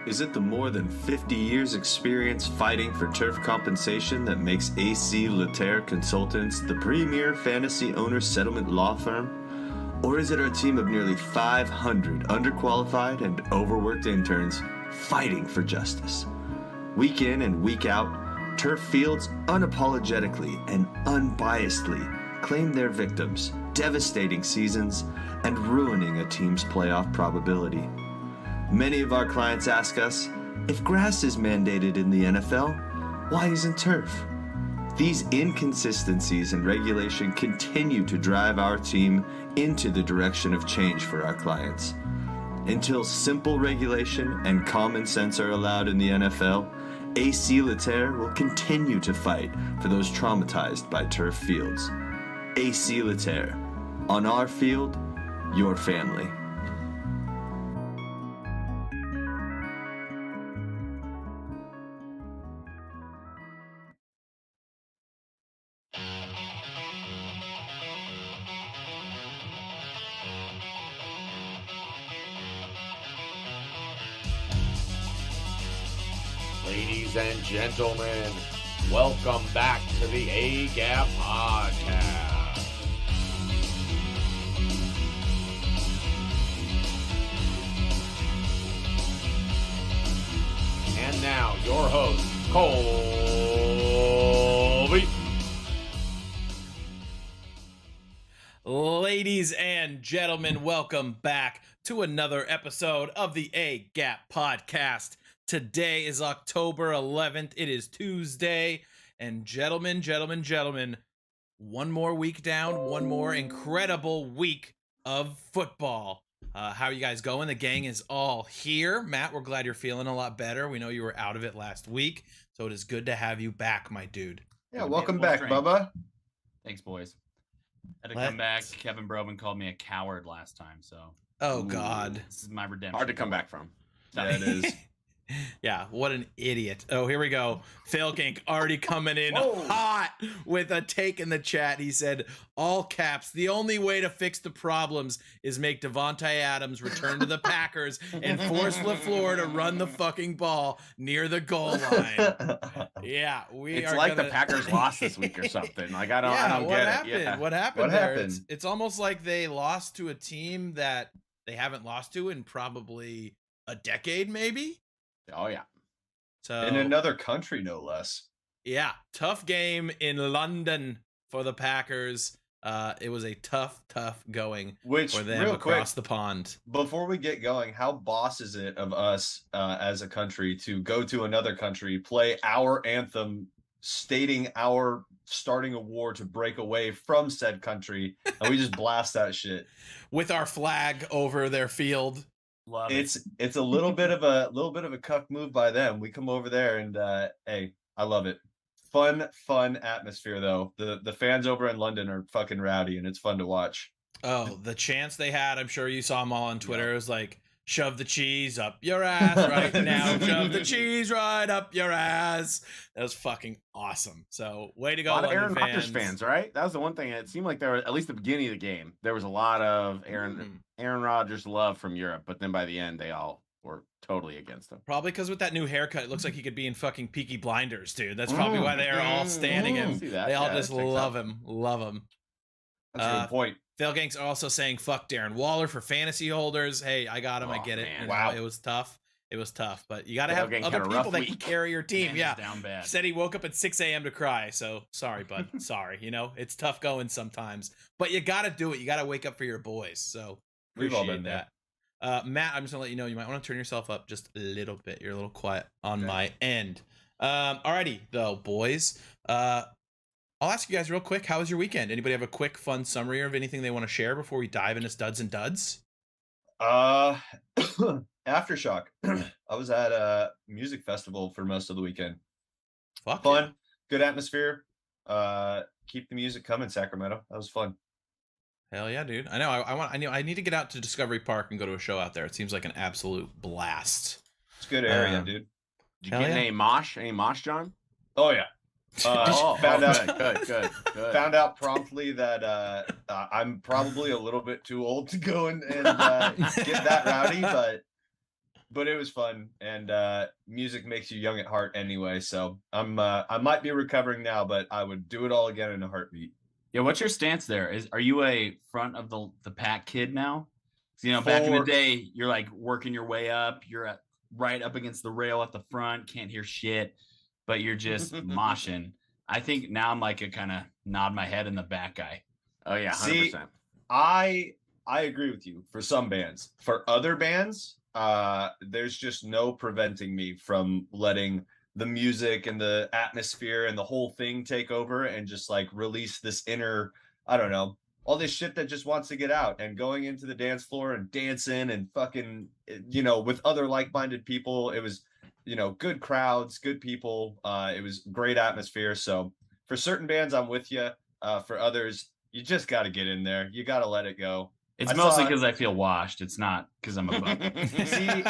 Is it the more than 50 years experience fighting for turf compensation that makes AC Laterre Consultants the premier fantasy owner settlement law firm? Or is it our team of nearly 500 underqualified and overworked interns fighting for justice? Week in and week out, turf fields unapologetically and unbiasedly claim their victims, devastating seasons, and ruining a team's playoff probability. Many of our clients ask us, if grass is mandated in the NFL, why isn't turf? These inconsistencies in regulation continue to drive our team into the direction of change for our clients. Until simple regulation and common sense are allowed in the NFL, AC Letaire will continue to fight for those traumatized by turf fields. AC Letaire. On our field, your family. Ladies and gentlemen, welcome back to the A-Gap Podcast. And now, your host, Colby. Ladies and gentlemen, welcome back to another episode of the A-Gap Podcast. Today is October 11th. It is Tuesday. And gentlemen, one more week down, one more incredible week of football. How are you guys going? The gang is all here. Matt, we're glad you're feeling a lot better. We know you were out of it last week, so it is good to have you back, my dude. Yeah, welcome back, Bubba. Thanks, boys. Had to come back. Kevin Broman called me a coward last time, so. Oh, God. This is my redemption. Hard to come back from. Yeah, it is. Yeah, what an idiot. Oh, here we go. Failgink already coming in hot with a take in the chat. He said, all caps, the only way to fix the problems is make Devontae Adams return to the Packers and force LaFleur to run the fucking ball near the goal line. Yeah, It's like the Packers lost this week or something. Like, I don't what get happened? it. Yeah. What happened What there? happened? It's almost like they lost to a team that they haven't lost to in probably a decade, maybe? Oh, yeah. So In another country, no less. yeah, tough game in London for the Packers. It was a tough going Which, for them real across quick, the pond. before we get going, how boss is it of us as a country to go to another country, play our anthem, stating our starting a war to break away from said country, and we just blast that shit? With our flag over their field. Love it. It's a little bit of a cuck move by them. We come over there and hey, I love it. Fun atmosphere though. The fans over in London are fucking rowdy and it's fun to watch. Oh, the chants they had, I'm sure you saw them all on Twitter. It was like, shove the cheese up your ass right now. Shove the cheese right up your ass. That was fucking awesome. So way to go, A lot of London Aaron Rodgers fans, right? That was the one thing. It seemed like there was, at least the beginning of the game, there was a lot of Aaron Rodgers love from Europe, but then by the end, they all were totally against him. Probably because with that new haircut, it looks like he could be in fucking Peaky Blinders, dude. That's probably why they are all standing him. See that? They all Yeah, just that checks love out. him. That's a good point. Failganks are also saying fuck Darren Waller for fantasy holders. Hey, I got him. I Oh, get it. man. You know, Wow. It was tough. But you got to have Failgank other had a people rough that can week. carry your team. Man Yeah. is down bad. Said he woke up at 6 a.m. to cry. So sorry, bud. Sorry. You know, it's tough going sometimes. But you got to do it. You got to wake up for your boys. So We've all appreciate been there. that. Matt, I'm just going to let you know you might want to turn yourself up just a little bit. You're a little quiet on my end. Alrighty, though, boys. I'll ask you guys real quick. How was your weekend? Anybody have a quick, fun summary of anything they want to share before we dive into studs and duds? Aftershock. I was at a music festival for most of the weekend. Fuck Fun, yeah. good atmosphere. Keep the music coming, Sacramento. That was fun. Hell yeah, dude. I know. I need to get out to Discovery Park and go to a show out there. It seems like an absolute blast. It's a good area, Did dude. Did you Hell get yeah. any mosh? Any mosh, John? Oh yeah. Found out Good. found out promptly that I'm probably a little bit too old to go and get that rowdy, but it was fun, and music makes you young at heart anyway. So I might be recovering now, but I would do it all again in a heartbeat. Yeah, what's your stance there? Are you a front of the pack kid now? 'Cause, you know, back in the day, you're like working your way up. You're right up against the rail at the front, can't hear shit, but you're just moshing. I think now I'm like a kind of nod my head in the back guy. Oh yeah, 100%. See, I agree with you for some bands. For other bands, there's just no preventing me from letting the music and the atmosphere and the whole thing take over and just like release this inner, I don't know, all this shit that just wants to get out, and going into the dance floor and dancing and fucking, with other like-minded people. It was, good crowds, good people. It was great atmosphere. So for certain bands, I'm with you. For others, you just got to get in there. You got to let it go. It's mostly because I feel washed. It's not because I'm a buck. See,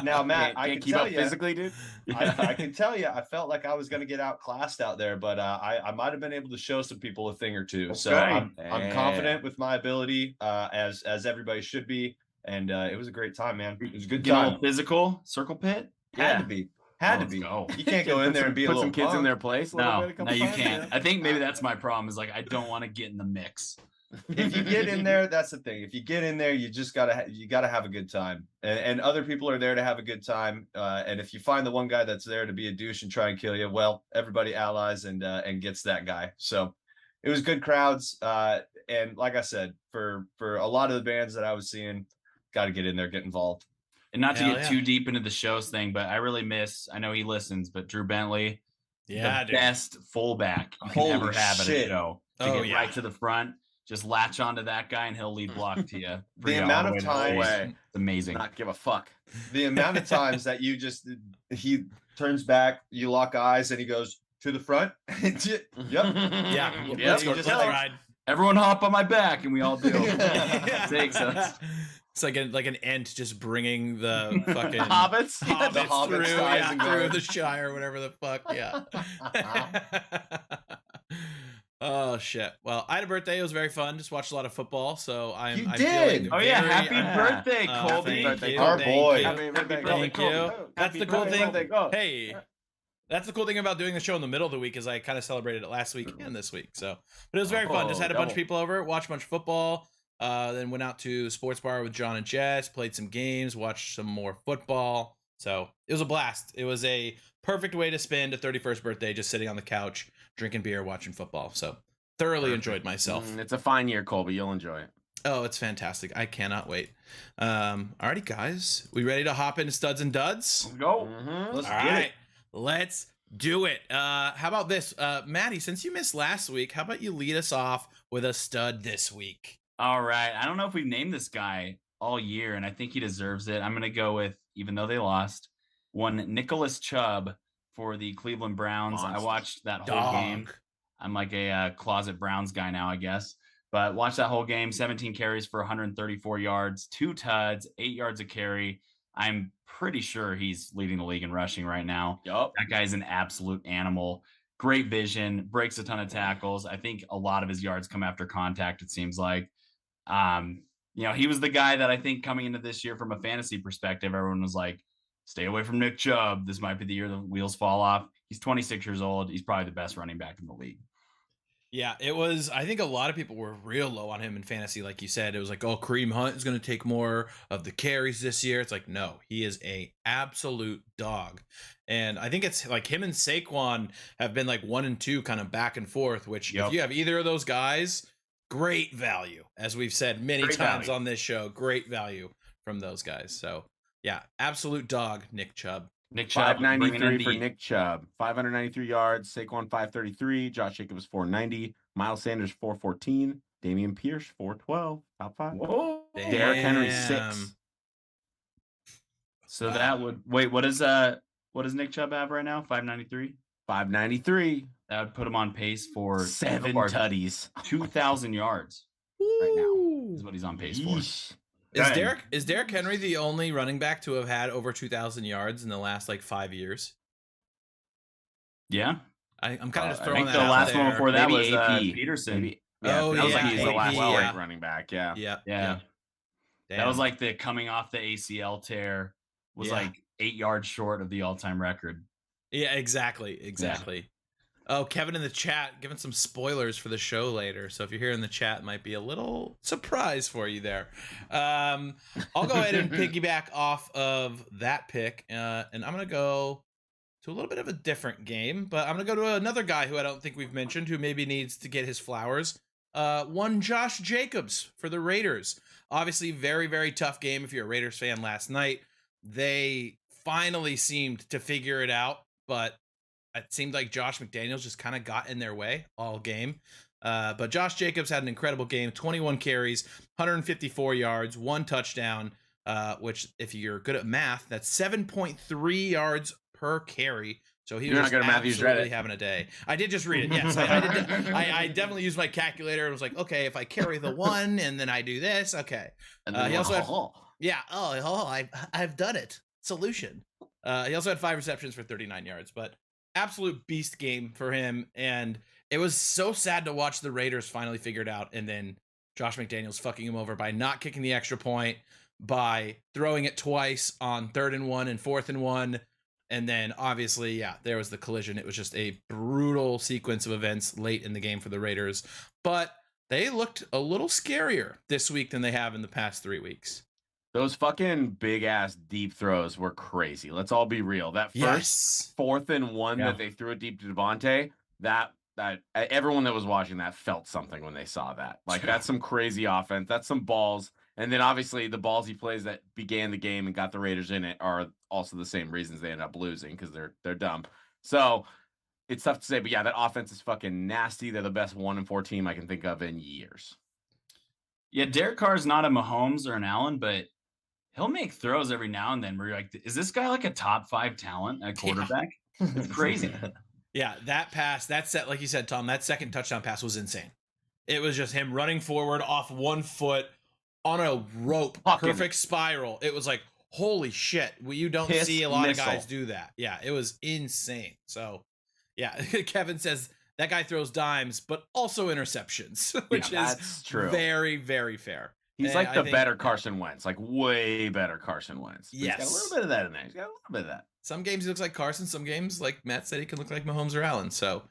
now Matt, I can keep tell up you, physically, dude. I can tell you, I felt like I was going to get outclassed out there, but I might have been able to show some people a thing or two. So I'm confident with my ability, as everybody should be, and it was a great time, man. It was a good time. Physical circle pit. Had to be. Had to be. You can't go in there and be a put little some kids punk. in their place. No, you can't. I think maybe that's my problem. Is like I don't want to get in the mix. If you get in there, that's the thing. If you get in there, you just gotta have a good time, and other people are there to have a good time. And if you find the one guy that's there to be a douche and try and kill you, well, everybody allies and gets that guy. So it was good crowds. And like I said, for a lot of the bands that I was seeing, got to get in there, get involved. And not to get too deep into the shows thing, but I really miss. I know he listens, but Drew Bentley, the best fullback you can ever have at a show. To get right to the front. Just latch onto that guy and he'll lead block to you. The amount of times, it's amazing. Not give a fuck. The amount of times that he turns back, you lock eyes, and he goes to the front. Yep. Yeah. Let's go. Let's ride. Everyone hop on my back, and we all do. Takes us. It's like an ent just bringing the fucking hobbits the hobbits through the Shire, whatever the fuck. Yeah. Oh shit! Well, I had a birthday. It was very fun. Just watched a lot of football, so I'm. You I'm did. feeling Happy birthday, Colby! Our boy. Happy birthday, Thank you. That's the cool thing. Hey, that's the cool thing about doing the show in the middle of the week is I kind of celebrated it last week and this week. So, but it was very fun. Just had a bunch of people over, watched a bunch of football. Then went out to sports bar with John and Jess, played some games, watched some more football. So it was a blast. It was a perfect way to spend a 31st birthday, just sitting on the couch, drinking beer, watching football. So thoroughly enjoyed myself. It's a fine year, Colby. You'll enjoy it. Oh, it's fantastic. I cannot wait. Alrighty, guys. We ready to hop into studs and duds? Let's go. Let's All get right. it. Let's do it. How about this? Maddie, since you missed last week, how about you lead us off with a stud this week? All right. I don't know if we've named this guy all year, and I think he deserves it. I'm going to go with, even though they lost, one Nicholas Chubb for the Cleveland Browns. Monster. I watched that whole game. I'm like a closet Browns guy now, I guess. But watch that whole game, 17 carries for 134 yards, 2 tuds, 8 yards a carry. I'm pretty sure he's leading the league in rushing right now. Yup. That guy's an absolute animal. Great vision, breaks a ton of tackles. I think a lot of his yards come after contact, it seems like. He was the guy that I think coming into this year from a fantasy perspective, everyone was like, stay away from Nick Chubb. This might be the year the wheels fall off. He's 26 years old. He's probably the best running back in the league. Yeah, it was. I think a lot of people were real low on him in fantasy. Like you said, it was like, oh, Kareem Hunt is going to take more of the carries this year. It's like, no, he is a absolute dog. And I think it's like him and Saquon have been like 1 and 2 kind of back and forth, which if you have either of those guys, great value. As we've said many times on this show, great value from those guys. So yeah, absolute dog, Nick Chubb. Nick Chubb, 593 for Nick Chubb, 593 yards. Saquon 533. Josh Jacobs 490. Miles Sanders 414. Damian Pierce 412. Top 5. Whoa. Derrick Henry 6. So that would what does Nick Chubb have right now? 593. 593. That would put him on pace for 7 tutties. 2,000 yards right now. Is what he's on pace for. Is Derrick Henry the only running back to have had over 2,000 yards in the last like 5 years? Yeah, I'm kind of just throwing I think that the out last there. one before that Maybe was AP. Peterson. Maybe. Oh, that was like yeah, he's the last AP, great running back. Yeah. Yeah. Damn. That was like the coming off the ACL tear was like 8 yards short of the all-time record. Yeah, exactly. Yeah. Oh, Kevin in the chat giving some spoilers for the show later. So if you're here in the chat, it might be a little surprise for you there. I'll go ahead and piggyback off of that pick. And I'm going to go to a little bit of a different game, but I'm going to go to another guy who I don't think we've mentioned who maybe needs to get his flowers. One Josh Jacobs for the Raiders. Obviously, very, very tough game if you're a Raiders fan last night. They finally seemed to figure it out, but it seemed like Josh McDaniels just kind of got in their way all game. But Josh Jacobs had an incredible game, 21 carries, 154 yards, 1 touchdown, which if you're good at math, that's 7.3 yards per carry. So he was absolutely having a day. I did just read it. Yes, I definitely used my calculator. It was like, okay, if I carry the 1 and then I do this, okay. And then he also had, I've done it. Solution. He also had 5 receptions for 39 yards, but absolute beast game for him. And it was so sad to watch the Raiders finally figure it out, and then Josh McDaniels fucking him over by not kicking the extra point, by throwing it twice on 3rd and 1 and 4th and 1. And then obviously, there was the collision. It was just a brutal sequence of events late in the game for the Raiders. But they looked a little scarier this week than they have in the past 3 weeks. Those fucking big ass deep throws were crazy. Let's all be real. That first 4th and 1 that they threw it deep to Devontae, that everyone that was watching that felt something when they saw that. Like, that's some crazy offense. That's some balls. And then obviously the ballsy plays that began the game and got the Raiders in it are also the same reasons they end up losing, because they're dumb. So it's tough to say, but that offense is fucking nasty. They're the best 1-4 team I can think of in years. Yeah, Derek Carr's not a Mahomes or an Allen, but he'll make throws every now and then where you're like, is this guy like a top 5 talent at quarterback? It's crazy. Yeah, that pass, that set, like you said, Tom, that second touchdown pass was insane. It was just him running forward off 1 foot on a rope, perfect spiral. It was like, holy shit. You don't see a lot of guys do that. Yeah, it was insane. So, Kevin says that guy throws dimes, but also interceptions, which is true. Very, very fair. He's like the better Carson Wentz, like way better Carson Wentz. Yes. He's got a little bit of that in there. He's got a little bit of that. Some games he looks like Carson. Some games, like Matt said, he can look like Mahomes or Allen. So,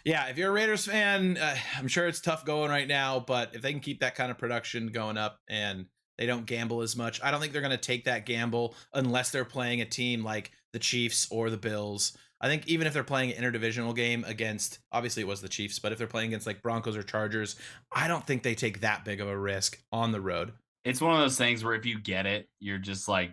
if you're a Raiders fan, I'm sure it's tough going right now. But if they can keep that kind of production going up and they don't gamble as much, I don't think they're going to take that gamble unless they're playing a team like the Chiefs or the Bills. I think even if they're playing an interdivisional game against, obviously it was the Chiefs, but if they're playing against like Broncos or Chargers, I don't think they take that big of a risk on the road. It's one of those things where if you get it, you're just like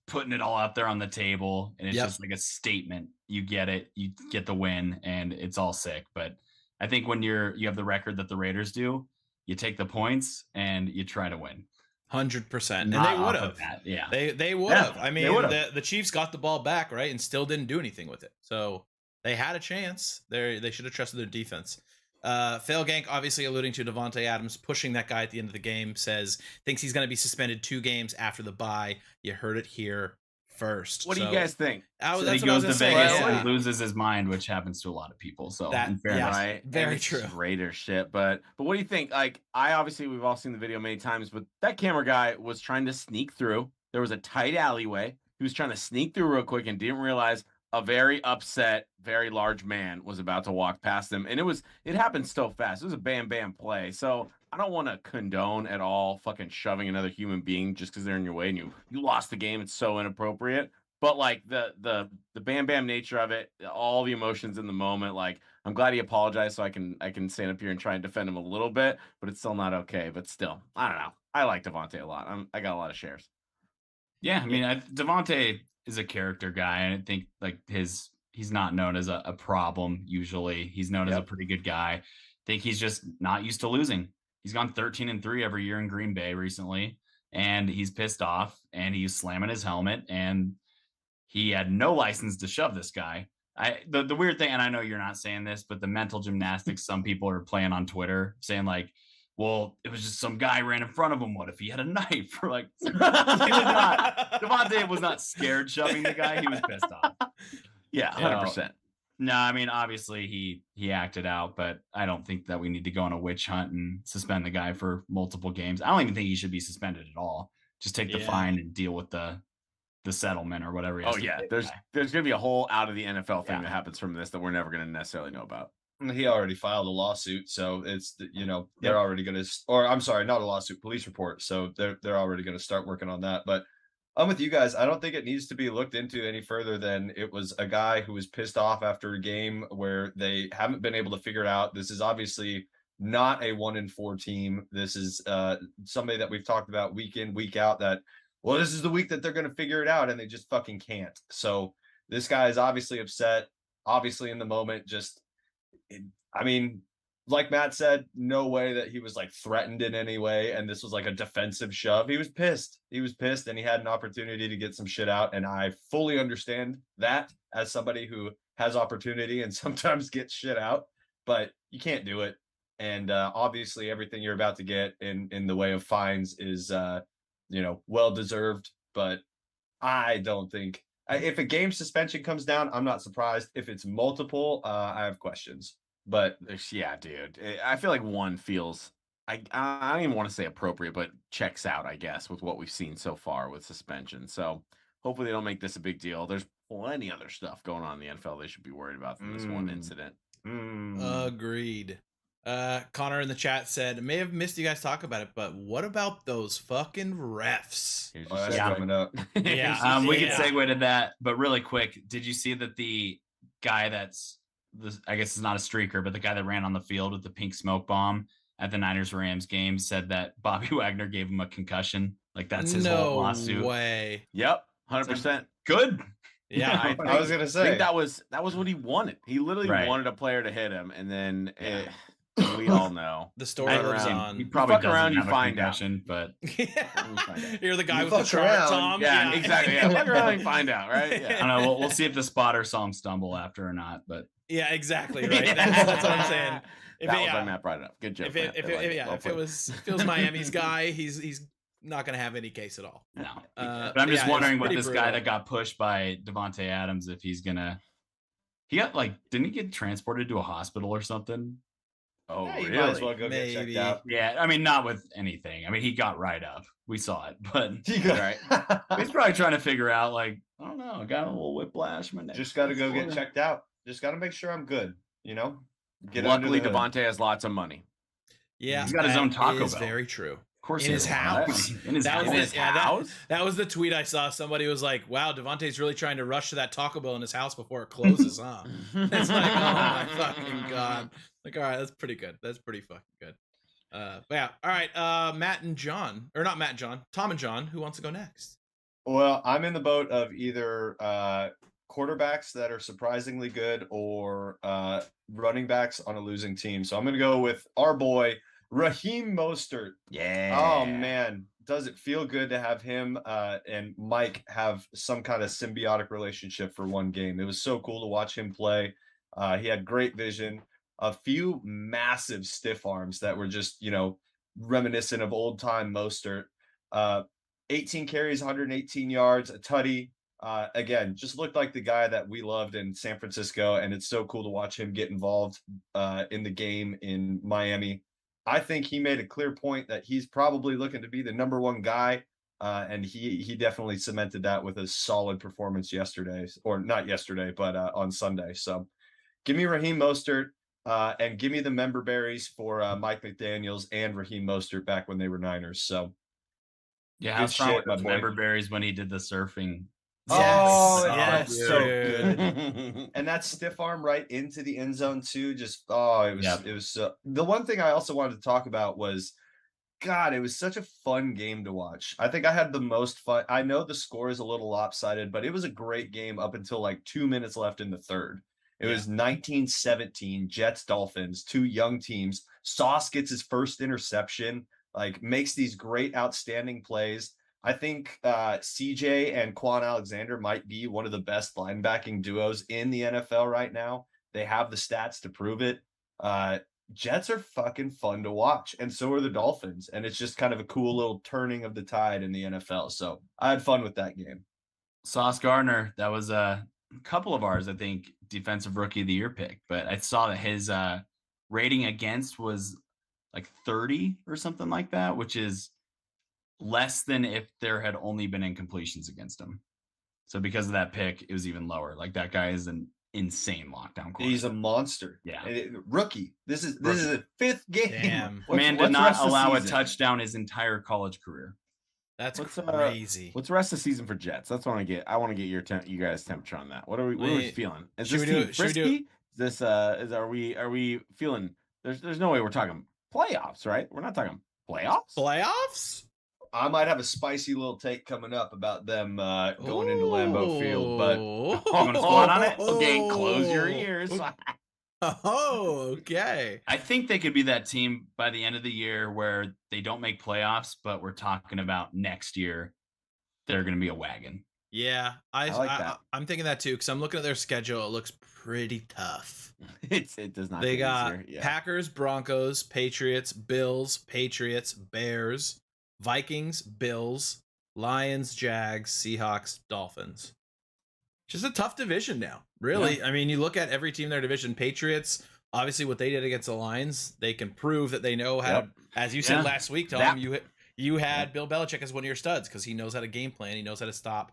putting it all out there on the table, and it's just like a statement. You get it, you get the win, and it's all sick. But I think when you have the record that the Raiders do, you take the points and you try to win. 100%. And they would have. Yeah. They would have. I mean, the Chiefs got the ball back, right, and still didn't do anything with it. So they had a chance. They should have trusted their defense. Fail Gank, obviously alluding to Devontae Adams pushing that guy at the end of the game, thinks he's going to be suspended 2 games after the bye. You heard it here first. What do you guys think? He goes to Vegas and loses his mind, which happens to a lot of people. So right, very true. Raider shit. But what do you think? Like, we've all seen the video many times, but that camera guy was trying to sneak through. There was a tight alleyway. He was trying to sneak through real quick and didn't realize a very upset, very large man was about to walk past him. And it happened so fast. It was a bam play. So I don't want to condone at all fucking shoving another human being just because they're in your way and you lost the game. It's so inappropriate. But like the bam nature of it, all the emotions in the moment, like I'm glad he apologized so I can stand up here and try and defend him a little bit, but it's still not okay. But still, I don't know. I like Devontae a lot. I got a lot of shares. Yeah, I mean, Devontae is a character guy, and I think like he's not known as a problem usually. He's known as a pretty good guy. I think he's just not used to losing. He's gone 13-3 every year in Green Bay recently, and he's pissed off and he's slamming his helmet, and he had no license to shove this guy. The weird thing, and I know you're not saying this, but the mental gymnastics some people are playing on Twitter saying like, well, it was just some guy ran in front of him. What if he had a knife? Or like, Devontae was not scared shoving the guy. He was pissed off. Yeah, 100%. No, I mean, obviously he acted out, but I don't think that we need to go on a witch hunt and suspend the guy for multiple games. I don't even think he should be suspended at all. Just take the fine and deal with the settlement or whatever. There's going to be a whole out of the NFL thing that happens from this that we're never going to necessarily know about. He already filed a lawsuit, so it's they're already going to, or I'm sorry, not a lawsuit, police report. So they're already going to start working on that. But I'm with you guys. I don't think it needs to be looked into any further than it was a guy who was pissed off after a game where they haven't been able to figure it out. This is obviously not a 1-4 team. This is somebody that we've talked about week in, week out that, well, this is the week that they're going to figure it out, and they just fucking can't. So this guy is obviously upset. obviously in the moment, I mean, like Matt said, no way that he was like threatened in any way, and this was like a defensive shove. He was pissed. He was pissed, and he had an opportunity to get some shit out. And I fully understand that as somebody who has opportunity and sometimes gets shit out, but you can't do it. And obviously, everything you're about to get in the way of fines is, well deserved. But I don't think if a game suspension comes down, I'm not surprised. If it's multiple, I have questions. But Yeah, dude. I feel like one feels I don't even want to say appropriate, but checks out, I guess, with what we've seen so far with suspension. So hopefully they don't make this a big deal. There's plenty other stuff going on in the NFL they should be worried about than this one incident. Agreed. Connor in the chat said, may have missed you guys talk about it, but what about those fucking refs? Here's oh, your that's segue. coming up. Yeah. We can segue to that, but really quick, did you see that the guy I guess it's not a streaker, but the guy that ran on the field with the pink smoke bomb at the Niners-Rams game said that Bobby Wagner gave him a concussion? Like that's his whole lawsuit. No way. Yep, 100%. Good. Yeah. I was gonna I say think that was what he wanted. He literally Right. wanted a player to hit him, and then we all know The story lives around. on. He probably fuck doesn't around, you have a find out. concussion, but You're the guy You with the fuck chart, around. Tom. Yeah, exactly. Yeah, fuck around and find out, right? I Yeah. don't know. We'll see if the spotter saw him stumble after or not. But Yeah, exactly. Right. That's what I'm saying. If That it, was yeah, why Matt brought it up. Good joke. if it, Matt. if I it, like it. yeah, Well if it played. was Miami's guy, he's not gonna have any case at all. no. But But I'm just yeah, wondering it's what pretty this guy brutal. that got pushed by Devontae Adams, if he's gonna. He got didn't he get transported to a hospital or something? Oh, yeah, you really? might as well go get checked Maybe. out. Yeah, I mean, not with anything. I mean, he got right up. We saw it, but Right. he's probably trying to figure out, I don't know, I got a little whiplash. My neck. Just got to go get checked out. Just got to make sure I'm good. Get Luckily, under the hood. Devontae has lots of money. Yeah, He's got his own that Taco is Bell. very true. Of course, In he his has a lot of house? money. In his That was house. In his house? That was the tweet I saw. Somebody was like, "Wow, Devontae's really trying to rush to that Taco Bell in his house before it closes, huh?" It's like, oh my fucking god! Like, all right, that's pretty good. That's pretty fucking good. But yeah, all right. Matt and John, or not Matt and John, Tom and John. Who wants to go next? Well, I'm in the boat of either quarterbacks that are surprisingly good or running backs on a losing team. So I'm going to go with our boy Raheem Mostert. Yeah. Oh man, does it feel good to have him and Mike have some kind of symbiotic relationship for one game? It was so cool to watch him play. He had great vision, a few massive stiff arms that were just, reminiscent of old time Mostert. 18 carries, 118 yards, a tutty. Again, just looked like the guy that we loved in San Francisco, and it's so cool to watch him get involved in the game in Miami. I think he made a clear point that he's probably looking to be the number one guy, and he definitely cemented that with a solid performance yesterday, or not yesterday, but on Sunday. So give me Raheem Mostert, and give me the member berries for Mike McDaniels and Raheem Mostert back when they were Niners. So Yeah, Good I was trying shit, with my those boy. member berries when he did the surfing. Oh, yes, that's so dude. good. And that stiff arm right into the end zone too. Just it was the one thing I also wanted to talk about was, God, it was such a fun game to watch. I think I had the most fun. I know the score is a little lopsided, but it was a great game up until 2 minutes left in the third. It was 19-17 Jets Dolphins, two young teams. Sauce gets his first interception, makes these great outstanding plays. I think CJ and Quan Alexander might be one of the best linebacking duos in the NFL right now. They have the stats to prove it. Jets are fucking fun to watch, and so are the Dolphins. And it's just kind of a cool little turning of the tide in the NFL. So I had fun with that game. Sauce Gardner, that was a couple of ours, I think, defensive rookie of the year pick. But I saw that his rating against was 30 or something like that, which is less than if there had only been incompletions against him. So because of that pick, it was even lower. That guy is an insane lockdown quarterback. He's a monster. Yeah. Rookie. This is a fifth game. Damn, Man did what's the not rest of the allow a season? touchdown his entire college career. that's What's, crazy. What's the rest of the season for Jets? That's what I want to get. I want to get you guys' temperature on that. What are we feeling? Is should this we do team it- should we do frisky? Is this are we feeling? There's no way we're talking playoffs, right? We're not talking playoffs. Playoffs? I might have a spicy little take coming up about them going into Lambeau Field, but you wanna squat on it? Okay, close your ears. Oh, okay. I think they could be that team by the end of the year where they don't make playoffs, but we're talking about next year. They're going to be a wagon. Yeah, I like that. I'm thinking that too because I'm looking at their schedule. It looks pretty tough. It does not. They get got easier. Yeah. Packers, Broncos, Patriots, Bills, Patriots, Bears, Vikings, Bills, Lions, Jags, Seahawks, Dolphins. Just a tough division now. Really. I mean, you look at every team in their division. Patriots, obviously what they did against the Lions, they can prove that they know how to, as you said last week, Tom, you had Bill Belichick as one of your studs because he knows how to game plan. He knows how to stop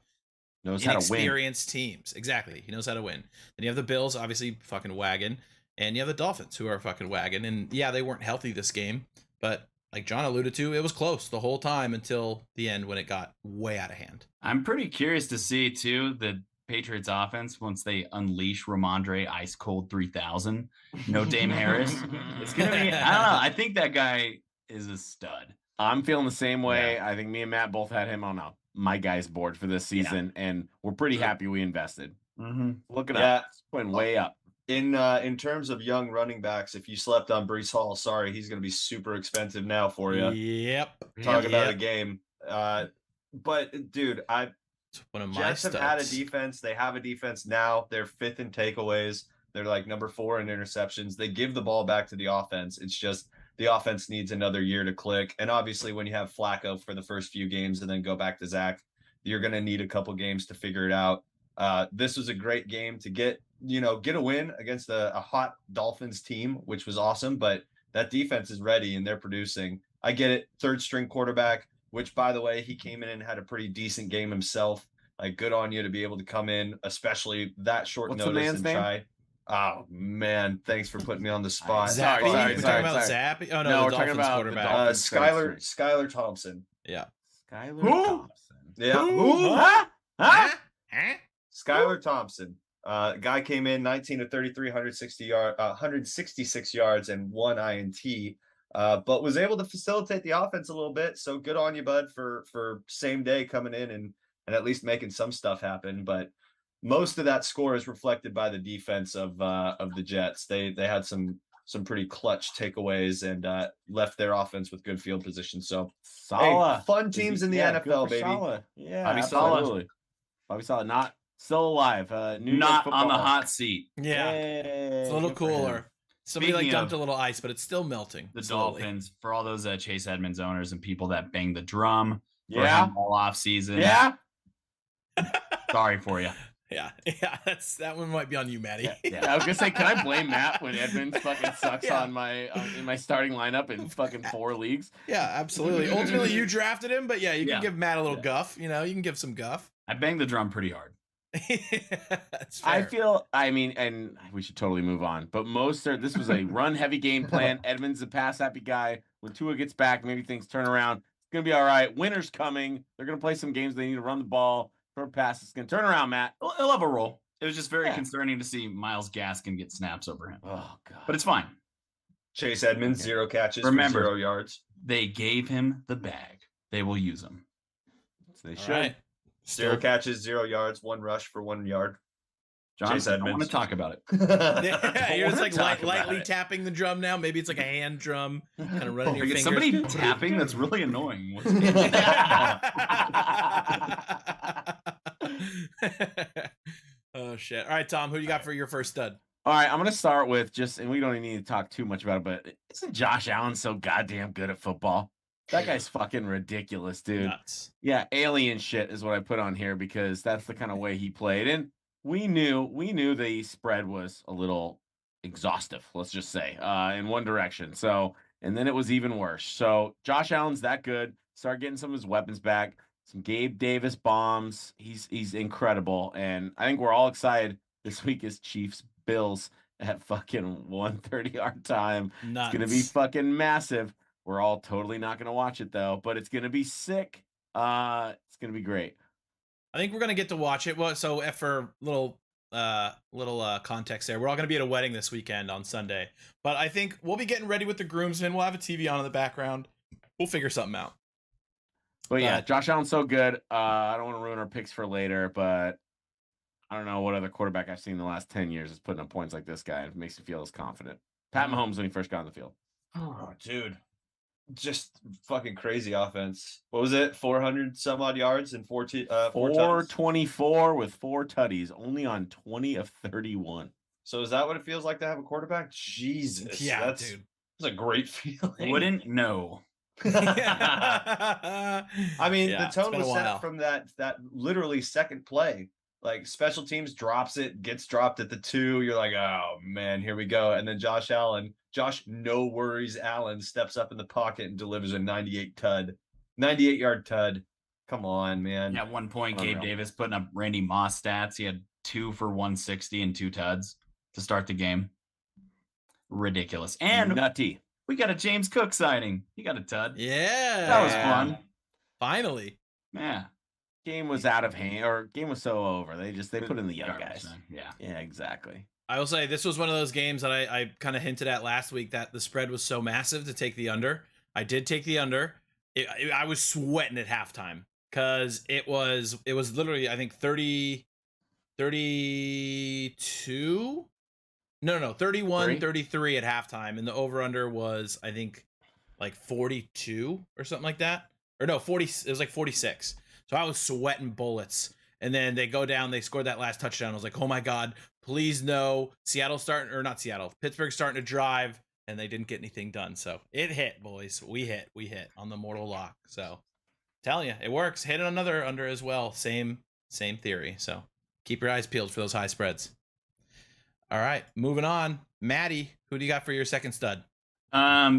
knows how to win. Inexperienced teams. Exactly. He knows how to win. Then you have the Bills, obviously fucking wagon. And you have the Dolphins, who are fucking wagon. And yeah, they weren't healthy this game. But like John alluded to, it was close the whole time until the end when it got way out of hand. I'm pretty curious to see, too, the Patriots offense once they unleash Ramondre Ice Cold 3000. No Dame Harris. It's going to be, I don't know. I think that guy is a stud. I'm feeling the same way. I think me and Matt both had him on my guys board for this season, and we're pretty happy we invested. Looking up, went way up. In terms of young running backs, if you slept on Breece Hall, sorry, he's going to be super expensive now for you. Yep. Talk about a game. But dude, It's one of my Jets have studs. had a defense. They have a defense now. They're 5th in takeaways. They're like number 4 in interceptions. They give the ball back to the offense. It's just the offense needs another year to click. And obviously, when you have Flacco for the first few games and then go back to Zach, you're going to need a couple games to figure it out. This was a great game to get a win against a hot Dolphins team, which was awesome. But that defense is ready and they're producing. I get it. 3rd string quarterback, which, by the way, he came in and had a pretty decent game himself. Like, good on you to be able to come in, especially that short notice and try. Oh man, thanks for putting me on the spot. Zappy? We're talking about Zappy? Oh no, we're the talking Dolphins about quarterback. Skylar Thompson. Yeah. Skylar Thompson. Yeah. Who? Huh? Skylar Thompson. Guy came in 19 of 33, 166 yards and 1 INT. But was able to facilitate the offense a little bit. So good on you, bud, for same day coming in and at least making some stuff happen. But most of that score is reflected by the defense of the Jets. They had some pretty clutch takeaways and left their offense with good field position. So Saleh. Fun teams in the NFL, baby. Saleh. Yeah, Bobby absolutely. Bobby Saleh, not still alive. Not on the hot seat. Yeah. Yay, It's a little good for him. cooler. Somebody Speaking dumped of a little ice, but it's still melting. The slowly. Dolphins, for all those Chase Edmonds owners and people that bang the drum for Yeah. him all off season. Yeah. Sorry for you. Yeah, that one might be on you, Maddie. Yeah, I was gonna say, can I blame Matt when Edmonds fucking sucks on my in my starting lineup in fucking 4 leagues? Yeah, absolutely. Ultimately, you drafted him, but yeah, you can give Matt a little guff. You can give some guff. I banged the drum pretty hard. That's fair. I feel, and we should totally move on. But this was a run-heavy game plan. Edmonds, a pass-happy guy. When Tua gets back, maybe things turn around. It's gonna be all right. Winter's coming. They're gonna play some games. They need to run the ball. For a pass, it's gonna turn around, Matt. He'll have a role. It was just very concerning to see Myles Gaskin get snaps over him. Oh god, but it's fine. Chase Edmonds, 0 catches, Remember, for 0 yards. They gave him the bag. They will use him. So they All should. right. 0 catches, 0 yards, 1 rush for 1 yard. John, Chase I don't Edmonds. want to talk about it. Yeah, you're just wanna like talk about lightly it. tapping the drum now. Maybe it's like a hand drum, kind of running your Like, fingers. somebody tapping that's really annoying. Oh shit! All right, Tom, who you got for your first stud? All right, I'm gonna start with and we don't even need to talk too much about it, but isn't Josh Allen so goddamn good at football? That guy's fucking ridiculous, dude. Nuts. Yeah, alien shit is what I put on here because that's the kind of way he played. And we knew the spread was a little exhaustive, let's just say, in one direction. So, and then it was even worse. So Josh Allen's that good. Start getting some of his weapons back. Some Gabe Davis bombs. He's incredible. And I think we're all excited. This week is Chiefs Bills at fucking 1:30 our time. Nuts. It's gonna be fucking massive. We're all totally not gonna watch it though, but it's gonna be sick. It's gonna be great. I think we're gonna get to watch it. Well, so for little context there, we're all gonna be at a wedding this weekend on Sunday. But I think we'll be getting ready with the groomsmen. We'll have a TV on in the background. We'll figure something out. But yeah, Josh Allen's so good. I don't want to ruin our picks for later, but I don't know what other quarterback I've seen in the last 10 years is putting up points like this guy. It makes me feel as confident. Pat Mahomes when he first got on the field. Oh, dude. Just fucking crazy offense. What was it? 400 some odd yards and 424 with 4 tutties, only on 20 of 31. So is that what it feels like to have a quarterback? Jesus. Yeah, that's dude. a great feeling. Wouldn't know. I mean, Yeah, the tone it's been a was while. set from that literally second play. Like special teams drops it, gets dropped at the 2. You're like, oh man, here we go. And then Josh no worries Allen steps up in the pocket and delivers a 98-yard tud. Come on, man. At one point, Unreal. Gabe Davis putting up Randy Moss stats. He had 2 for 160 and 2 tuds to start the game. Ridiculous. And nutty. we got a James Cook signing. He got a tud. Yeah. That was fun. Finally. Yeah. Game was out of hand, or game was so over. They put in the young guys. Yeah. Yeah, exactly. I will say this was one of those games that I kind of hinted at last week that the spread was so massive to take the under. I did take the under. I was sweating at halftime because it was literally, I think 32. No, 31, 33 at halftime. And the over under was, I think, like 42 or something like that. Or no, 40. It was like 46. So I was sweating bullets. And then they go down, they scored that last touchdown. I was like, oh my God, please no. Pittsburgh's starting to drive, and they didn't get anything done. So it hit, boys. We hit on the mortal lock. So telling you, it works. Hit another under as well. Same theory. So keep your eyes peeled for those high spreads. All right, moving on. Maddie, who do you got for your second stud?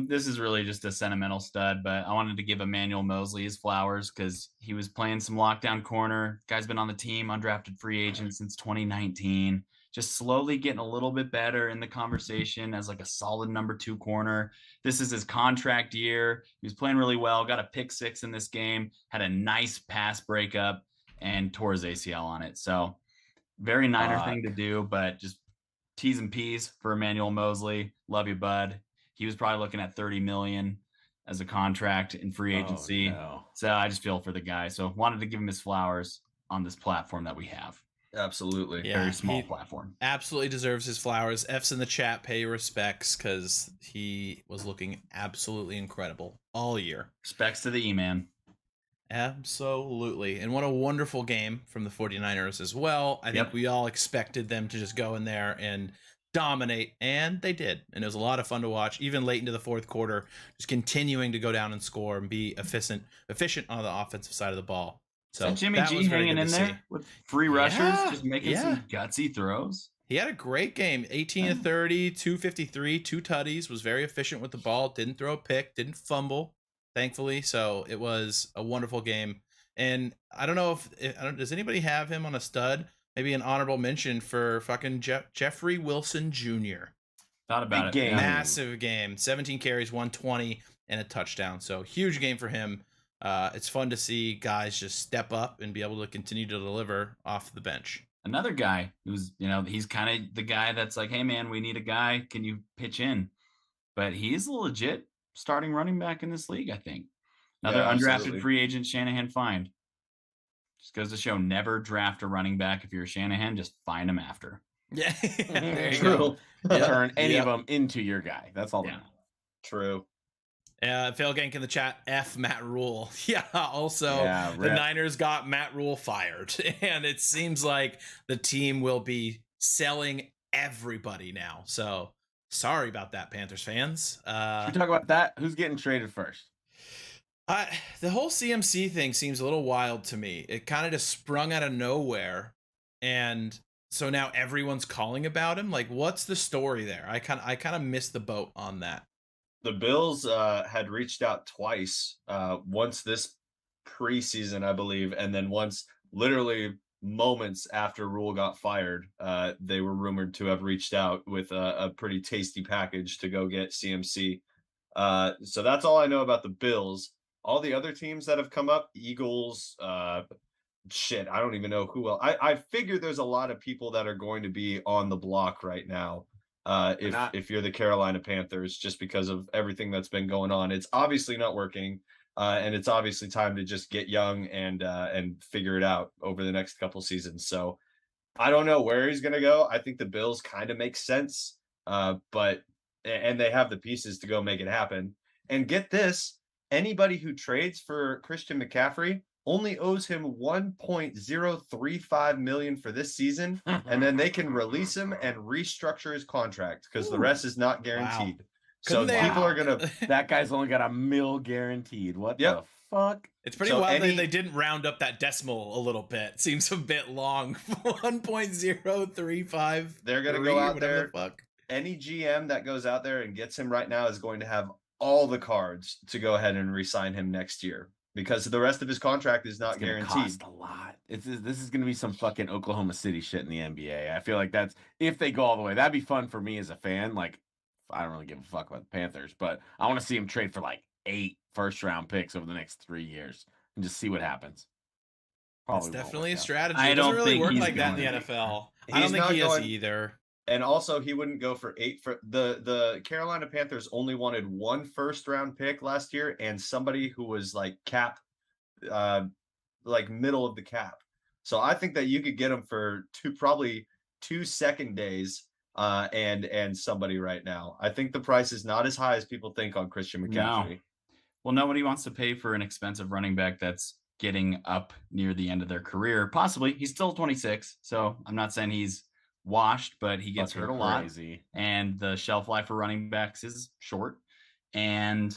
This is really just a sentimental stud, but I wanted to give Emmanuel Mosley his flowers because he was playing some lockdown corner. Guy's been on the team, undrafted free agent since 2019. Just slowly getting a little bit better in the conversation as like a solid number 2 corner. This is his contract year. He was playing really well, got a pick 6 in this game, had a nice pass breakup, and tore his ACL on it. So very Niner thing to do, but just T's and P's for Emmanuel Mosley. Love you, bud. He was probably looking at $30 million as a contract in free agency. Oh, no. So I just feel for the guy. So wanted to give him his flowers on this platform that we have. Absolutely. Yeah, Very small platform. Absolutely deserves his flowers. F's in the chat, pay your respects, because he was looking absolutely incredible all year. Respects to the E-Man. Absolutely. And what a wonderful game from the 49ers as well. I think we all expected them to just go in there and dominate, and they did. And it was a lot of fun to watch, even late into the fourth quarter, just continuing to go down and score and be efficient on the offensive side of the ball. So Jimmy G hanging in there with free rushers, just making some gutsy throws. He had a great game. 18 to 30, 253, 2 tutties, was very efficient with the ball, didn't throw a pick, didn't fumble, thankfully. So it was a wonderful game. And I don't know does anybody have him on a stud? Maybe an honorable mention for fucking Jeffrey Wilson Jr. Thought about it. Game. Massive game. 17 carries, 120, and a touchdown. So huge game for him. It's fun to see guys just step up and be able to continue to deliver off the bench. Another guy who's, he's kind of the guy that's like, hey, man, we need a guy. Can you pitch in? But he's a legit starting running back in this league, I think. Another undrafted free agent Shanahan find. Just goes to show, never draft a running back. If you're a Shanahan, just find him after. Yeah. There you True. go. Turn any of them into your guy. That's all. Yeah. True. Phil Gank in the chat, F Matt Rule. Yeah, also, the Niners got Matt Rule fired. And it seems like the team will be selling everybody now. So sorry about that, Panthers fans. Should we talk about that? Who's getting traded first? The whole CMC thing seems a little wild to me. It kind of just sprung out of nowhere, and so now everyone's calling about him. Like, what's the story there? I kind of missed the boat on that. The Bills had reached out twice, once this preseason, I believe, and then once literally moments after Rule got fired, they were rumored to have reached out with a pretty tasty package to go get CMC. So that's all I know about the Bills. All the other teams that have come up, Eagles, I don't even know who else. I figure there's a lot of people that are going to be on the block right now. If you're the Carolina Panthers, just because of everything that's been going on. It's obviously not working. And it's obviously time to just get young and figure it out over the next couple seasons. So I don't know where he's going to go. I think the Bills kind of make sense, but and they have the pieces to go make it happen. And get this, anybody who trades for Christian McCaffrey only owes him 1.035 million for this season, and then they can release him and restructure his contract because the rest is not guaranteed. Wow. So people are gonna. That guy's only got $1 million guaranteed. What the fuck? It's pretty wild they didn't round up that decimal a little bit. Seems a bit long. 1.035. They're gonna go out there. Any GM that goes out there and gets him right now is going to have all the cards to go ahead and re-sign him next year because the rest of his contract is not guaranteed. Cost a lot. This is going to be some fucking Oklahoma City shit in the NBA. I feel like that's if they go all the way. That'd be fun for me as a fan. Like, I don't really give a fuck about the Panthers, but I want to see him trade for like 8 first-round picks over the next 3 years and just see what happens. It's definitely a strategy. It doesn't really work like that in the NFL. I don't think he is either. And also, he wouldn't go for 8 for the Carolina Panthers only wanted 1 first-round pick last year and somebody who was like cap, like middle of the cap. So I think that you could get him for probably 2 second days, and somebody right now. I think the price is not as high as people think on Christian McCaffrey. No. Well, nobody wants to pay for an expensive running back that's getting up near the end of their career. Possibly, he's still 26, so I'm not saying he's washed, but he gets hurt a lot, and the shelf life for running backs is short. And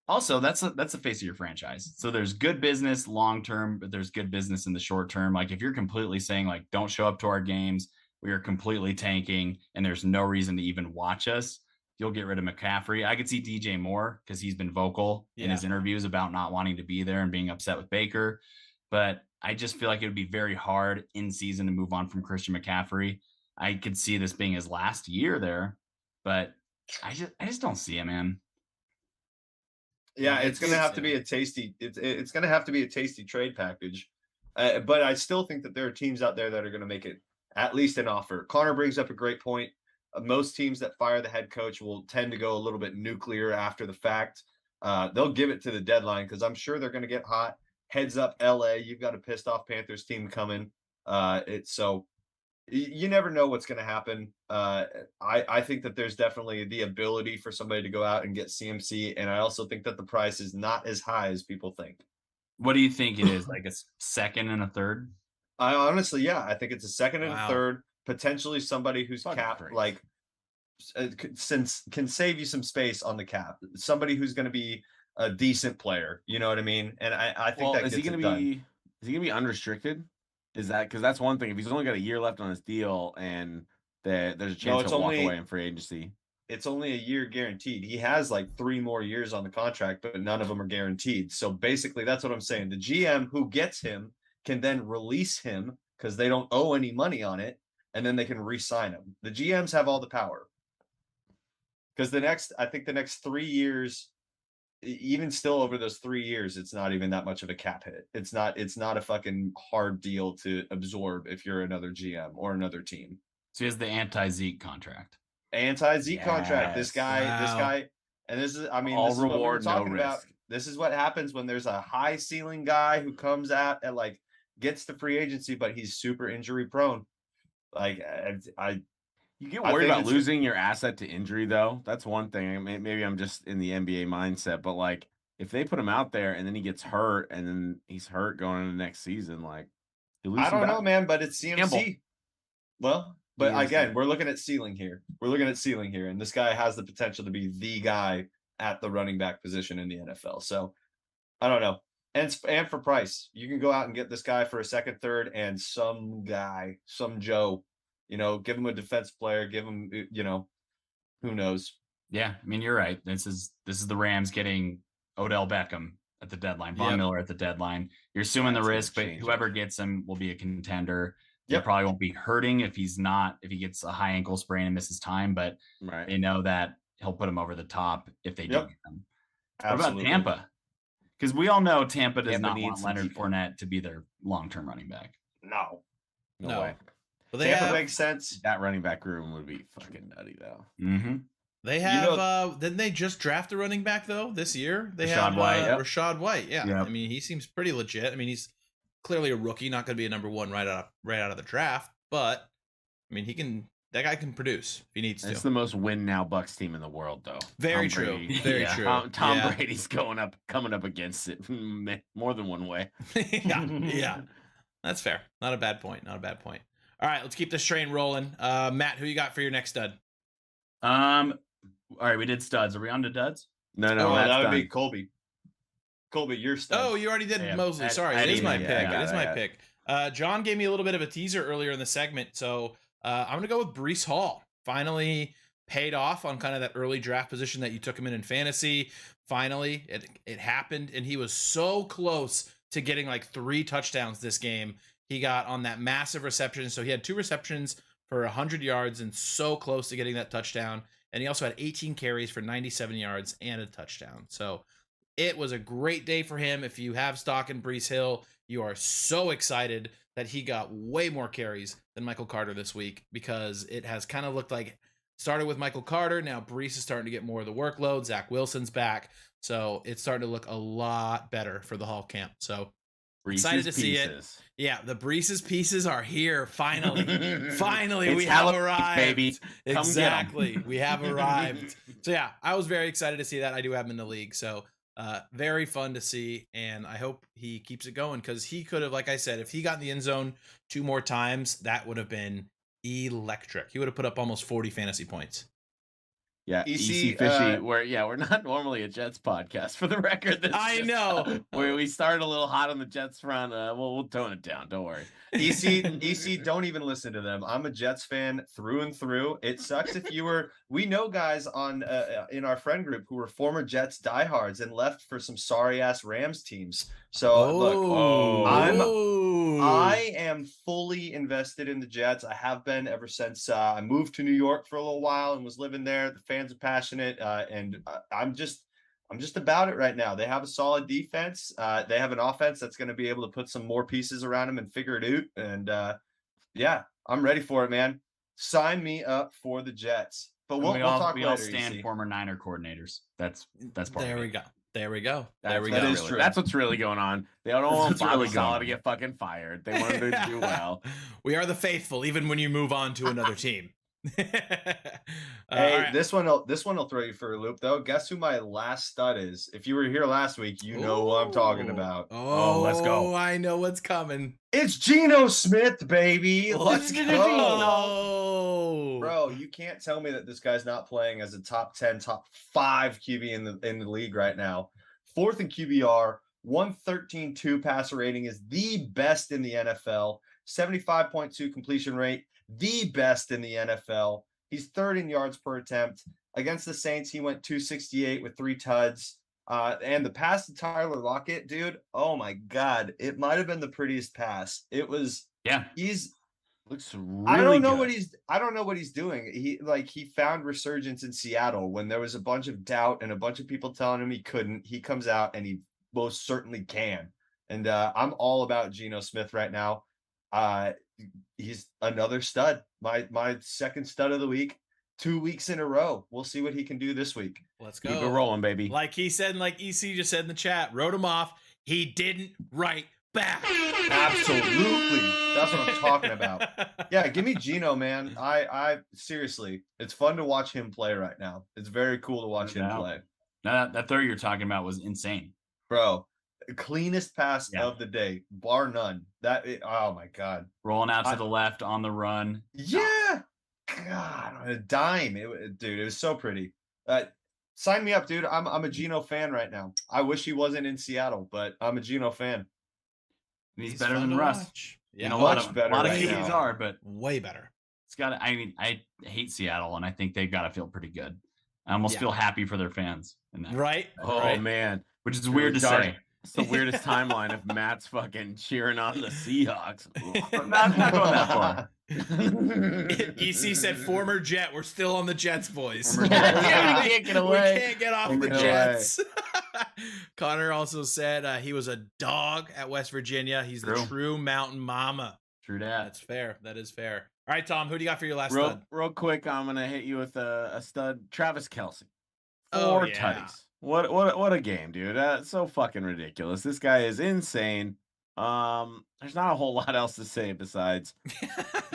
also, that's the face of your franchise. So there's good business long term, but there's good business in the short term. Like if you're completely saying like, don't show up to our games, we are completely tanking, and there's no reason to even watch us, you'll get rid of McCaffrey. I could see DJ Moore because he's been vocal in his interviews about not wanting to be there and being upset with Baker. But I just feel like it would be very hard in season to move on from Christian McCaffrey. I could see this being his last year there, but I just don't see it, man. Yeah, it's going to have to be a tasty. It's going to have to be a tasty trade package. But I still think that there are teams out there that are going to make it at least an offer. Connor brings up a great point. Most teams that fire the head coach will tend to go a little bit nuclear after the fact. They'll give it to the deadline because I'm sure they're going to get hot. Heads up, LA, you've got a pissed off Panthers team coming. So you never know what's going to happen. I think that there's definitely the ability for somebody to go out and get CMC, and I also think that the price is not as high as people think. What do you think it is? Like a second and a third? I honestly, I think it's a second and a third. Potentially somebody who's capped, like since can save you some space on the cap. Somebody who's going to be a decent player, you know what I mean? And I think that is he going to be? Is he going to be unrestricted? Is that because that's one thing? If he's only got a year left on his deal, and there's a chance he'll walk away in free agency. It's only a year guaranteed. He has like 3 more years on the contract, but none of them are guaranteed. So basically, that's what I'm saying. The GM who gets him can then release him because they don't owe any money on it, and then they can re-sign him. The GMs have all the power. Because I think the next 3 years, even still over those 3 years, it's not even that much of a cap hit. It's not a fucking hard deal to absorb if you're another GM or another team. So he has the anti-Zeke contract. Anti-Zeke contract. This guy, and this is, I mean, all this is reward, what we're talking no about. risk. This is what happens when there's a high ceiling guy who comes out and like gets the free agency, but he's super injury prone. Like you get worried about losing your asset to injury, though. That's one thing. Maybe I'm just in the NBA mindset, but like if they put him out there and then he gets hurt and then he's hurt going into next season, like I don't know, man. But it's CMC. Campbell. Well, but again, we're looking at ceiling here. And this guy has the potential to be the guy at the running back position in the NFL. So I don't know. And for price, you can go out and get this guy for a second, third, and some Joe. Give him a defense player, give him, who knows? Yeah, I mean, you're right. This is the Rams getting Odell Beckham at the deadline, Von Miller at the deadline. You're assuming the risk, but whoever gets him will be a contender. He probably won't be hurting if he gets a high ankle sprain and misses time, but they know that he'll put him over the top if they do get him. Absolutely. What about Tampa? Because we all know Tampa does not want Leonard Fournette to be their long-term running back. No way. Well, Tampa makes sense. That running back room would be fucking nutty, though. Mm-hmm. They have didn't they just draft a running back though this year? They Rachaad have White, yep. Rachaad White. Yeah. Yep. I mean, he seems pretty legit. I mean, he's clearly a rookie, not going to be a number 1 right out of the draft, but I mean, that guy can produce if he needs to. It's the most win now Bucks team in the world, though. Very Tom true. Brady. Very Yeah. true. Tom Yeah. Brady's coming up against it more than one way. yeah. That's fair. Not a bad point. All right, let's keep this train rolling. Matt, who you got for your next stud? All right, we did studs. Are we on to duds? No, Oh, that's that would done. be Colby. Colby, you're stud. Oh, you already did Yeah, Mosley. Sorry, I it is didn't- my yeah, pick. yeah, It is my yeah. pick. John gave me a little bit of a teaser earlier in the segment, so I'm going to go with Breece Hall. Finally paid off on kind of that early draft position that you took him in fantasy. Finally, it happened, and he was so close to getting like 3 touchdowns this game. He got on that massive reception, so he had 2 receptions for 100 yards and so close to getting that touchdown. And he also had 18 carries for 97 yards and a touchdown. So it was a great day for him. If you have stock in Breece Hill, you are so excited that he got way more carries than Michael Carter this week, because it has kind of looked like started with Michael Carter. Now Breece is starting to get more of the workload. Zach Wilson's back. So it's starting to look a lot better for the Hall camp. So excited to see it. Yeah, the Breece's pieces are here finally. Finally, It's we have Halloween, arrived. baby. Come get 'em. Exactly, we have arrived. So yeah, I was very excited to see that. I do have him in the league, so very fun to see, and I hope he keeps it going, because he could have, like I said, if he got in the end zone 2 more times, that would have been electric. He would have put up almost 40 fantasy points. Yeah, EC, EC Fishy. We're not normally a Jets podcast, for the record. This I is know. we started a little hot on the Jets front. We'll tone it down. Don't worry. EC, don't even listen to them. I'm a Jets fan through and through. It sucks if you were. We know guys on in our friend group who were former Jets diehards and left for some sorry ass Rams teams. So look, I am fully invested in the Jets. I have been ever since I moved to New York for a little while and was living there. The fans are passionate, and I'm just about it right now. They have a solid defense. They have an offense that's going to be able to put some more pieces around them and figure it out. And yeah, I'm ready for it, man. Sign me up for the Jets. But we'll talk we later. all stand EC. former Niner coordinators. That's part There of we it. go. There we go. That's There we what go. is really- true. That's what's really going on. They don't want what's Bobby really going Saleh on. to get fucking fired. They want him to do well. We are the faithful, even when you move on to another team. All Hey, right. this one will throw you for a loop though. Guess who my last stud is? If you were here last week, you know who I'm talking Ooh. about. Oh, let's go. I know what's coming. It's Geno Smith, baby. Let's go. Oh, Bro, you can't tell me that this guy's not playing as a top 10, top 5 QB in the league right now. 4th in QBR, 113.2 passer rating is the best in the NFL. 75.2 completion rate, the best in the NFL. He's 3rd in yards per attempt. Against the Saints, he went 268 with 3 tuds. And the pass to Tyler Lockett, dude, oh my God. It might have been the prettiest pass. It was, Yeah. Looks really I don't know good. what he's doing. He found resurgence in Seattle when there was a bunch of doubt and a bunch of people telling him he couldn't. He comes out and he most certainly can. And I'm all about Geno Smith right now. He's another stud. My 2nd stud of the week, 2 weeks in a row. We'll see what he can do this week. let's go. Keep it rolling, baby. Like he said, and like EC just said in the chat, wrote him off. He didn't write back. Absolutely. That's what I'm talking about. Yeah, give me Geno, man. I seriously, it's fun to watch him play right now. It's very cool to watch No him doubt. play. No, that throw you're talking about was insane. Bro, cleanest pass Yeah. of the day, bar none. Oh my God. Rolling out to the left on the run. Yeah. God, on a dime. Dude, it was so pretty. Sign me up, dude. I'm a Geno fan right now. I wish he wasn't in Seattle, but I'm a Geno fan. He's better fun than to Russ. watch. You Yeah, know, much a lot of better right QBs now. are, but way better. it's got. I mean, I hate Seattle, and I think they've got to feel pretty good. I almost Yeah. feel happy for their fans, in that, Right? Oh right. man, which is weird to Dark. say. It's the weirdest timeline if Matt's fucking cheering on the Seahawks. Not going that far. EC said former Jet. We're still on the Jets, boys. Former Jet. Yeah, we can't get away. We can't get off Can't the get away. Jets. Connor also said he was a dog at West Virginia. He's the True. true mountain mama. True that. That's fair. That is fair. All right, Tom, who do you got for your last Real, stud? real quick, I'm gonna hit you with a stud, Travis Kelce. Oh, 4 yeah. tutties. What a game, dude. So fucking ridiculous. This guy is insane. There's not a whole lot else to say besides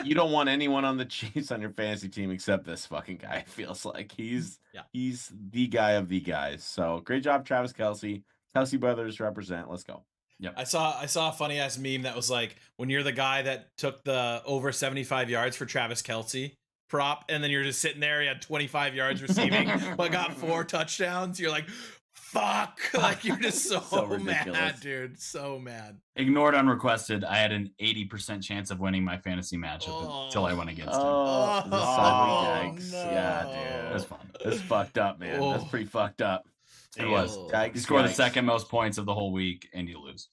you don't want anyone on the Chiefs on your fantasy team except this fucking guy. It feels like he's the guy of the guys. So great job, Travis Kelce. Kelce brothers represent. Let's go. Yep. I saw a funny ass meme that was like, when you're the guy that took the over 75 yards for Travis Kelce prop, and then you're just sitting there, you had 25 yards receiving, but got 4 touchdowns. You're like, fuck. Like, you're just so mad, dude. So mad. Ignored unrequested. I had an 80% chance of winning my fantasy match until I went against him. Yikes. No. Yeah, dude. That's fun. That's fucked up, man. That's pretty fucked up. It was. You score the second most points of the whole week, and you lose.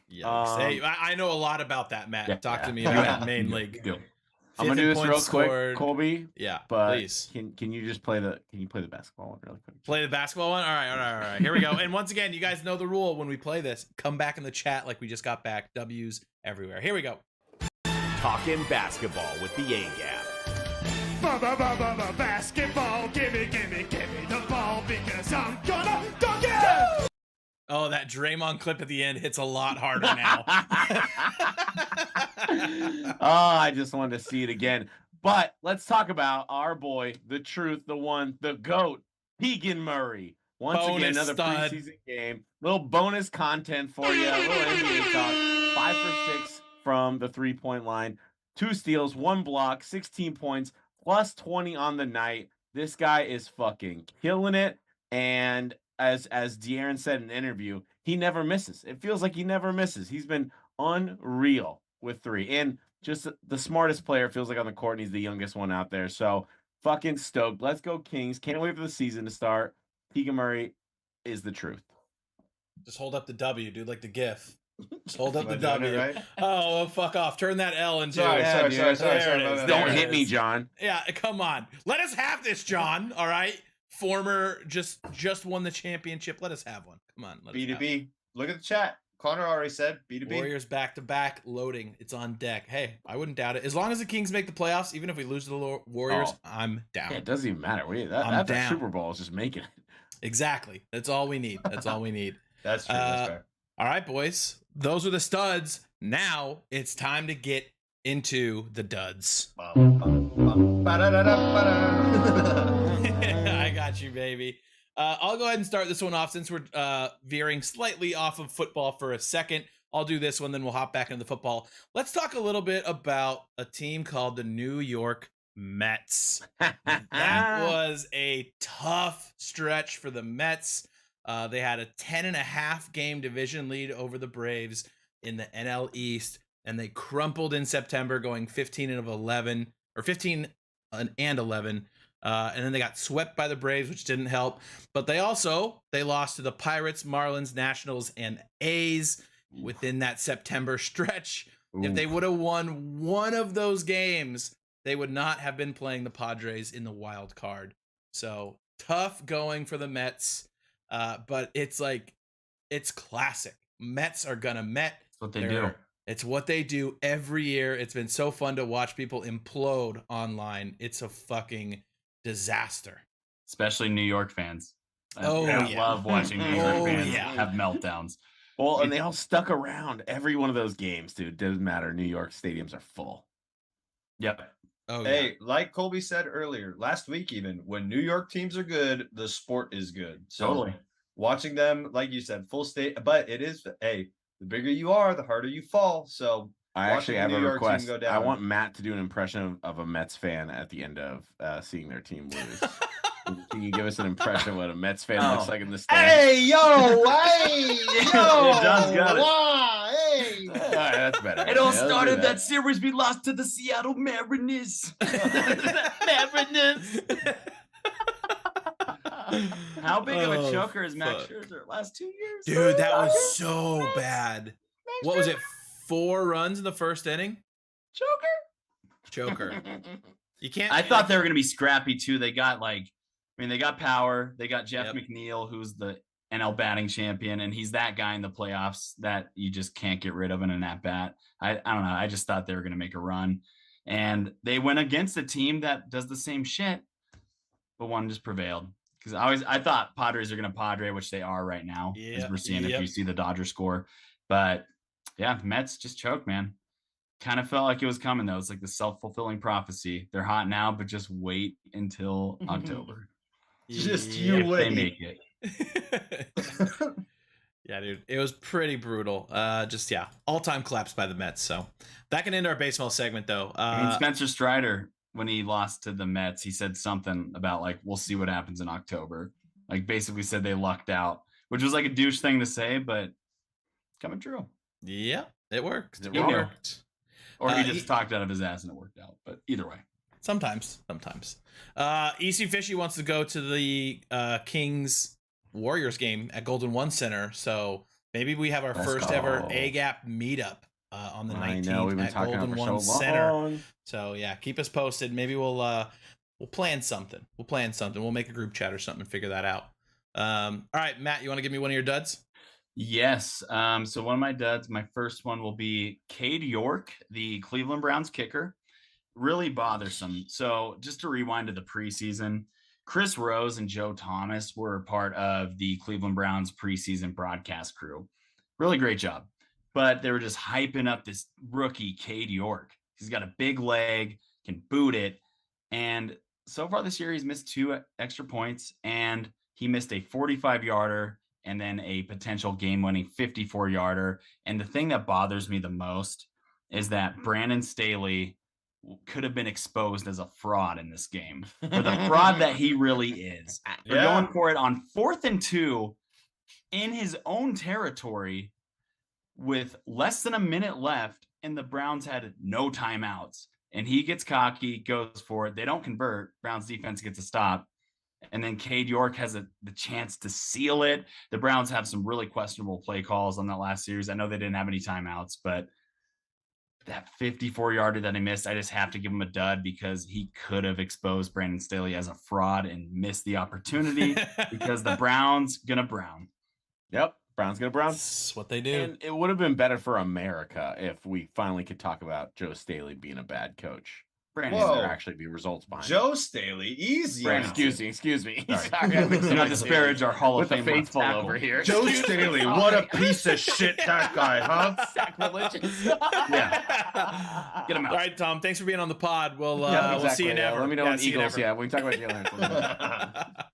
Hey, I know a lot lot about Matt. Talk to me about main league. I'm gonna do this real quick, Colby. Yeah, but please. Can you just play the basketball one really quick? Play the basketball one? All right. Here we go. And once again, you guys know the rule when we play this. Come back in the chat like we just got back. W's everywhere. Here we go. Talking basketball with the A-Gap. Basketball, gimme the ball because I'm gonna dunk it! Oh, that Draymond clip at the end hits a lot harder now. I just wanted to see it again. But let's talk about our boy, the truth, the one, the GOAT, Keegan Murray. Once again, another preseason game. Little bonus content for you. A little NBA talk. 5 for 6 from the 3-point line. 2 steals, 1 block, 16 points, plus 20 on the night. This guy is fucking killing it. And as De'Aaron said in an interview, he never misses. It feels like he never misses. He's been unreal with 3. And just the smartest player, feels like, on the court, and he's the youngest one out there. So fucking stoked. Let's go Kings. Can't wait for the season to start. Keegan Murray is the truth. Just hold up the W, dude, like the GIF. Just hold up the doing W. it right? Oh, fuck off. Turn that L into Sorry. Don't hit me, John. Yeah, come on. Let us have this, John. All right. Former just won the championship. Let us have one. Come on. B2B. Look at the chat. Connor already said B2B. Warriors back to back loading. It's on deck. Hey, I wouldn't doubt it. As long as the Kings make the playoffs, even if we lose to the Warriors, I'm down. Yeah, it doesn't even matter. That Super Bowl is just making it. Exactly. That's all we need. That's true. That's fair. All right, boys. Those are the studs. Now it's time to get into the duds. I got you, baby. I'll go ahead and start this one off since we're veering slightly off of football for a second. I'll do this one, then we'll hop back into the football. Let's talk a little bit about a team called the New York Mets. That was a tough stretch for the Mets. They had a 10.5 game division lead over the Braves in the NL East, and they crumpled in September, going 15 and 11. And then they got swept by the Braves, which didn't help. But they lost to the Pirates, Marlins, Nationals, and A's within that September stretch. Ooh. If they would have won one of those games, they would not have been playing the Padres in the wild card. So tough going for the Mets. But it's classic. Mets are gonna Met. That's what they do. It's what they do every year. It's been so fun to watch people implode online. It's a fucking disaster. Especially New York fans. I love watching New York fans have meltdowns. Well, and they all stuck around every one of those games, dude. Doesn't matter. New York stadiums are full. Yep. Oh, hey, like Colby said earlier, last week even, when New York teams are good, the sport is good. So totally. Watching them, like you said, full state, but it is, hey, the bigger you are, the harder you fall. So I actually have a request. I want Matt to do an impression of a Mets fan at the end of seeing their team lose. Can you give us an impression of what a Mets fan looks like in the stands? Hey, yo, hey, yo. John's got it. Wow, hey. All right, that's better. It all started that series we lost to the Seattle Mariners. Mariners. How big of a choker is Max Scherzer last 2 years? Dude, that was so bad. What was it? 4 runs in the first inning? Choker. You can't. I thought they were going to be scrappy too. They got they got power. They got Jeff McNeil, who's the NL batting champion, and he's that guy in the playoffs that you just can't get rid of in an at bat. I don't know. I just thought they were going to make a run. And they went against a team that does the same shit, but one just prevailed. Because I thought Padres are going to Padre, which they are right now, as we're seeing if you see the Dodgers score. But yeah, Mets just choked, man. Kind of felt like it was coming, though. It's like the self-fulfilling prophecy. They're hot now, but just wait until October. Just you wait. They make it. Yeah, dude, it was pretty brutal. All-time collapse by the Mets. So that can end our baseball segment, though. I mean, Spencer Strider, when he lost to the Mets, he said something about like, we'll see what happens in October. Like basically said they lucked out, which was like a douche thing to say, but coming true. Yeah, it worked. It worked. Or he just talked out of his ass and it worked out. But either way. Sometimes. EC Fishy wants to go to the Kings Warriors game at Golden One Center. So maybe we have our first ever A-Gap meetup on the 19th. I know, we've been talking Golden One Center. So yeah, keep us posted. Maybe we'll plan something. We'll make a group chat or something and figure that out. All right, Matt, you want to give me one of your duds? Yes. So one of my duds, my first one will be Cade York, the Cleveland Browns kicker. Really bothersome. So just to rewind to the preseason, Chris Rose and Joe Thomas were part of the Cleveland Browns preseason broadcast crew. Really great job. But they were just hyping up this rookie, Cade York. He's got a big leg, can boot it. And so far this year, he's missed 2 extra points, and he missed a 45-yarder and then a potential game-winning 54-yarder. And the thing that bothers me the most is that Brandon Staley could have been exposed as a fraud in this game for the fraud that he really is. They're going for it on 4th and 2 in his own territory with less than a minute left, and the Browns had no timeouts. And he gets cocky, goes for it. They don't convert. Browns defense gets a stop. And then Cade York has the chance to seal it. The Browns have some really questionable play calls on that last series. I know they didn't have any timeouts, but that 54-yarder that he missed, I just have to give him a dud because he could have exposed Brandon Staley as a fraud and missed the opportunity because the Browns gonna Brown. Yep, Browns gonna Brown. That's what they do. And it would have been better for America if we finally could talk about Joe Staley being a bad coach. Brandon, there actually be results behind Joe Staley, easy. Brandon, excuse me. Sorry. Do not disparage our Hall of Fame faithful over here. Joe Staley, what a piece of shit that guy, huh? Sacrilegious. Yeah. Get him out. All right, Tom. Thanks for being on the pod. We'll we'll see you never. Let me know on Eagles. Yeah, we can talk about Jalen.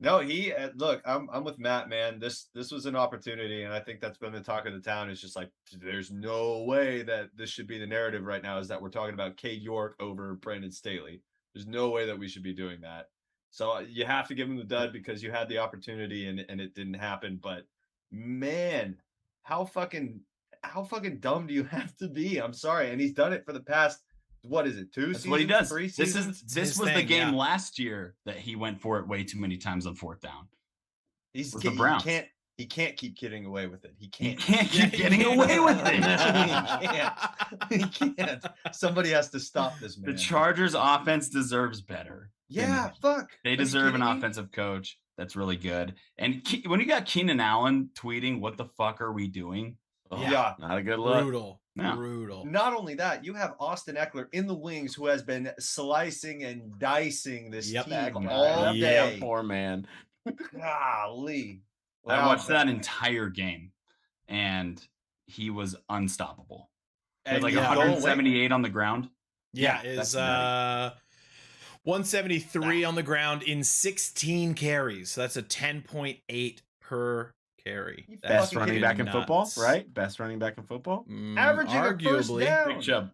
No, he look. I'm with Matt, man. This was an opportunity, and I think that's been the talk of the town. It's just like there's no way that this should be the narrative right now. Is that we're talking about Cade York over Brandon Staley? There's no way that we should be doing that. So you have to give him the dud because you had the opportunity and it didn't happen. But man, how fucking dumb do you have to be? I'm sorry, and he's done it for the past. What is it? 2 That's seasons? what he does. 3 This seasons? was the game last year that he went for it way too many times on 4th down. He's the Browns. He can't keep getting away with it. He can't keep getting away with it. He can't. Somebody has to stop this man. The Chargers offense deserves better. Yeah, fuck. They deserve an offensive coach that's really good. And when you got Keenan Allen tweeting, "What the fuck are we doing?" Yeah, not a good look. Brutal. Not only that, you have Austin Eckler in the wings who has been slicing and dicing this team all day. Yeah, poor man. Golly. I watched that entire game, and he was unstoppable. He had like 178 on the ground. Yeah, is 173 on the ground in 16 carries. So that's a 10.8 per carry. Best running back in football, right? Best running back in football. Averaging arguably. Nick Chubb.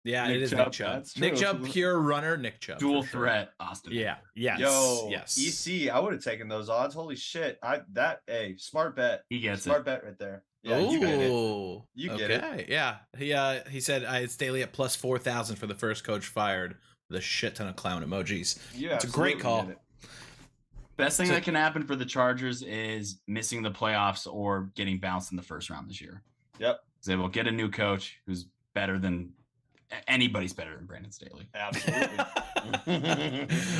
Yeah, Nick it is Chubb, Nick Chubb. that's true. Nick Chubb, pure runner. Nick Chubb. Dual threat, Austin. Yeah. Yes. Yes. EC, I would have taken those odds. Holy shit. Smart bet. He gets smart bet right there. Yeah, you get it. You get it. Yeah. He said I had Staley at plus 4,000 for the first coach fired with a shit ton of clown emojis. Yeah, it's a great call. Best thing that can happen for the Chargers is missing the playoffs or getting bounced in the first round this year. Yep. They will get a new coach who's better than anybody's better than Brandon Staley. Absolutely.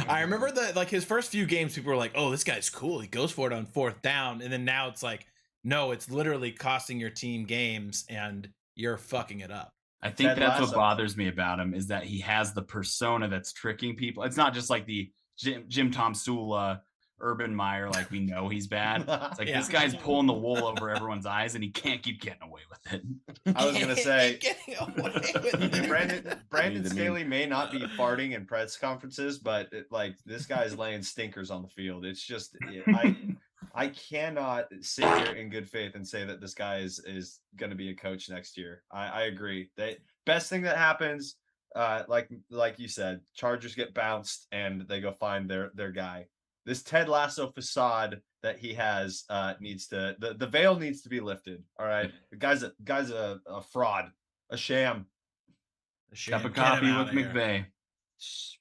I remember that like his first few games, people were like, "Oh, this guy's cool. He goes for it on 4th down," and then now it's like, no, it's literally costing your team games, and you're fucking it up. I think Ted that's what Lasso. bothers me about him is that he has the persona that's tricking people. It's not just like the Jim Tom Sula, Urban Meyer, like we know he's bad. It's like this guy's pulling the wool over everyone's eyes and he can't keep getting away with it. I was gonna say Getting away with it. Brandon Staley may not be farting in press conferences, but like this guy's laying stinkers on the field. It's just I cannot sit here in good faith and say that this guy is going to be a coach next year. I agree. Best thing that happens, like you said, Chargers get bounced and they go find their guy. This Ted Lasso facade that he has needs to the veil needs to be lifted. All right, the guy's a fraud, a sham. Cup of coffee with McVay. That's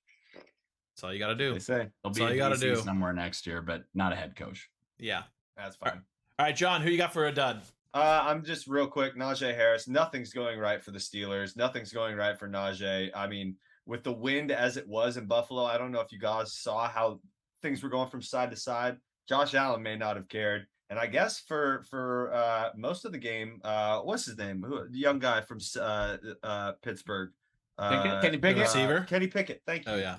all you got to do. They say. He'll That's all you got to do. somewhere next year, but not a head coach. Yeah. That's fine. All right, John, who you got for a dud? I'm just real quick. Najee Harris. Nothing's going right for the Steelers. Nothing's going right for Najee. I mean, with the wind as it was in Buffalo, I don't know if you guys saw how things were going from side to side. Josh Allen may not have cared. And I guess for most of the game, what's his name? The young guy from Pittsburgh. Kenny Pickett? Receiver? Kenny Pickett. Thank you. Oh, yeah.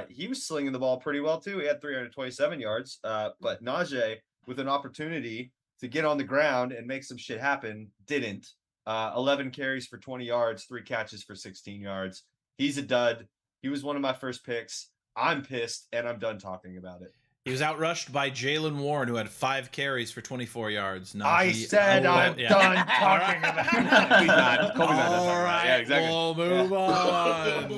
He was slinging the ball pretty well too. He had 327 yards. But Najee, with an opportunity to get on the ground and make some shit happen, didn't. 11 carries for 20 yards, 3 catches for 16 yards. He's a dud. He was one of my first picks. I'm pissed, and I'm done talking about it. He was outrushed by Jalen Warren, who had 5 carries for 24 yards. I said I'm done talking about it. Kobe's not. All right, Yeah, exactly. we'll move on.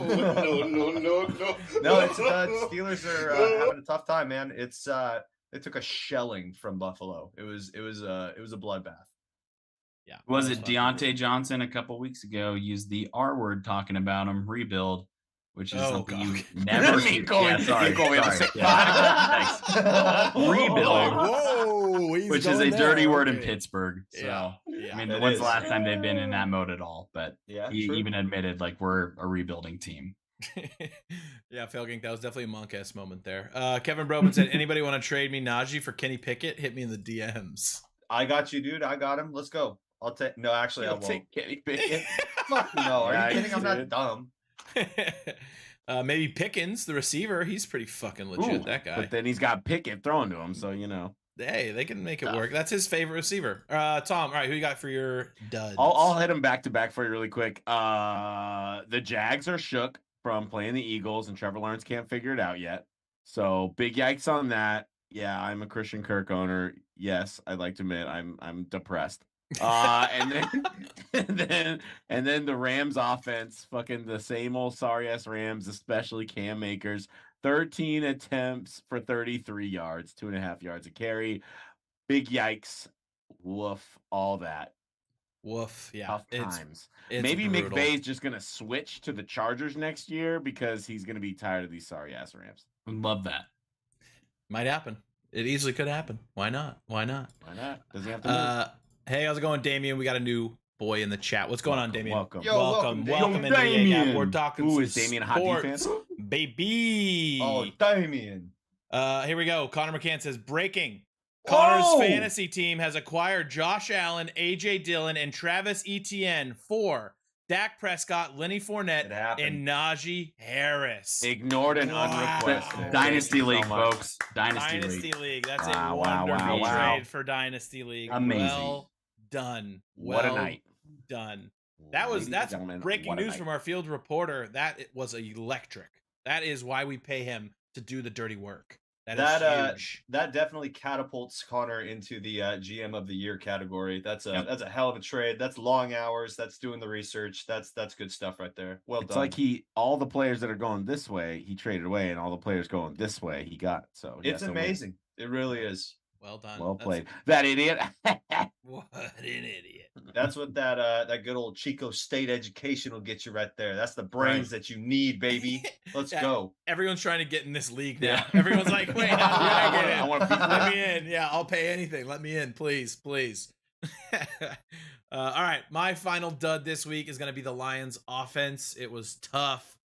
No, it's Steelers are having a tough time, man. It's they took a shelling from Buffalo. It was a bloodbath. Yeah. Was it Deontay Johnson a couple weeks ago used the R word talking about him, rebuild, which is something you never see. Rebuild. Whoa, which is a dirty word in Pittsburgh. So Yeah. I mean, It when's is. the last time they've been in that mode at all? But Yeah, he true. even admitted like we're a rebuilding team. Yeah, Felgink, that was definitely a monk-ass moment there. Kevin Broman said, anybody want to trade me Najee for Kenny Pickett? Hit me in the DMs. I got you, dude. I got him. Let's go. I'll take. No, actually, I I'll won't. take Kenny Pickett. Fuck no. Are Yeah, you kidding? I'm not dude. dumb. Maybe Pickens, the receiver. He's pretty fucking legit, Ooh, that guy. But then he's got Pickett throwing to him, so you know. Hey, they can make it work. That's his favorite receiver. Tom, all right, who you got for your duds? I'll hit him back to back for you really quick. The Jags are shook from playing the Eagles, and Trevor Lawrence can't figure it out yet. So big yikes on that. Yeah, I'm a Christian Kirk owner. Yes, I'd like to admit I'm depressed. And then the Rams offense, fucking the same old sorry ass Rams, especially Cam Akers. 13 attempts for 33 yards, 2.5 yards a carry. Big yikes. Woof, all that. Woof. Yeah. Tough times. It's Maybe brutal. McVay's just going to switch to the Chargers next year because he's going to be tired of these sorry ass Rams. Love that. Might happen. It easily could happen. Why not? Why not? Does he have to move? Hey, how's it going, Damien? We got a new boy in the chat. What's going on, Damien? Welcome. Yo, welcome Damien. into the A-Gap. We're Damien. talking Ooh, some is Damien a hot sports, defense? baby. Oh, Damien. Here we go. Connor McCann says, breaking. Whoa! Connor's fantasy team has acquired Josh Allen, A.J. Dillon, and Travis Etienne for Dak Prescott, Lenny It Fournette, happened. and Najee Harris. Ignored and Wow. unrequested. Dynasty Thank you so League, much. folks. Dynasty Dynasty League. League. That's Wow, a wow, wonderful wow. trade for Dynasty League. Amazing. Well done. What a Well night. done. Ladies and That's gentlemen, breaking what a news night. from our field reporter. That it was electric. That is why we pay him to do the dirty work. That is huge. That definitely catapults Connor into the GM of the year category. That's a hell of a trade. That's long hours. That's doing the research. That's good stuff right there. Well It's done. like all the players that are going this way, he traded away, and all the players going this way, he got. So It's yes, amazing. It really is. Well done. Well That's- played. That idiot. What an idiot. That's what that good old Chico State education will get you right there. That's the brains that you need, baby. Let's Yeah. go. Everyone's trying to get in this league now. Yeah. Everyone's like, wait, how do I get in? I want a piece of Let that. me in. Yeah, I'll pay anything. Let me in, please, please. All right, my final dud this week is going to be the Lions offense. It was tough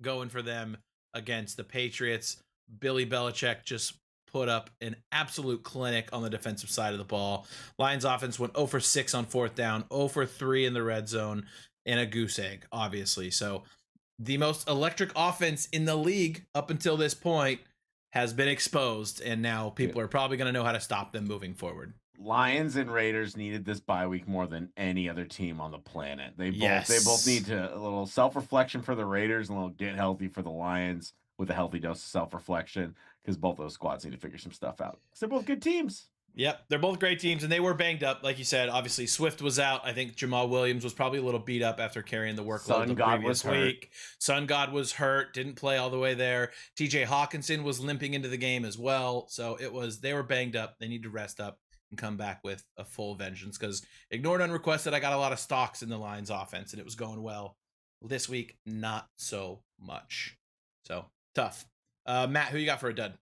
going for them against the Patriots. Billy Belichick just put up an absolute clinic on the defensive side of the ball. Lions offense went 0 for 6 on fourth down, 0 for 3 in the red zone, and a goose egg, obviously. So the most electric offense in the league up until this point has been exposed, and now people are probably going to know how to stop them moving forward. Lions and Raiders needed this bye week more than any other team on the planet. They both need a little self-reflection for the Raiders and a little get healthy for the Lions with a healthy dose of self-reflection, because both those squads need to figure some stuff out. They're both good teams. Yep, they're both great teams, and they were banged up, like you said. Obviously, Swift was out. I think Jamal Williams was probably a little beat up after carrying the workload the previous week. Sun God was hurt, didn't play all the way there. TJ Hawkinson was limping into the game as well, so they were banged up. They need to rest up and come back with a full vengeance, because ignored unrequested, I got a lot of stocks in the Lions offense, and it was going well. This week, not so much. So, tough. Matt, who you got for a dud?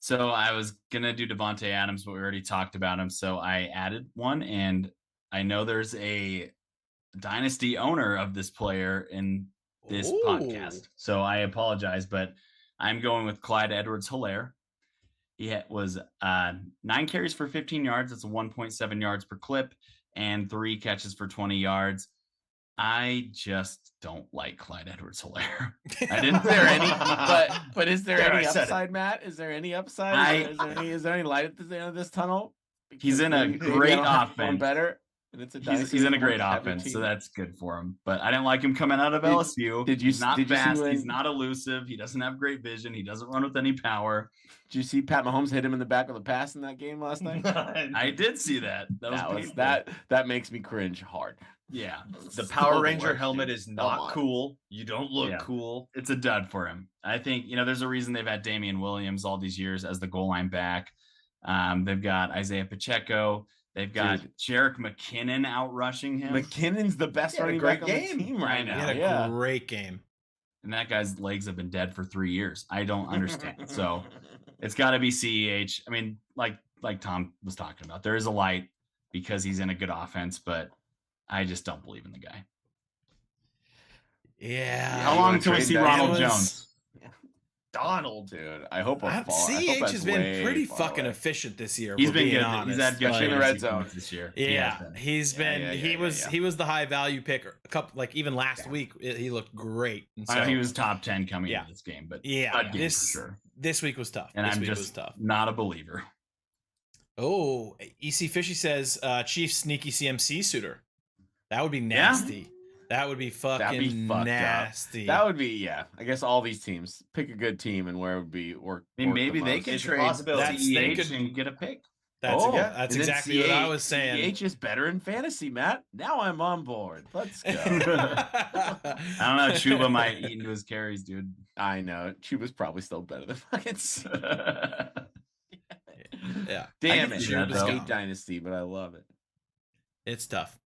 So I was going to do Devontae Adams, but we already talked about him. So I added one, and I know there's a dynasty owner of this player in this podcast. So I apologize, but I'm going with Clyde Edwards-Helaire. He was 9 carries for 15 yards. That's 1.7 yards per clip, and 3 catches for 20 yards. I just don't like Clyde Edwards-Helaire. I didn't. Is there any? But is there any upside, Matt? Is there any upside? Is there any light at the end of this tunnel? Because he's in a great offense. Better. And it's he's in a great offense, so that's good for him. But I didn't like him coming out of LSU. He's not fast. He's not elusive. He doesn't have great vision. He doesn't run with any power. Did you see Pat Mahomes hit him in the back with a pass in that game last night? I did see that. That makes me cringe hard. Yeah, the Power Ranger helmet is not cool. You don't look cool. It's a dud for him. I think, there's a reason they've had Damian Williams all these years as the goal line back. They've got Isaiah Pacheco. They've got Jerick McKinnon out rushing him. McKinnon's the best running back on the team right now. He had a great game. And that guy's legs have been dead for 3 years. I don't understand. So it's got to be CEH. I mean, like Tom was talking about, there is a light because he's in a good offense, but I just don't believe in the guy. Yeah. How long until we see Ronald Jones? Donald, dude. I hope CEH has been pretty fucking efficient this year. He's been good. Honest. He's had good in the red zone this year. Yeah, he's been. He was the high value pick. A couple, like even last week, he looked great. And so he was top 10 coming into this game, but this week was tough. And I'm just not a believer. Oh, EC Fishy says Chiefs sneaky CMC suitor. That would be nasty. Yeah. That would be fucking nasty. That would be, I guess all these teams pick a good team and where it would be work. I mean, maybe they could trade CEH and get a pick. That's exactly what I was saying. CEH is better in fantasy, Matt. Now I'm on board. Let's go. I don't know. Chuba might eat into his carries, dude. I know. Chuba's probably still better than fucking Yeah. Damn it. Chuba's hate dynasty, but I love it. It's tough.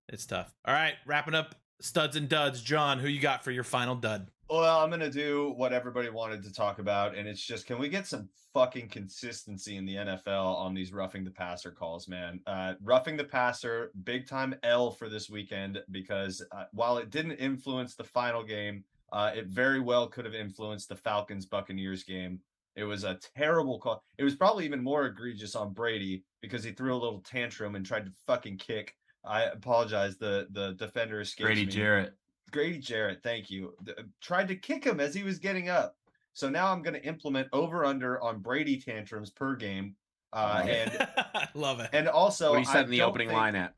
All right, wrapping up studs and duds. John, who you got for your final dud? Well, I'm going to do what everybody wanted to talk about, and it's just, can we get some fucking consistency in the NFL on these roughing the passer calls, man? Roughing the passer, big time L for this weekend, because while it didn't influence the final game, it very well could have influenced the Falcons-Buccaneers game. It was a terrible call. It was probably even more egregious on Brady because he threw a little tantrum and tried to fucking kick. I apologize. The defender escaped Grady Jarrett, thank you. Tried to kick him as he was getting up. So now I'm going to implement over/under on Brady tantrums per game. And love it. And also, what are you setting the opening line at?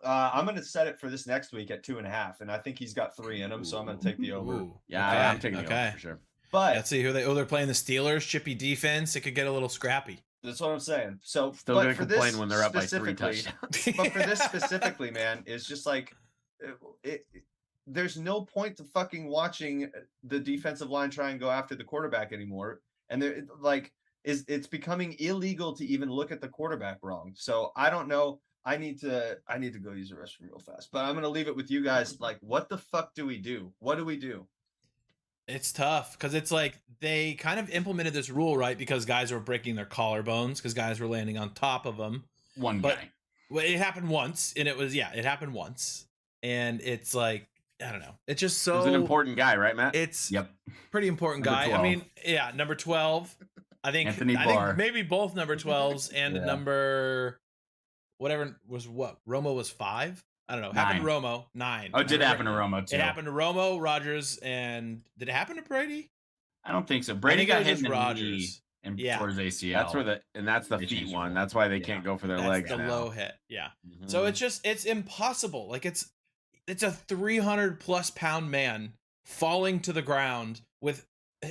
I'm going to set it for this next week at 2.5, and I think he's got 3 in him. So I'm going to take the over. Yeah, I'm taking the over for sure. But let's see who they're playing the Steelers. Chippy defense. It could get a little scrappy. That's what I'm saying. So still going to complain when they're up by 3 touchdowns. But for this specifically, man, it's just like there's no point to fucking watching the defensive line try and go after the quarterback anymore. And it's becoming illegal to even look at the quarterback wrong. So I don't know. I need to go use the restroom real fast. But I'm going to leave it with you guys. Like, what the fuck do we do? What do we do? It's tough because it's like they kind of implemented this rule, right? Because guys were breaking their collarbones because guys were landing on top of them. Guy. Well, it happened once, and it happened once. And it's like, I don't know. It's just so... He's an important guy, right, Matt? It's yep. Pretty important guy. I mean, number 12. I think Anthony I Barr. think maybe both number 12s and Yeah. number whatever was what Romo was 5. I don't know. Happened to 9. Romo 9. Oh, it did I happen to remember Romo too. It happened to Romo, Rogers, and did it happen to Brady? I don't think so. I Brady think it got was hit just in the knee Rogers. and Yeah. towards ACL. That's where that's the They feet changed the one. rule. That's why they Yeah. can't go for their That's legs the now. low hit. Yeah. So Mhm. it's impossible. Like it's a 300+ pound man falling to the ground with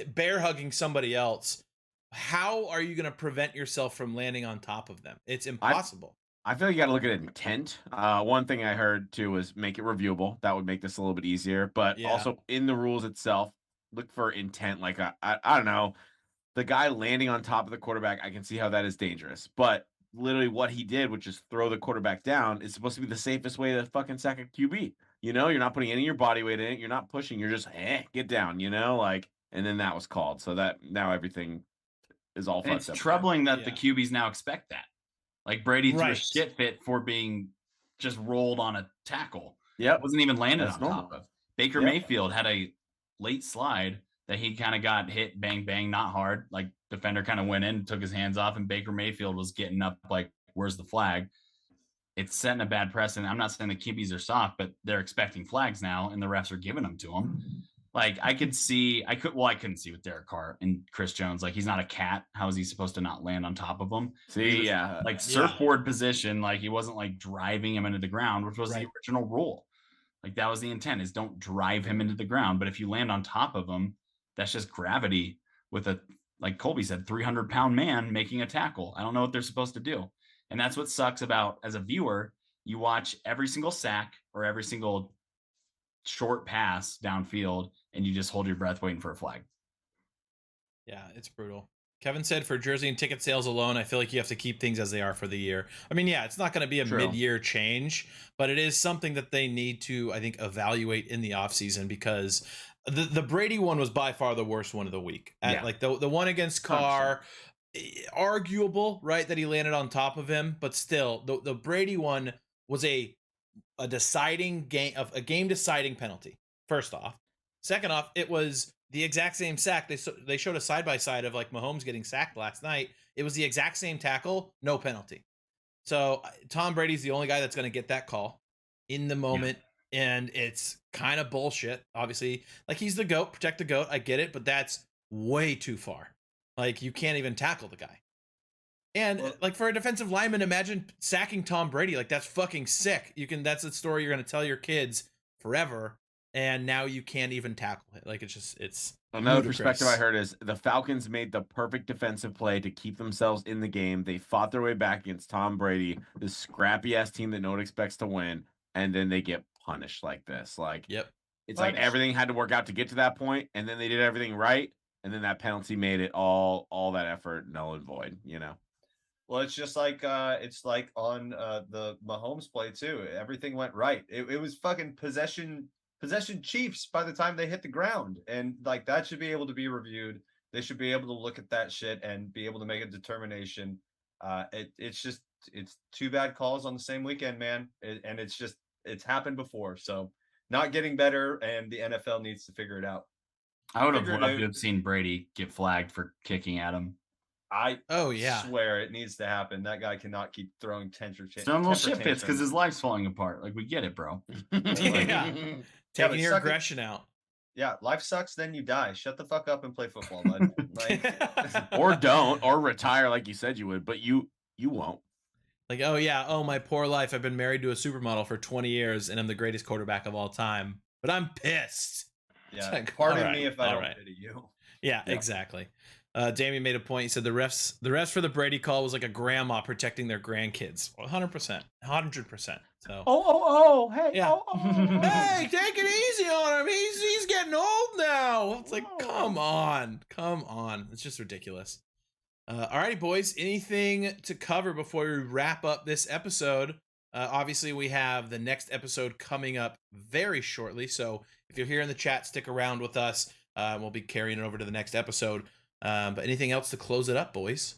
bear hugging somebody else. How are you going to prevent yourself from landing on top of them? It's impossible. I feel you got to look at intent. One thing I heard too was make it reviewable. That would make this a little bit easier. But Yeah. also in the rules itself, look for intent. Like I don't know, the guy landing on top of the quarterback. I can see how that is dangerous. But literally, what he did, which is throw the quarterback down, is supposed to be the safest way to fucking sack a QB. You know, you're not putting any of your body weight in it. You're not pushing. You're just get down. You know, like, and then that was called. So that now everything is all And fucked it's up again. troubling that the Yeah. QBs now expect that. Like Brady threw a Right. shit fit for being just rolled on a tackle. Yep. Wasn't even landed That's on normal. top of. Baker Yep. Mayfield had a late slide that he kind of got hit, bang, bang, not hard. Like defender kind of went in, took his hands off, and Baker Mayfield was getting up like, where's the flag? It's setting a bad precedent. I'm not saying the QBs are soft, but they're expecting flags now, and the refs are giving them to them. Like I couldn't see with Derek Carr and Chris Jones. Like he's not a cat. How is he supposed to not land on top of him? He See, was, yeah. like surfboard position. Like he wasn't like driving him into the ground, which was Right. the original rule. Like that was the intent, is don't drive him into the ground. But if you land on top of him, that's just gravity with a, like Colby said, 300-pound man making a tackle. I don't know what they're supposed to do. And that's what sucks about, as a viewer, you watch every single sack or every single short pass downfield and you just hold your breath waiting for a flag. Yeah, it's brutal. Kevin said for jersey and ticket sales alone, I feel like you have to keep things as they are for the year. I mean, yeah, it's not going to be a True. mid-year change, but it is something that they need to, I think, evaluate in the offseason, because the Brady one was by far the worst one of the week. Yeah. Like the one against Carr, arguable, right, that he landed on top of him, but still, the Brady one was a deciding game, of a game deciding penalty. First off, second off, it was the exact same sack. They showed a side by side of like Mahomes getting sacked last night. It was the exact same tackle, no penalty. So Tom Brady's the only guy that's going to get that call in the moment, and it's kind of bullshit. Obviously, like he's the GOAT, protect the GOAT. I get it, but that's way too far. Like you can't even tackle the guy. And like for a defensive lineman, imagine sacking Tom Brady. Like that's fucking sick. That's a story you're going to tell your kids forever. And now you can't even tackle it. Like it's Another ludicrous. perspective I heard is the Falcons made the perfect defensive play to keep themselves in the game. They fought their way back against Tom Brady, this scrappy ass team that no one expects to win, and then they get punished like this. Like, Yep. It's like everything had to work out to get to that point, and then they did everything right, and then that penalty made it all that effort null and void. You know. Well, it's just like on the Mahomes play too. Everything went right. It was fucking possession Chiefs by the time they hit the ground, and like that should be able to be reviewed. They should be able to look at that shit and be able to make a determination. It's too bad calls on the same weekend, man, and it's happened before. So not getting better, and the NFL needs to figure it out. I would have loved to have seen Brady get flagged for kicking at him. I yeah, swear it needs to happen. That guy cannot keep throwing temper little shit fits because his life's falling apart. Like we get it, bro. Yeah. Taking your aggression out. Yeah, life sucks, then you die. Shut the fuck up and play football, bud. Or don't, or retire like you said you would, but you won't. Like, oh my poor life. I've been married to a supermodel for 20 years and I'm the greatest quarterback of all time. But I'm pissed. Yeah. Like, pardon me if I don't pity you. Yeah, exactly. Damien made a point. He said the refs for the Brady call was like a grandma protecting their grandkids. 100%. 100%. So hey, yeah. Hey, take it easy on him. He's getting old now. It's like, come on. It's just ridiculous. Alrighty, boys. Anything to cover before we wrap up this episode? Obviously, we have the next episode coming up very shortly. So if you're here in the chat, stick around with us. We'll be carrying it over to the next episode. But anything else to close it up, boys?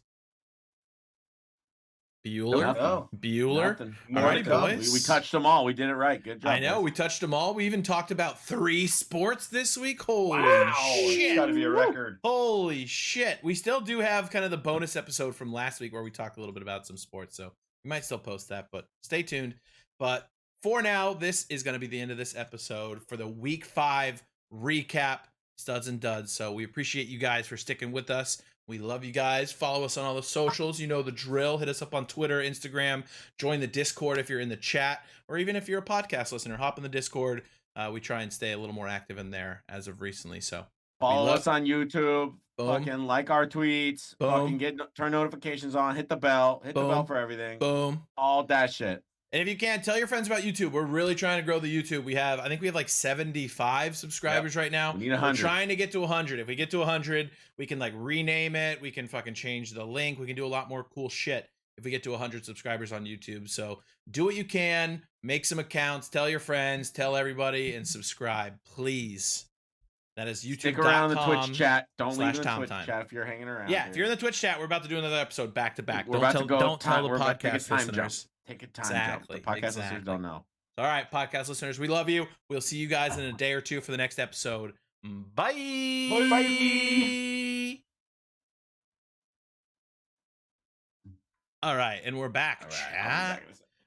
Bueller. Nothing. Oh, Bueller. Nothing. All right, More to come. boys. We touched them all. We did it right. Good job. I know boys. we touched them all. We even talked about 3 sports this week. Holy wow. It's shit. got to be a record. Holy shit. We still do have kind of the bonus episode from last week where we talked a little bit about some sports. So we might still post that, but stay tuned. But for now, this is going to be the end of this episode for the week 5 recap, studs and duds. So we appreciate you guys for sticking with us. We love you guys. Follow us on all the socials. You know the drill. Hit us up on Twitter, Instagram. Join the Discord if you're in the chat, or even if you're a podcast listener, hop in the Discord. We try and stay a little more active in there as of recently. So Follow love- us on YouTube. Boom. Fucking like our tweets. Boom. Fucking turn notifications on. Hit the bell. Hit the bell Boom. for everything. boom. All that shit. And if you can, tell your friends about YouTube. We're really trying to grow the YouTube. I think we have like 75 subscribers right now. We need We're 100. trying to get to 100. If we get to 100, we can like rename it. We can fucking change the link. We can do a lot more cool shit if we get to 100 subscribers on YouTube. So do what you can. Make some accounts. Tell your friends. Tell everybody and subscribe, please. That is YouTube. Stick around in the Twitch chat. Don't leave in the /Tom Twitch Time. chat if you're hanging around. Yeah, dude. if you're in the Twitch chat, we're about to do another episode back to back. We're about to go. Don't tell the we're about to take a podcast time jump. listeners. Take a time Exactly, jump. The podcast exactly. listeners don't know. All right, podcast listeners, we love you. We'll see you guys in a day or two for the next episode. Bye. Bye. All right, and we're back. Chat.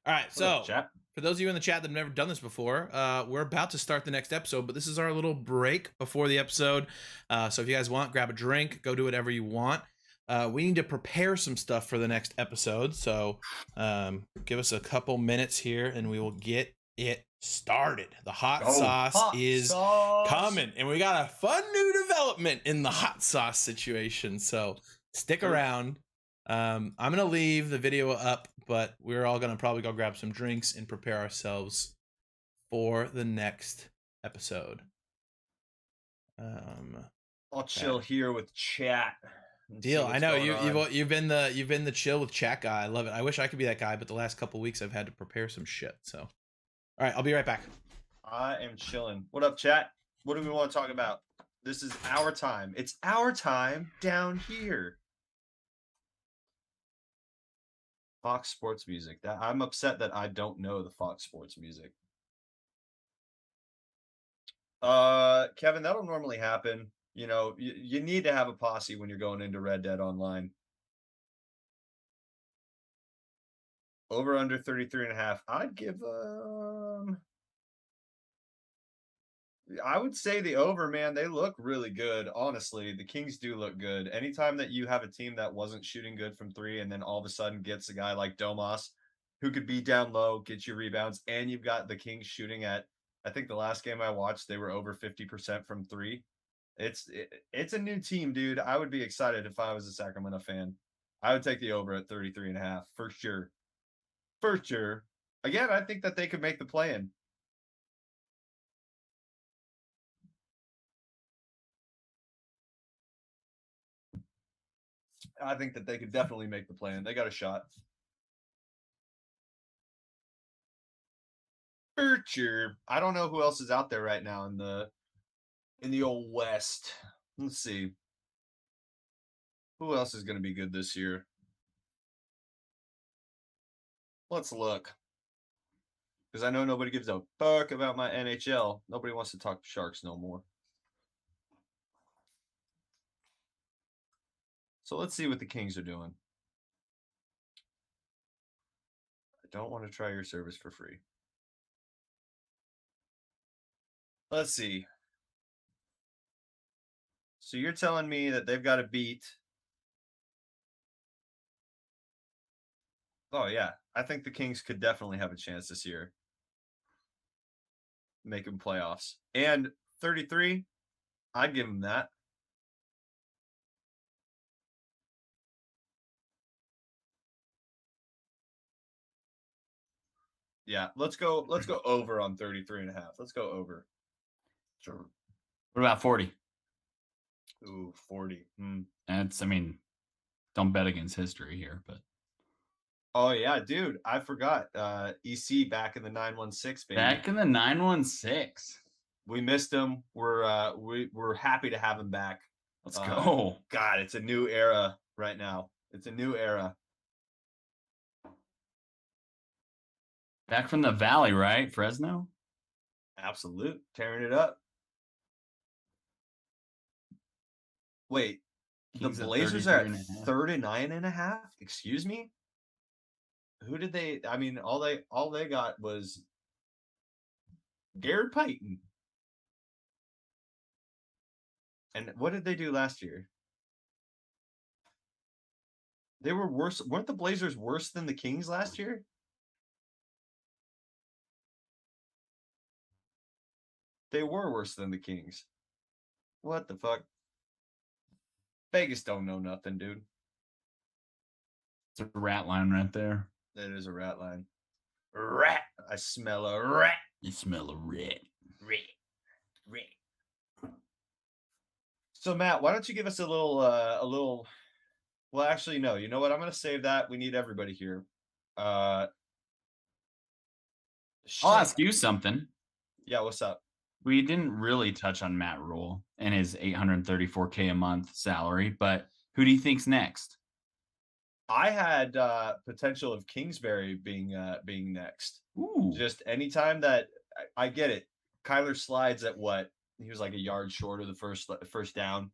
All right, so Chat. for those of you in the chat that have never done this before, we're about to start the next episode, but this is our little break before the episode. So if you guys want, grab a drink, go do whatever you want. We need to prepare some stuff for the next episode, so give us a couple minutes here and we will get it started. The hot sauce is coming, and we got a fun new development in the hot sauce situation, so stick around. I'm gonna leave the video up, but we're all gonna probably go grab some drinks and prepare ourselves for the next episode. I'll chill here with chat. and see Deal. what's I know going on. you've been the chill with chat guy. I love it. I wish I could be that guy, but the last couple weeks I've had to prepare some shit. So, all right, I'll be right back. I am chilling. What up, chat? What do we want to talk about? This is our time. It's our time down here. Fox Sports music. I'm upset that I don't know the Fox Sports music. Kevin, that'll normally happen. You know, you need to have a posse when you're going into Red Dead Online. Over under 33.5. I'd give I would say the over, man. They look really good. Honestly, the Kings do look good. Anytime that you have a team that wasn't shooting good from 3 and then all of a sudden gets a guy like Domas who could be down low, get you rebounds, and you've got the Kings shooting at, I think the last game I watched, they were over 50% from 3. It's a new team, dude. I would be excited if I was a Sacramento fan. I would take the over at 33.5 for sure. For sure. Again, I think that they could make the play-in. I think that they could definitely make the play-in. They got a shot. For sure. I don't know who else is out there right now in the old West. Let's see. Who else is going to be good this year? Let's look. Because I know nobody gives a fuck about my NHL. Nobody wants to talk Sharks no more. So let's see what the Kings are doing. I don't want to try your service for free. Let's see. So you're telling me that they've got to beat. Oh, yeah. I think the Kings could definitely have a chance this year. Make them playoffs. And 33, I'd give them that. Yeah, let's go over on 33.5. Let's go over. Sure. What about 40? Ooh, 40. That's, I mean, don't bet against history here, but Oh yeah, dude, I forgot. EC back in the 916, baby. back in the 916. We missed him. We're happy to have him back. Let's go. God, it's a new era right now. It's a new era. Back from the Valley, right? Fresno? Absolute. Tearing it up. Wait, Kings the at Blazers are 33 at and a half. 39.5? Excuse me? Who did they? I mean, all they got was Garrett Payton. And what did they do last year? They were worse. Weren't the Blazers worse than the Kings last year? They were worse than the Kings. What the fuck? Vegas don't know nothing, dude. It's a rat line right there. That is a rat line. Rat. I smell a rat. You smell a rat. Rat. So Matt, why don't you give us a little well, actually, no. You know what? I'm going to save that. We need everybody here. I'll ask you something. Yeah, what's up? We didn't really touch on Matt Rule and his $834K a month salary, but who do you think's next? I had potential of Kingsbury being next. Ooh. Just anytime that I get it. Kyler slides at what? He was like a yard short of the first down.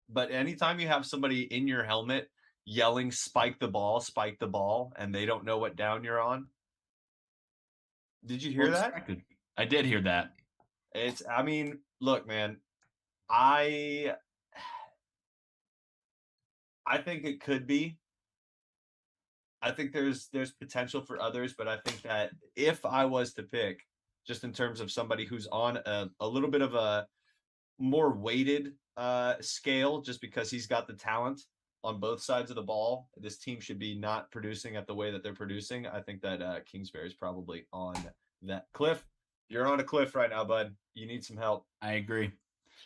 But anytime you have somebody in your helmet yelling spike the ball, and they don't know what down you're on. Did you hear that? I did hear that. I mean, look, man, I think it could be. I think there's potential for others, but I think that if I was to pick, just in terms of somebody who's on a little bit of a more weighted scale, just because he's got the talent on both sides of the ball, this team should be not producing at the way that they're producing. I think that Kingsbury is probably on that cliff. You're on a cliff right now, bud. You need some help. I agree.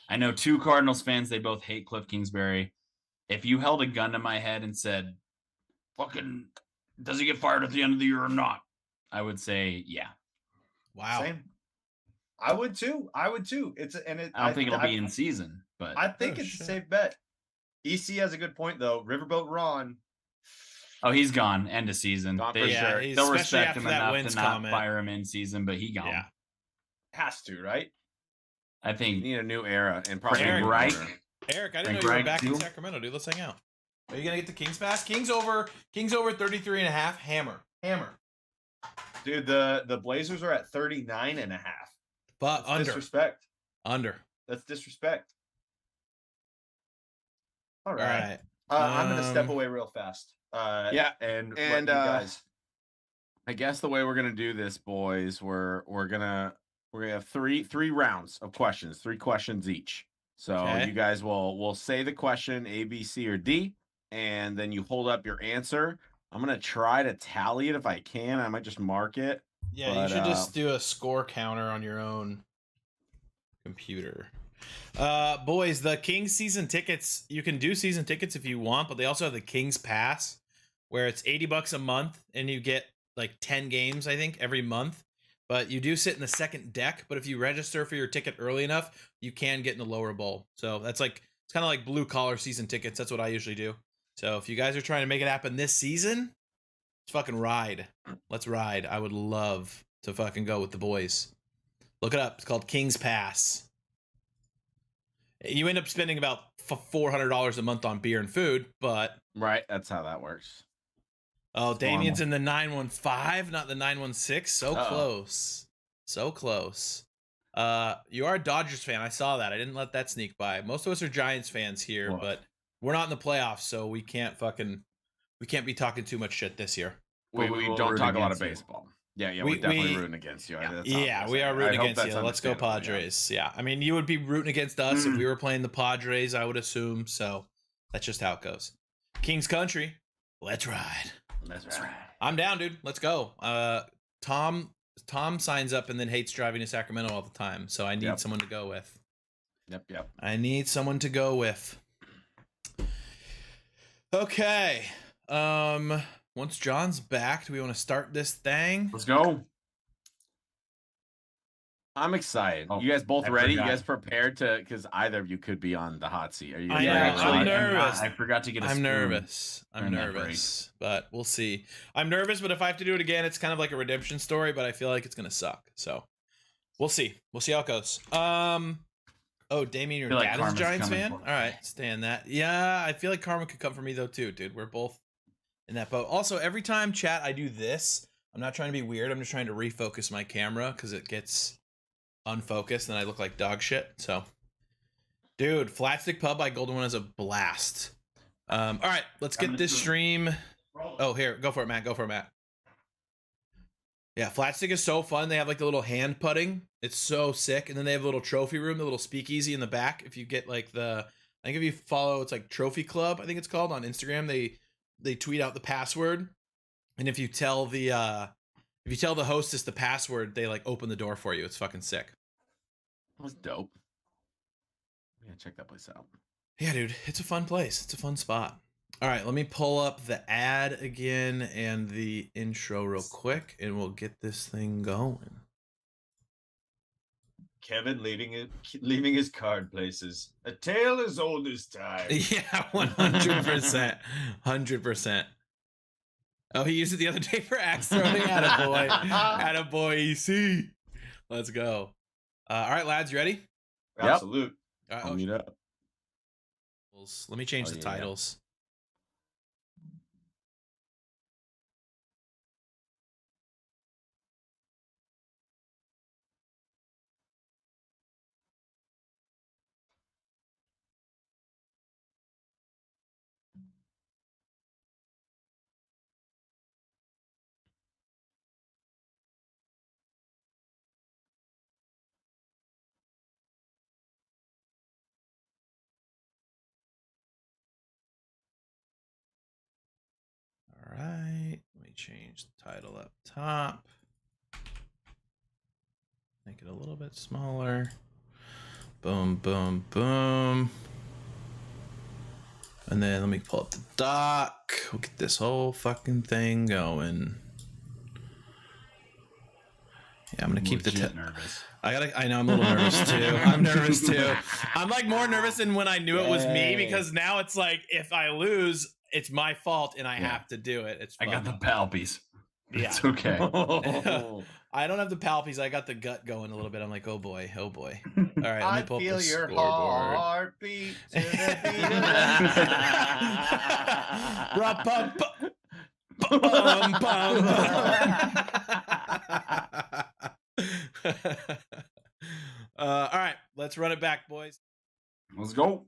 I know 2 Cardinals fans. They both hate Cliff Kingsbury. If you held a gun to my head and said, fucking, does he get fired at the end of the year or not? I would say, yeah. Wow. Same. I would too. I don't think it'll be in season, but I think it's a safe bet. EC has a good point though. Riverboat Ron. Oh, he's gone. End of season. Gone for They, sure. They'll respect him enough wins to not comment. fire him in season, but he gone. Yeah. Has to, right? I We think need a new era and probably Frank a new Reich. owner. Eric, I didn't Frank know you were Reich, back in too? Sacramento, dude. Let's hang out. Are you gonna get the Kings pass? Kings over 33.5. Hammer. Dude, the Blazers are at 39.5. But That's under. disrespect. Under. That's disrespect. All All right. right. I'm gonna step away real fast. Yeah, and let and you guys. I guess the way we're gonna do this, boys, we're gonna have three rounds of questions, 3 questions each. So Okay. you guys will say the question A, B, C, or D, and then you hold up your answer. I'm gonna try to tally it if I can. I might just mark it. Yeah, But, you should just do a score counter on your own computer. Boys, the Kings season tickets, you can do season tickets if you want, but they also have the Kings Pass, where it's $80 a month and you get like 10 games, I think, every month. But you do sit in the second deck, but if you register for your ticket early enough, you can get in the lower bowl. So that's like, it's kind of like blue collar season tickets. That's what I usually do. So if you guys are trying to make it happen this season, let's fucking ride. Let's ride. I would love to fucking go with the boys. Look it up. It's called Kings Pass. You end up spending about $400 a month on beer and food, but Right, that's how that works. oh, It's Damien's normal. in the 915, not the 916. So Uh-oh. close. So close. You are a Dodgers fan. I saw that. I didn't let that sneak by. Most of us are Giants fans here, What? but we're not in the playoffs, so we can't be talking too much shit this year. We But we will don't root talk a lot of against you. baseball. Yeah, We- we're definitely we- rooting against you. Yeah. That's all I'm Yeah, gonna we say. are I rooting hope against that's you. Let's go understandable, yeah. Padres. Yeah. I mean, you would be rooting against us if we were playing the Padres, I would assume. So that's just how it goes. King's Country. Let's ride. That's right. I'm down, dude. Let's go. Tom signs up and then hates driving to Sacramento all the time. So I need Yep. someone to go with. Yep. I need someone to go with. Okay. Once John's back, do we want to start this thing? Let's go. I'm excited. Oh, You guys both I ready? forgot. You guys prepared to? Because either of you could be on the hot seat. Are you? I guys know, ready? I'm I'm nervous. I forgot to get a I'm spoon nervous. I'm during that break. nervous, but we'll see. I'm nervous, but if I have to do it again, it's kind of like a redemption story, but I feel like it's gonna suck. So we'll see. We'll see how it goes. Oh, Damien, your Feel like dad is a karma's Giants coming fan? for All me. right, stay in that. Yeah, I feel like karma could come for me though too, dude. We're both in that boat. Also, every time chat I do this, I'm not trying to be weird. I'm just trying to refocus my camera because it gets unfocused and I look like dog shit. So, dude, Flatstick Pub by Golden One is a blast. All right, let's get this stream. Oh, here, go for it, Matt. Go for it, Matt. Yeah, Flatstick is so fun. They have like the little hand putting. It's so sick. And then they have a little trophy room, the little speakeasy in the back. If you get like I think if you follow, it's like Trophy Club, I think it's called on Instagram. They tweet out the password, and if you tell the hostess the password, they like open the door for you. It's fucking sick. That was dope. Yeah, check that place out. Yeah, dude, it's a fun place. It's a fun spot. All right, let me pull up the ad again and the intro real quick, and we'll get this thing going. Kevin leaving his card places. A tale as old as time. Yeah, 100%. 100%. Oh, he used it the other day for axe throwing. Attaboy. Attaboy, EC. Let's go. All right, lads, you ready? Absolute. Oh, Meet up. let me change Oh, the yeah. titles. All right, let me change the title up top. Make it a little bit smaller. Boom, boom, boom. And then let me pull up the doc. We'll get this whole fucking thing going. Yeah, I'm gonna keep the nervous. I know I'm a little nervous too. I'm nervous too. I'm like more nervous than when I knew it was me, because now it's like if I lose, it's my fault and I have to do it. It's I got the fun. palpies. Yeah. It's okay. I don't have the palpies. I got the gut going a little bit. I'm like, oh boy, oh boy. All right, let me I pull up feel the your scoreboard. heartbeat to the beat All right, let's run it back, boys. Let's go.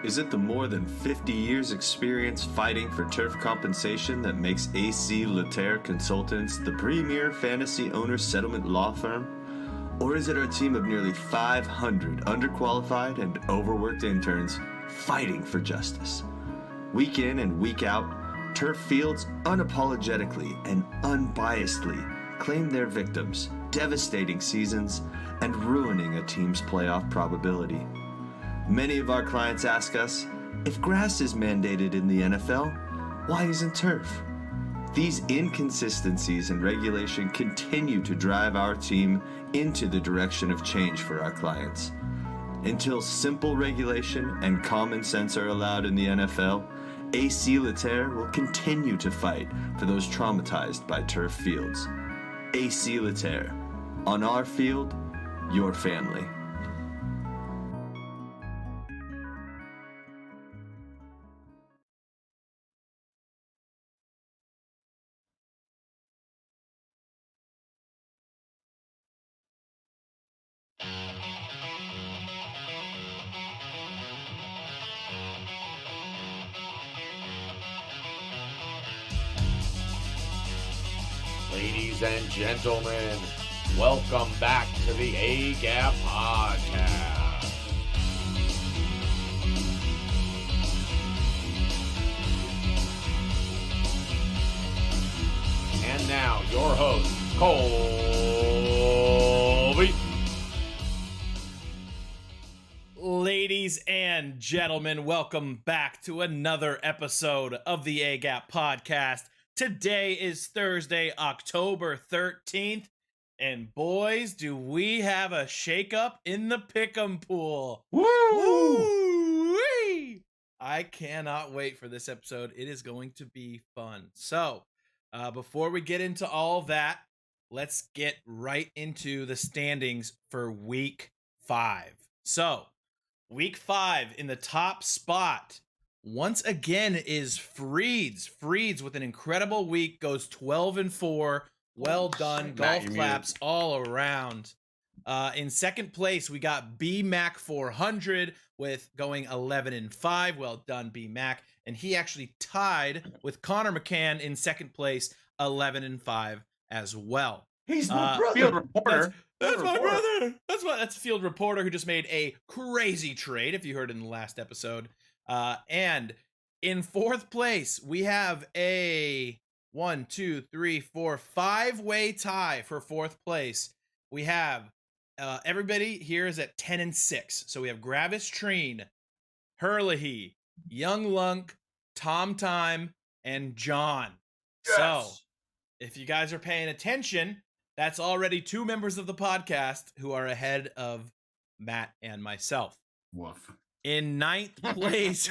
Is it the more than 50 years experience fighting for turf compensation that makes AC Laterre Consultants the premier fantasy owner settlement law firm? Or is it our team of nearly 500 underqualified and overworked interns fighting for justice? Week in and week out, turf fields unapologetically and unbiasedly claim their victims, devastating seasons, and ruining a team's playoff probability. Many of our clients ask us, if grass is mandated in the NFL, why isn't turf? These inconsistencies in regulation continue to drive our team into the direction of change for our clients. Until simple regulation and common sense are allowed in the NFL, AC Laterre will continue to fight for those traumatized by turf fields. AC Laterre. On our field, your family. Ladies and gentlemen, welcome back to the A-Gap Podcast. And now, your host, Colby. Ladies and and gentlemen, welcome back to another episode of the A Gap Podcast. Today is Thursday, October 13th, and boys, do we have a shakeup in the pick'em pool. Woo-wee! I cannot wait for this episode. It is going to be fun. So, before we get into all that, let's get right into the standings for Week 5. So, Week 5 in the top spot, once again, is Freeds. Freeds with an incredible week goes 12-4. Well done. Golf claps all around. In second place, we got B-Mac 400 with going 11-5. Well done, B-Mac. And he actually tied with Connor McCann in second place, 11-5 as well. He's my brother. Field reporter. That's my brother. That's a field reporter who just made a crazy trade, if you heard in the last episode. And in fourth place, we have a 5-way tie for fourth place. We have everybody here is at 10-6. So we have Gravis Treen, Herlihy, Young Lunk, Tom Time, and John. Yes! So if you guys are paying attention, that's already 2 members of the podcast who are ahead of Matt and myself. Woof. In ninth place,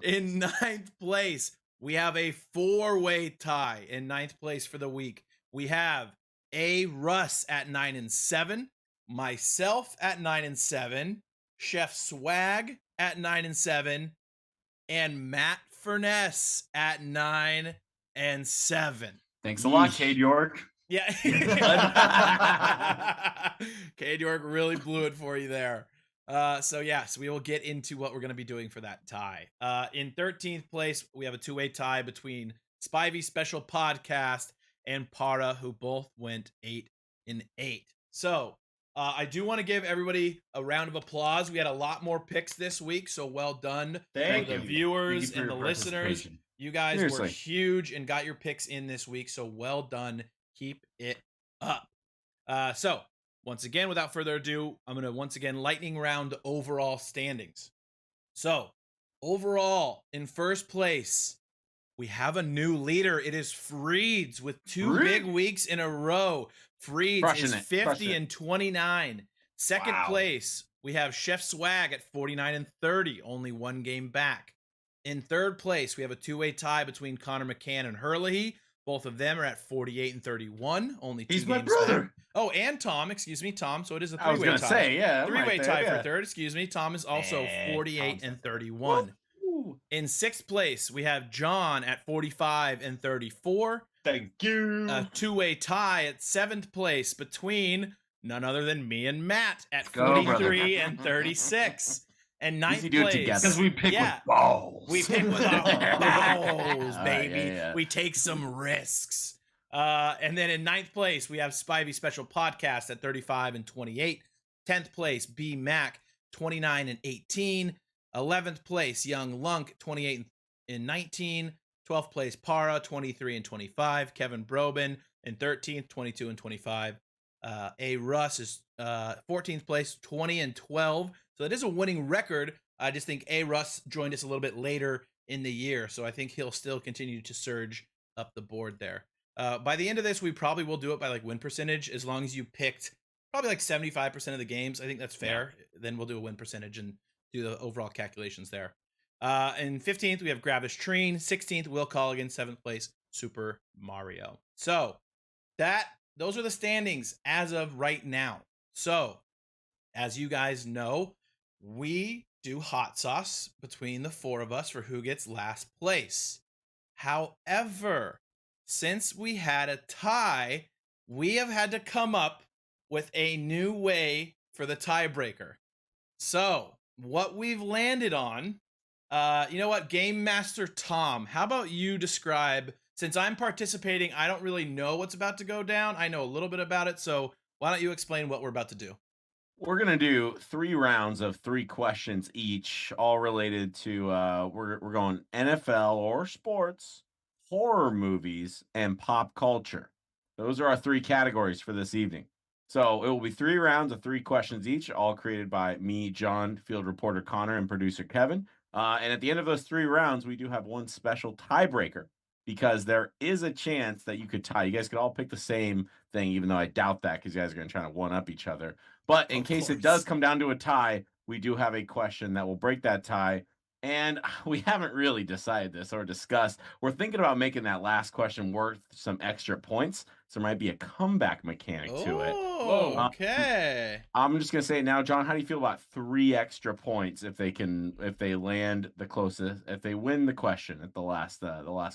in ninth place, we have a 4-way tie in ninth place for the week. We have A. Russ at 9-7, myself at 9-7, Chef Swag at 9-7, and Matt Furness at 9-7. Thanks a lot, Cade York. Yeah. Cade York really blew it for you there. So yes, we will get into what we're going to be doing for that tie. In 13th place, we have a 2-way tie between Spivey Special Podcast and Para, who both went 8-8. So I do want to give everybody a round of applause. We had a lot more picks this week, so well done Thank for you. the viewers Thank you and for the your listeners. participation. You guys Seriously. were huge and got your picks in this week, so well done. Keep it up. So, once again, without further ado, I'm going to once again lightning round the overall standings. So, overall, in first place, we have a new leader. It is Freeds with 2 big weeks in a row. Freeds Crushing is it. 50-29. Second Wow. place, we have Chef Swag at 49-30, only 1 game back. In third place, we have a 2-way tie between Connor McCann and Herlihy. Both of them are at 48-31, only 2 He's games my back. brother. Oh, and Tom, excuse me, Tom. So it is a 3-way tie. I was going to say, yeah. 3-way tie for third, excuse me. Tom is also Eh, 48-31. In sixth place, we have John at 45-34. Thank you. A 2-way tie at seventh place between none other than me and Matt at Go, brother. 43-36. And ninth Easy to do it place. together. Because we pick Yeah. with balls. We pick with our balls, baby. yeah. We take some risks. And then in ninth place, we have Spivey Special Podcast at 35-28. 10th place, B Mac, 29-18. 11th place, Young Lunk, 28-19. 12th place, Para, 23-25. Kevin Brobin in 13th, 22-25. A Russ is 14th place, 20-12. So it is a winning record. I just think A. Russ joined us a little bit later in the year, so I think he'll still continue to surge up the board there. By the end of this, we probably will do it by like win percentage, as long as you picked probably like 75% of the games. I think that's fair. Yeah. Then we'll do a win percentage and do the overall calculations there. In 15th, we have Gravis Treen. 16th, Will Colligan. 7th place, Super Mario. So those are the standings as of right now. So, as you guys know, we do hot sauce between the 4 of us for who gets last place. However, since we had a tie, we have had to come up with a new way for the tiebreaker. So, what we've landed on, you know what, Game Master Tom, how about you describe, since I'm participating, I don't really know what's about to go down. I know a little bit about it, so why don't you explain what we're about to do? We're going to do 3 rounds of 3 questions each, all related to, we're going NFL or sports, horror movies, and pop culture. Those are our 3 categories for this evening. So it will be 3 rounds of 3 questions each, all created by me, John, field reporter Connor, and producer Kevin. And at the end of those 3 rounds, we do have one special tiebreaker because there is a chance that you could tie. You guys could all pick the same thing, even though I doubt that because you guys are going to try to one-up each other. But in case it does come down to a tie, we do have a question that will break that tie. And we haven't really decided this or discussed. We're thinking about making that last question worth some extra points. So there might be a comeback mechanic to it. Oh, okay. I'm just gonna say it now, John. How do you feel about 3 extra points if they land the closest, if they win the question at the last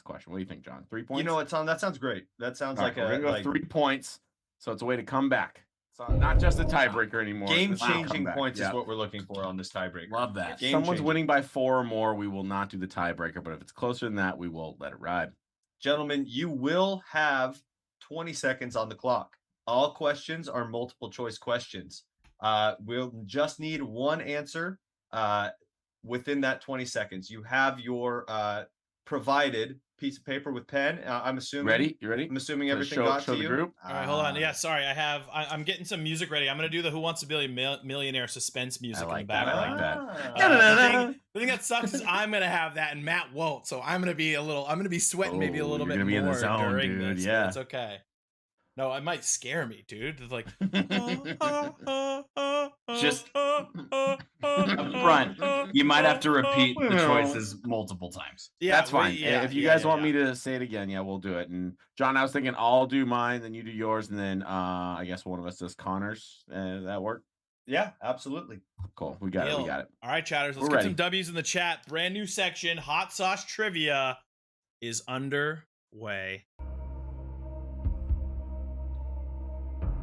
question? What do you think, John? 3 points? You know what, Tom? That sounds great. That sounds All like right, we're a gonna go 3 points. So it's a way to come back. So not just a tiebreaker anymore. game-changing points is what we're looking for on this tiebreaker. Love that. If someone's winning by 4 or more, we will not do the tiebreaker. But if it's closer than that, we will let it ride. Gentlemen, you will have 20 seconds on the clock. All questions are multiple choice questions. We'll just need one answer within that 20 seconds. You have your provided piece of paper with pen. I'm assuming. Ready? You ready? I'm assuming everything show got to the you. group. All right, hold on. Yeah, sorry. I'm getting some music ready. I'm going to do the Who Wants to Be a Millionaire suspense music in the background. The thing that sucks is I'm going to have that and Matt won't. So I'm going to be sweating maybe a little bit more in the zone, during dude. this. Yeah. It's okay. No, it might scare me, dude. It's like Just up front, you might have to repeat the choices multiple times. Yeah, that's fine. If you guys want me me to say it again, yeah, we'll do it. And John, I was thinking I'll do mine, then you do yours, and then I guess one of us does Connor's. That work? Yeah, absolutely. Cool. We got it. We got it. All right, chatters. Let's get some W's in the chat. Brand new section, Hot Sauce Trivia, is underway.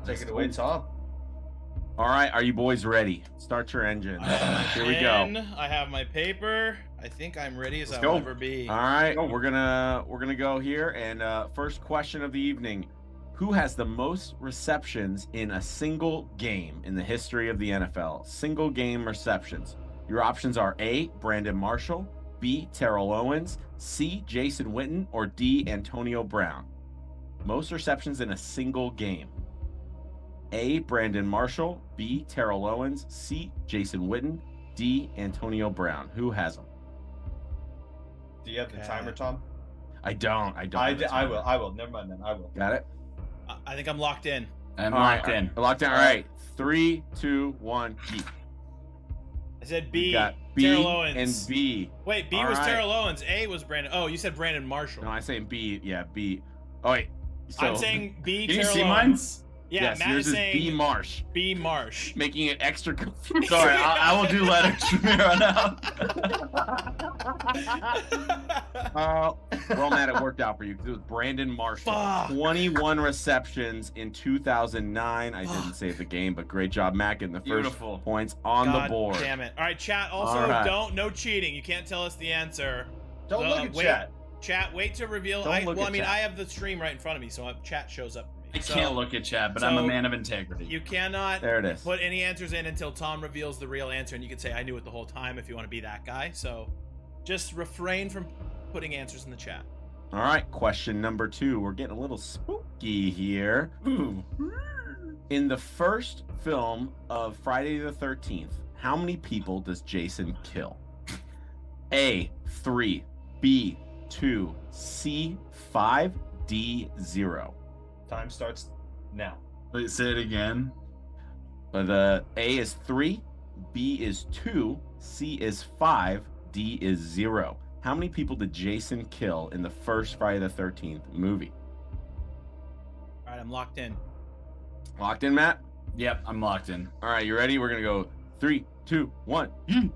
Take it away, Tom. All right, are you boys ready? Start your engine. Here we go. I have my paper. I think I'm ready as Let's I'll go. ever be. All right, we're gonna go here, and first question of the evening: who has the most receptions in a single game in the history of the NFL? Single game receptions. Your options are A, Brandon Marshall, B, Terrell Owens, C, Jason Witten, or D, Antonio Brown. Most receptions in a single game. A, Brandon Marshall, B, Terrell Owens, C, Jason Witten, D, Antonio Brown. Who has them? Do you have the timer, Tom? I don't. I will. Never mind then. I will. Got it? I think I'm locked in. I'm locked in. Locked in. All right. 3, 2, 1, keep. I said B. Got B Terrell Owens. and B. Wait, B was Terrell Owens. A was Brandon. Oh, you said Brandon Marshall. No, I'm saying B. Yeah, B. Oh, wait. So, I'm saying B. Can you Terrell see Owens. mine? Yeah, yes, Matt yours is saying B. Marsh. B. Marsh. Making it extra confusing. Sorry, I will do letters from here on out. Well, Matt, it worked out for you because it was Brandon Marshall. Fuck. 21 receptions in 2009. I didn't save the game, but great job, Matt, getting the first points on the board. Damn it. All right, chat. Also, no cheating. You can't tell us the answer. Don't look at chat. Chat, wait to reveal. I have the stream right in front of me, so chat shows up for me. I can't look at chat, but I'm a man of integrity. You cannot put any answers in until Tom reveals the real answer, and you can say, I knew it the whole time if you want to be that guy. So just refrain from putting answers in the chat. All right, question number 2. We're getting a little spooky here. Ooh. In the first film of Friday the 13th, how many people does Jason kill? A, 3, B, 2, C, 5, D, 0. Time starts now. Wait, say it again. The A is 3, B is 2, C is 5, D is 0. How many people did Jason kill in the first Friday the 13th movie? All right, I'm locked in. Locked in, Matt? Yep, I'm locked in. All right, you ready? We're going to go 3, 2, 1. I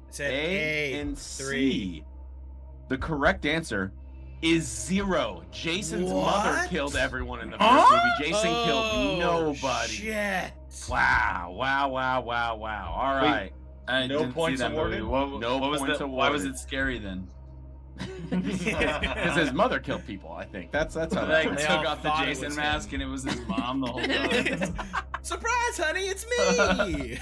said A and 3. C. The correct answer is 0. Jason's mother killed everyone in the first movie. Jason killed nobody. Shit. Wow. All right. No points awarded? Why was it scary then? Because his mother killed people, I think. That's how they that took off the Jason mask and it was his mom the whole time. Surprise, honey, it's me.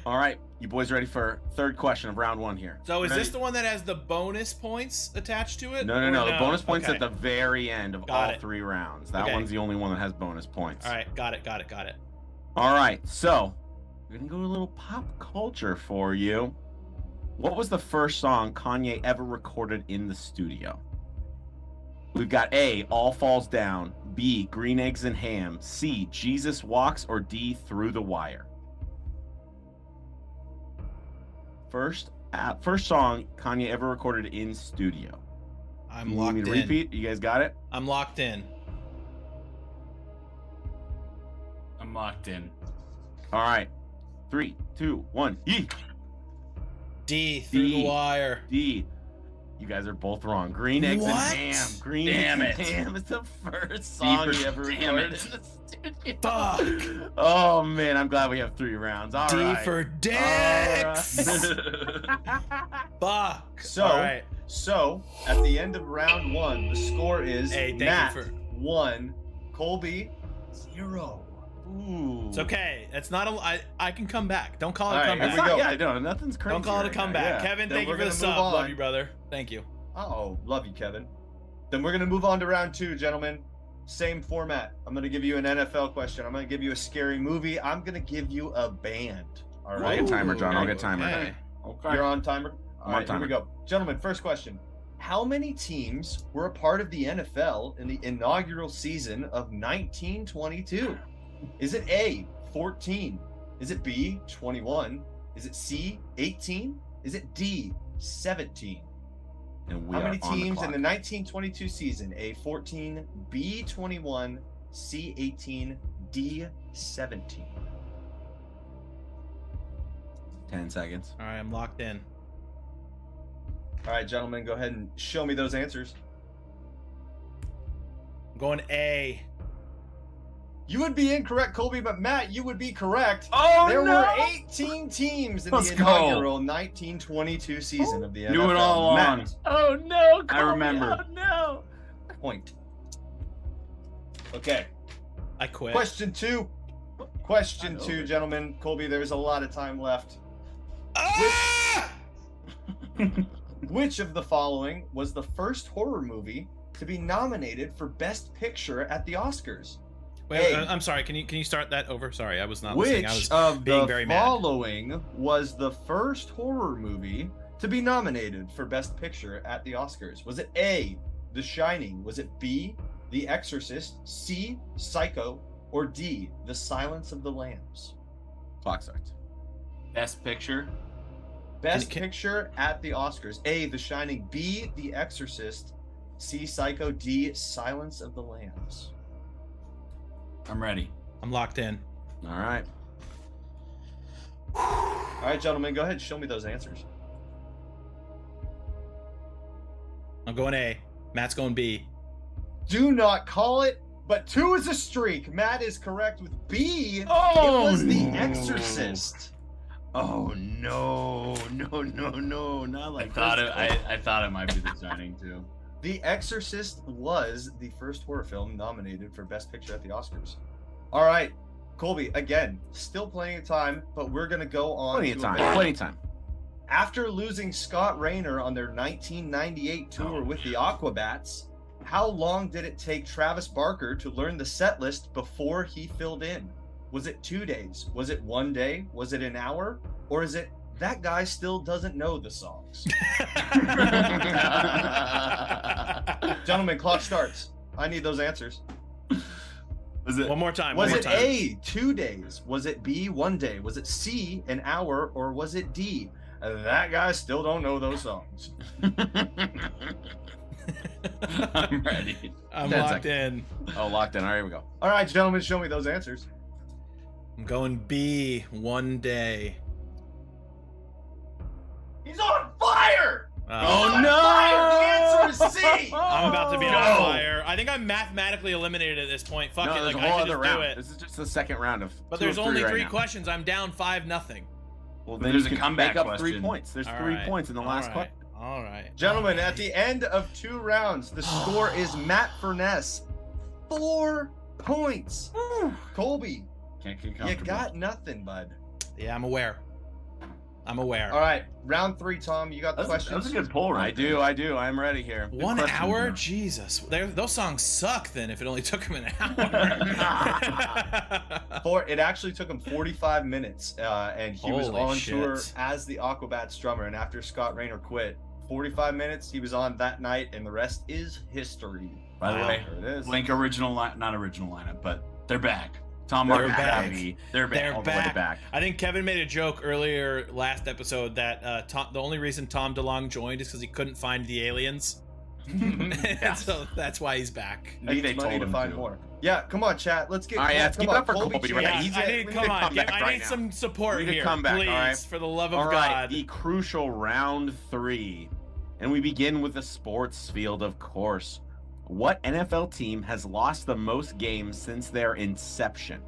All right, you You boys ready for third question of round 1 here? So is Ready? this the one that has the bonus points attached to it? No. or The bonus points Okay. at the very end of Got all it. 3 rounds. That Okay. one's the only one that has bonus points. All right, got it. All right, so we're gonna go a little pop culture for you. What was the first song Kanye ever recorded in the studio? We've got A, All Falls Down, B, Green Eggs and Ham, C, Jesus Walks, or D, Through the Wire. First song Kanye ever recorded in studio. I'm You locked need me to in. repeat? You guys got it? I'm locked in. I'm locked in. All right. 3, 2, 1. Yee! D, Through D. the Wire. D. You guys are both wrong. Green Eggs What? and Ham. Green Damn Eggs it. and Ham is the first song he ever Damn recorded it. in the studio. Fuck. Oh man, I'm glad we have 3 rounds. All D right. for dicks. Fuck. So, All right. So, at the end of round 1, the score is Hey, thank Matt you for. 1, Colby 0. Ooh. It's okay. It's not a. I can come back. Don't call it All a right, comeback. here we go. Yeah, no, nothing's crazy. Don't call it a right now, comeback. yeah. Kevin, Then thank you we're for the gonna move sub. Love on. you, brother. Thank you. Oh, love you, Kevin. Then we're going to move on to round 2, gentlemen. Same format. I'm going to give you an NFL question. I'm going to give you a scary movie. I'm going to give you a band. All I'll right? get timer, John. I'll get timer. Okay. Okay. You're on timer? I'm All on right, timer. here we go. Gentlemen, first question. How many teams were a part of the NFL in the inaugural season of 1922? Is it A, 14? Is it B, 21? Is it C, 18? Is it D, 17? And we How are many on the teams clock. in the 1922 season? A, 14, B, 21, C, 18, D, 17. 10 seconds. All right, I'm locked in. All right, gentlemen, go ahead and show me those answers. I'm going A. You would be incorrect, Colby, but Matt, you would be correct. Oh There were 18 teams in Let's the go. inaugural 1922 season of the NFL. Knew it all Matt, along. Oh no! I remember. Oh no! point. Okay, I quit. question 2. Question 2, gentlemen. Colby, there's a lot of time left. Ah! Which of the following was the first horror movie to be nominated for Best Picture at the Oscars? Wait, Hey. I'm sorry. Can you start that over? Sorry, I was not listening. I Which was of being the very mad. following was the first horror movie to be nominated for Best Picture at the Oscars? Was it A, The Shining? Was it B, The Exorcist? C, Psycho? Or D, The Silence of the Lambs? Clock starts. Best picture. Best Can- Picture at the Oscars. A, The Shining. B, The Exorcist. C, Psycho. D, Silence of the Lambs. I'm ready. I'm locked in. All right. All right, gentlemen, go ahead and show me those answers. I'm going A. Matt's going B. Do not call it, but 2 is a streak. Matt is correct with B. Oh, It was The no. Exorcist. Oh no! No! Not like I thought it might be The Shining too. The Exorcist was the first horror film nominated for Best Picture at the Oscars. All right, Colby, again, still plenty of time, but we're going to go on Plenty to of a time. band. Plenty of time. After losing Scott Rayner on their 1998 tour with the Aquabats, how long did it take Travis Barker to learn the set list before he filled in? Was it 2 days? Was it 1 day? Was it an hour? Or is it that guy still doesn't know the songs? Gentlemen, clock starts. I need those answers. Was it? One more time. Was one it more time. A, 2 days? Was it B, 1 day? Was it C, an hour? Or was it D, that guy still don't know those songs? I'm ready. I'm 10 locked in. Oh, locked in. All right, here we go. All right, gentlemen, show me those answers. I'm going B. 1 day. He's on fire! Oh, He's on fire! The answer is C! I'm about to be on No. fire. I think I'm mathematically eliminated at this point. Fuck No, it. there's Like a I whole should other just do round. it. This is just the second round of. But 2 there's of only right 3 now. questions. I'm down 5-0. Well, But then there's you a can comeback make up 3 question. points. There's All 3 right. points in the last All question. right. All right. Gentlemen, All at right. the end of 2 rounds, the score is Matt Furness, 4 points. Colby, Can't get you comfortable. got nothing, bud. Yeah, I'm aware. I'm aware. All right, round 3, Tom. You got the questions. That's a good poll, right? I do. I'm ready here. 1 question, hour? yeah. Jesus. Those songs suck then if it only took them an hour. It actually took him 45 minutes, and he was Holy on shit. tour as the Aquabats drummer. And after Scott Rayner quit, 45 minutes he was on that night, and the rest is history. By the way, There it is. Blink original not original lineup, but they're back. Tom They're Martin, back. baby. They're back. They're all the way back. I think Kevin made a joke earlier last episode that the only reason Tom DeLonge joined is because he couldn't find the aliens. Yeah. So that's why he's back. I think they Needs money told to him find to. more. Yeah, come on, chat. Let's get. All right, let's come keep on, up for Colby. Jr. Right? Yeah, We need to come I back right need now. some support We need to here, come back, please, all right? for the love of All right, God. the crucial round 3. And we begin with the sports field, of course. What NFL team has lost the most games since their inception?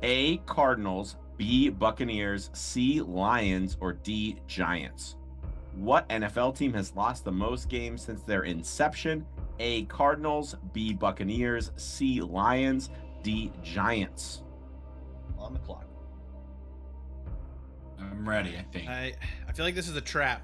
A, Cardinals, B, Buccaneers, C, Lions, or D, Giants? What NFL team has lost the most games since their inception? A, Cardinals, B, Buccaneers, C, Lions, D, Giants? On the clock. I'm ready, I think. I feel like this is a trap.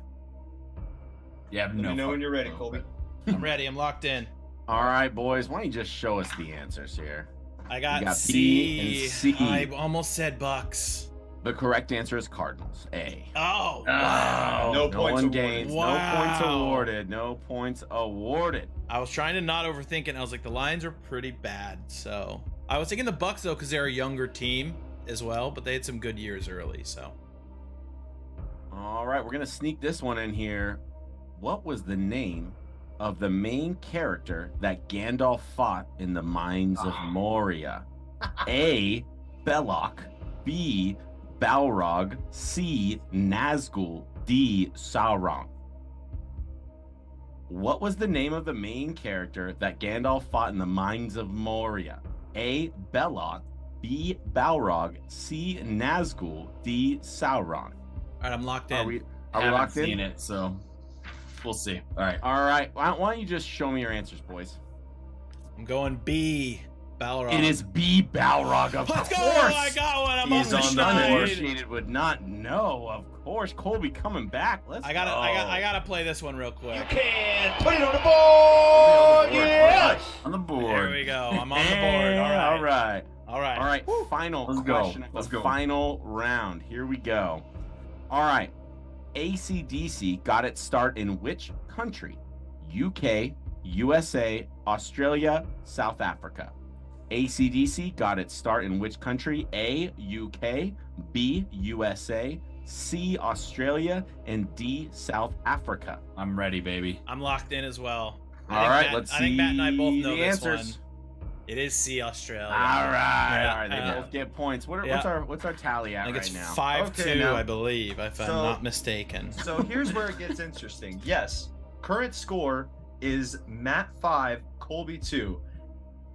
Yeah, Let me know when you're ready, Colby. I'm ready. I'm locked in. All right, boys, why don't you just show us the answers here? I got, got C. B and C. I almost said Bucks. The correct answer is Cardinals, A. Oh, wow. No No points one awarded. gains, no points awarded, no points awarded. I was trying to not overthink it. I was like, the Lions are pretty bad. So I was thinking the Bucks though, because they're a younger team as well, but they had some good years early. So All right, we're gonna sneak this one in here. What was the name of the main character that Gandalf fought in the Mines of Moria? A, Belloc, B, Balrog, C, Nazgul, D, Sauron. What was the name of the main character that Gandalf fought in the Mines of Moria? A, Belloc, B, Balrog, C, Nazgul, D, Sauron. all right, I'm locked in. Are we Haven't locked seen in? it, so we'll see. All right. All right. Why don't you just show me your answers, boys? I'm going B, Balrog. It is B, Balrog, of Let's go! course. I got one. I'm He's on on the the board. schneid. Uninitiated would not know. Of course, Colby coming back. Let's I go. gotta play this one real quick. Can put it on the board. Yeah. On the board. There we go. I'm on the board. All right. All right. All right. All right. Final Let's go. question of Let's the go. final round. Here we go. All right. AC/DC got its start in which country? UK, USA, Australia, South Africa. AC/DC got its start in which country? A, UK, B, USA, C, Australia, and D, South Africa. I'm ready, baby. I'm locked in as well. All right, let's I think Matt and I both see know the this answers. one. It is C, Australia. All right, Yeah, all right. They yeah. both get points. Yeah. What's our tally I at think right it's now? 5-2, Okay, now- I believe, if I'm So- not mistaken. So here's where it gets interesting. Yes, current score is Matt 5, Colby 2.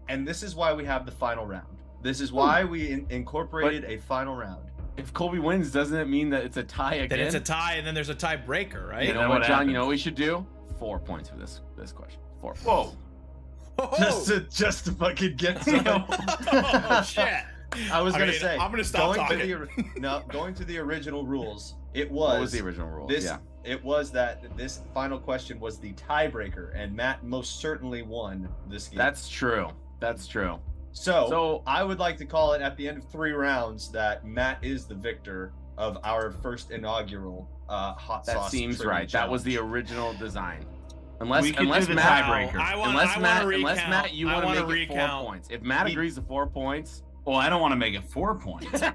And this is why we have the final round. This is why we incorporated a final round. If Colby wins, doesn't it mean that it's a tie again? Then it's a tie, and then there's a tiebreaker, right? You know Then what, what John? You happens? know what we should do? 4 points for this question. 4. Whoa. Just to fucking get some. Oh, shit. I was I gonna mean, say. I'm gonna stop going talking. To going to the original rules. It was. What was the original rule? This. Yeah. It was that this final question was the tiebreaker, and Matt most certainly won this game. That's true. That's true. So I would like to call it at the end of 3 rounds that Matt is the victor of our first inaugural hot That sauce. seems trivia right. That was the challenge. original design. Unless We could do the Matt, tiebreaker. unless Matt, you want to make it recount. 4 points. If Matt He- agrees to 4 points, Well, I don't want to make it 4 points. Nope.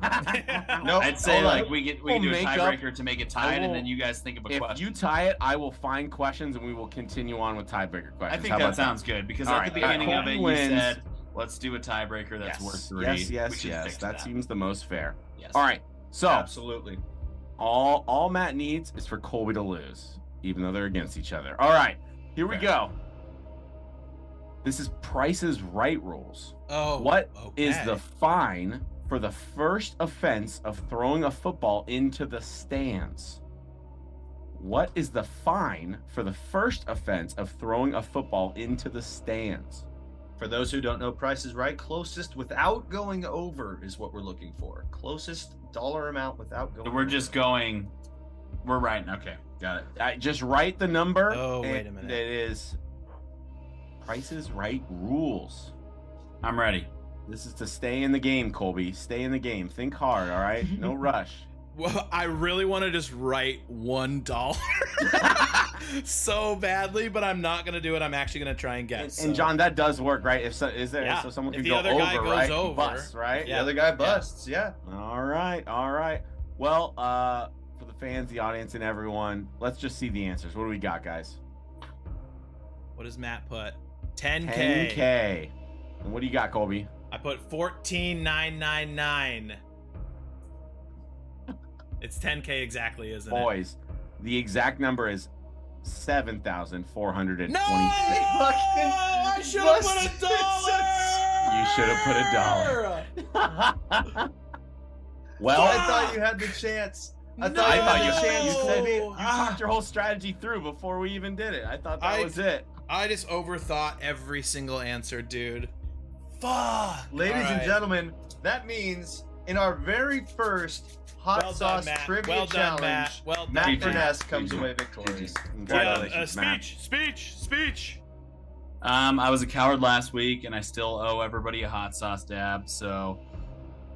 I'd say hold on. like we can We'll do a make up- tiebreaker to make it tied, will- and then you guys think of a if question. you tie it, I will find questions and we will continue on with tiebreaker questions. I think How that about sounds good because All at right, the beginning of Colby it, wins. you said, "Let's do a tiebreaker that's worth 3." Yes, We yes, should yes. stick to That seems the most fair. Yes. All right. So Absolutely. all Matt needs is for Colby to lose, even though they're against each other. All right. Here we go. This is Price is Right rules. Oh, What is okay. the fine for the first offense of throwing a football into the stands? What is the fine for the first offense of throwing a football into the stands? For those who don't know, Price is Right. Closest without going over is what we're looking for. Closest dollar amount without going. So we're just over. going We're right. Okay, got it. Just write the number. Oh, wait a and minute. It is Price is Right rules. I'm ready. This is to stay in the game, Colby. Stay in the game. Think hard, all right? No rush. Well, I really want to just write $1 so badly, but I'm not gonna do it. I'm actually gonna try and guess. And John, that does work, right? If so, Yeah. so someone If can the go other over, guy goes right? over, Bust, right? yeah. The other guy busts. Yeah. All right. Well, for the fans, the audience, and everyone, let's just see the answers. What do we got, guys? What does Matt put? 10K. 10K. And what do you got, Colby? I put 14,999. It's 10K exactly, isn't it? Boys, the exact number is 7,426. No! I should have put $1. You should have put $1. Well, I thought you had the chance. I thought I you thought had you the chance. you said Colby. you talked your whole strategy through before we even did it. I thought that was it. I just overthought every single answer, dude. Fuck. Ladies All and right. gentlemen, that means in our very first hot Well done, sauce Matt. trivia Well done, challenge, Matt. Well done, Matt Matt. Furness comes away victorious. Congratulations, Matt. Speech. I was a coward last week, and I still owe everybody a hot sauce dab. So,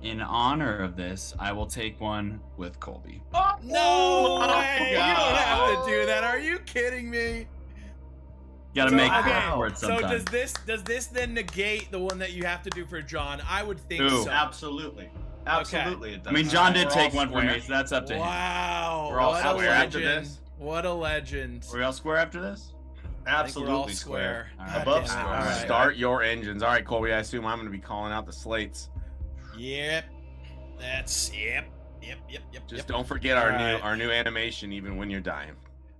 in honor of this, I will take one with Colby. No way! You don't God. have to do that. Are you kidding me? Got to So, make okay, up for it so sometime. does this then negate the one that you have to do for John? I would think Ooh. so. Absolutely. Absolutely, it does. I mean, John did We're take all one for square. me, so that's up to him. Wow! We're all what a square after legend! this? What a legend! Are we all square after this? I think we're all absolutely square. All God right. Above damn it. square. All right. Start your engines. All right, Colby, I assume I'm going to be calling out the slates. Yep. That's yep. Just don't forget All our right. new animation even when you're dying.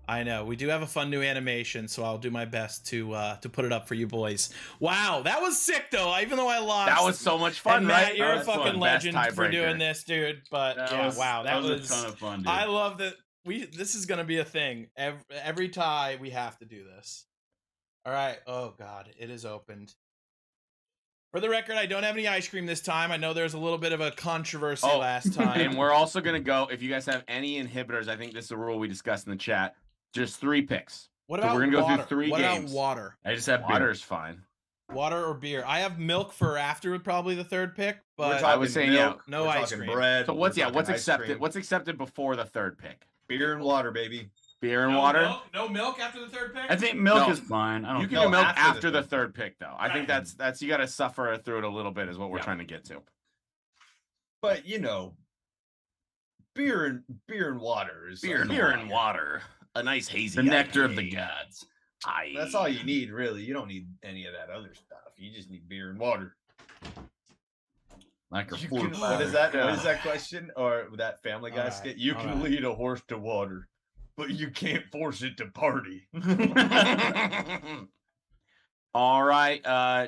I know we do have a fun new animation, so I'll do my best to put it up for you boys. Wow, that was sick though. Even though I lost, That was so much fun, and Matt, right? you're That a was fucking fun. Best legend for tiebreaker. doing this, dude. But wow, that was a ton of fun, dude. I love that this is gonna be a thing. Every tie we have to do this. All right. Oh God, it is opened. For the record, I don't have any ice cream this time. I know there's a little bit of a controversy Oh, last time. And we're also going to go, if you guys have any inhibitors, I think this is a rule we discussed in the chat, just 3 picks. What So about we're gonna go through water? 3 what games. about water? I just have beer. Water's fine. Water or beer? I have milk for after probably the third pick, We're but talking I was saying, milk, no we're ice talking cream. bread. So what's we're talking ice accepted? cream. What's accepted before the 3rd pick? Beer and water, baby. Beer and water? No milk after the third pick? I think milk No. is fine. I don't You can No, do milk after after the the 3rd pick, though. I think Right. that's you got to suffer through it a little bit, is what we're Yeah. trying to get to. But you know, beer and water is Beer and water, a nice hazy. the nectar of IPA. the gods. Aye. That's all you need, really. You don't need any of that other stuff. You just need beer and water. Like a You four can, what is that? Yeah. What is that question? Or that Family Guy All right, skit? You all can right. lead a horse to water, but you can't force it to party. All right,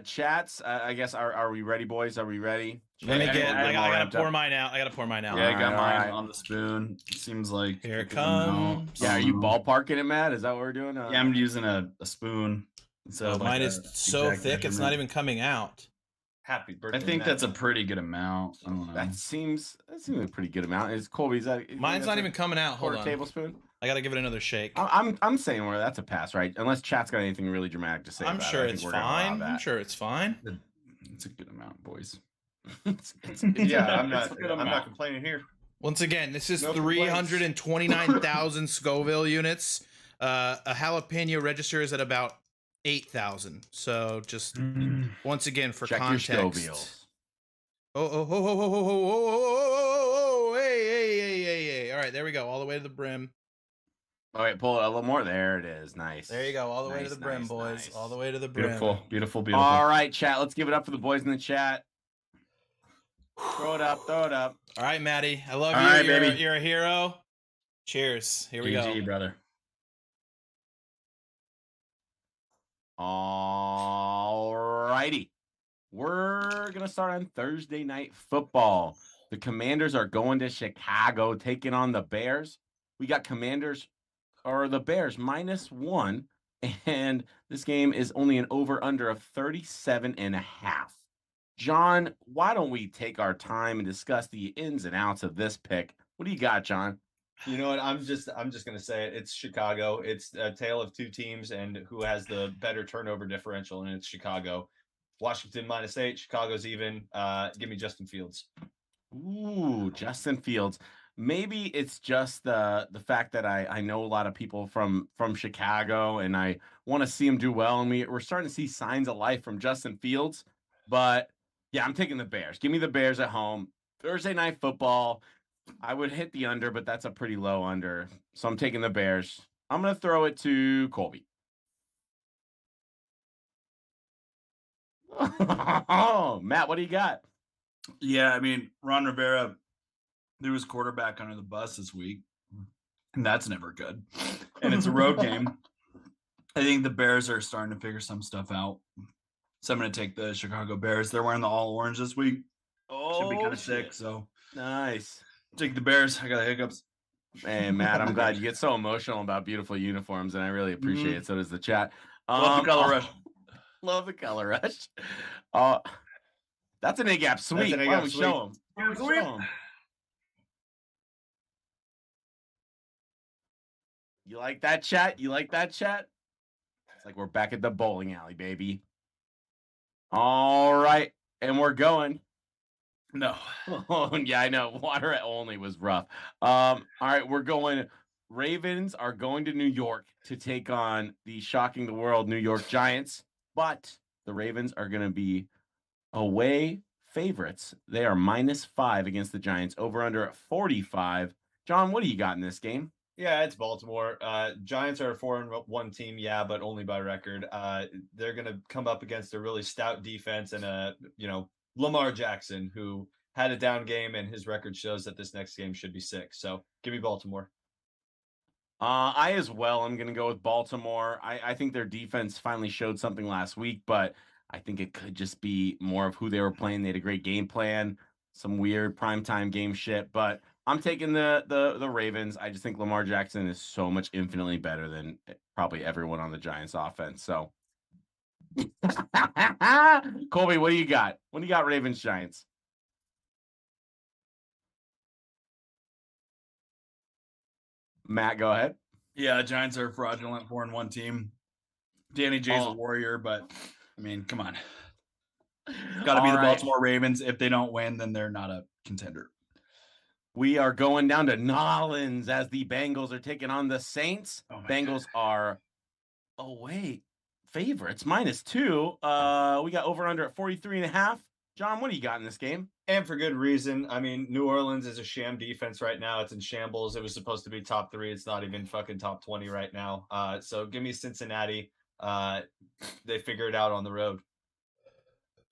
chats. I guess are we ready, boys? Are we ready? Let me Should get. I I them all gotta ramped pour up? mine out. I gotta pour mine out. Yeah, I got All mine right. on the spoon. It seems like Here it a good amount. comes. Yeah, are you ballparking it, Matt? Is that what we're doing? Yeah, I'm using a spoon. So Oh, like mine a is so exact thick, it's not measurement. even coming out. Happy birthday. I think Matt. that's a pretty good amount. I don't know. That seems a pretty good amount. Is Colby's that? Mine's not even coming out. Hold quarter on. tablespoon. I gotta give it another shake. I'm saying where that's a pass, right? Unless chat's got anything really dramatic to say. I'm about sure it. I it's think we're gonna allow fine. I'm that. sure it's fine. It's a good amount, boys. Yeah, I'm It's not. a good I'm amount. not complaining here. Once again, this is No complaints. 329,000 Scoville units. A jalapeno registers at about 8,000. So just once again for Check context. your Scovilles. Oh, hey. All right, there we go. All the way to the brim. All right, pull it a little more. There it is. Nice. There you go. All the way to Nice, the brim, nice, boys. nice. All the way to the brim. Beautiful. All right, chat. Let's give it up for the boys in the chat. Throw it up. All right, Maddie. I love All you. right, you're, baby. you're a hero. Cheers. Here we GG, go. brother. All righty. We're going to start on Thursday Night Football. The Commanders are going to Chicago, taking on the Bears. We got Commanders, or the Bears, -1. And this game is only an over-under of 37.5. John, why don't we take our time and discuss the ins and outs of this pick? What do you got, John? You know what? I'm just gonna say it. It's Chicago. It's a tale of two teams, and who has the better turnover differential, and it's Chicago. Washington -8. Chicago's even. Give me Justin Fields. Ooh, Justin Fields. Maybe it's just the fact that I know a lot of people from Chicago, and I want to see him do well. And we're starting to see signs of life from Justin Fields. But yeah, I'm taking the Bears. Give me the Bears at home. Thursday night football. I would hit the under, but that's a pretty low under. So I'm taking the Bears. I'm gonna throw it to Colby. Oh, Matt, what do you got? Yeah, I mean, Ron Rivera threw his quarterback under the bus this week, and that's never good. And it's a road game. I think the Bears are starting to figure some stuff out. So I'm going to take the Chicago Bears. They're wearing the all orange this week. Should be kind of sick. So Nice. take the Bears. I got the hiccups. Hey, Matt, I'm glad you get so emotional about beautiful uniforms, and I really appreciate it. So does the chat. Love the color rush. Love the color rush. That's an A-gap sweep. an Why A-gap don't we sweep. show him? Show him. You like that, chat? You like that, chat? It's like we're back at the bowling alley, baby. All right, and we're going. No. Oh, yeah, I know. Water only was rough. All right, we're going. Ravens are going to New York to take on the shocking the world New York Giants, but the Ravens are going to be away favorites. They are -5 against the Giants, over under at 45. John, what do you got in this game? Yeah, it's Baltimore. Giants are a 4-1 team, yeah, but only by record. They're gonna come up against a really stout defense and Lamar Jackson, who had a down game, and his record shows that this next game should be sick. So give me Baltimore. I as well. I'm going to go with Baltimore. I think their defense finally showed something last week, but I think it could just be more of who they were playing. They had a great game plan, some weird primetime game shit, but I'm taking the Ravens. I just think Lamar Jackson is so much infinitely better than probably everyone on the Giants offense. So Colby, what do you got? What do you got, Ravens Giants? Matt, go ahead. Yeah, Giants are a fraudulent 4-1 team. Danny J's a warrior, but I mean, come on. Got to be the Baltimore Ravens. If they don't win, then they're not a contender. We are going down to Nolans as the Bengals are taking on the Saints. Bengals are away favorites, -2. We got over under at 43.5. John, what do you got in this game? And for good reason. I mean, New Orleans is a sham defense right now. It's in shambles. It was supposed to be top 3. It's not even fucking top 20 right now. So give me Cincinnati. They figure it out on the road.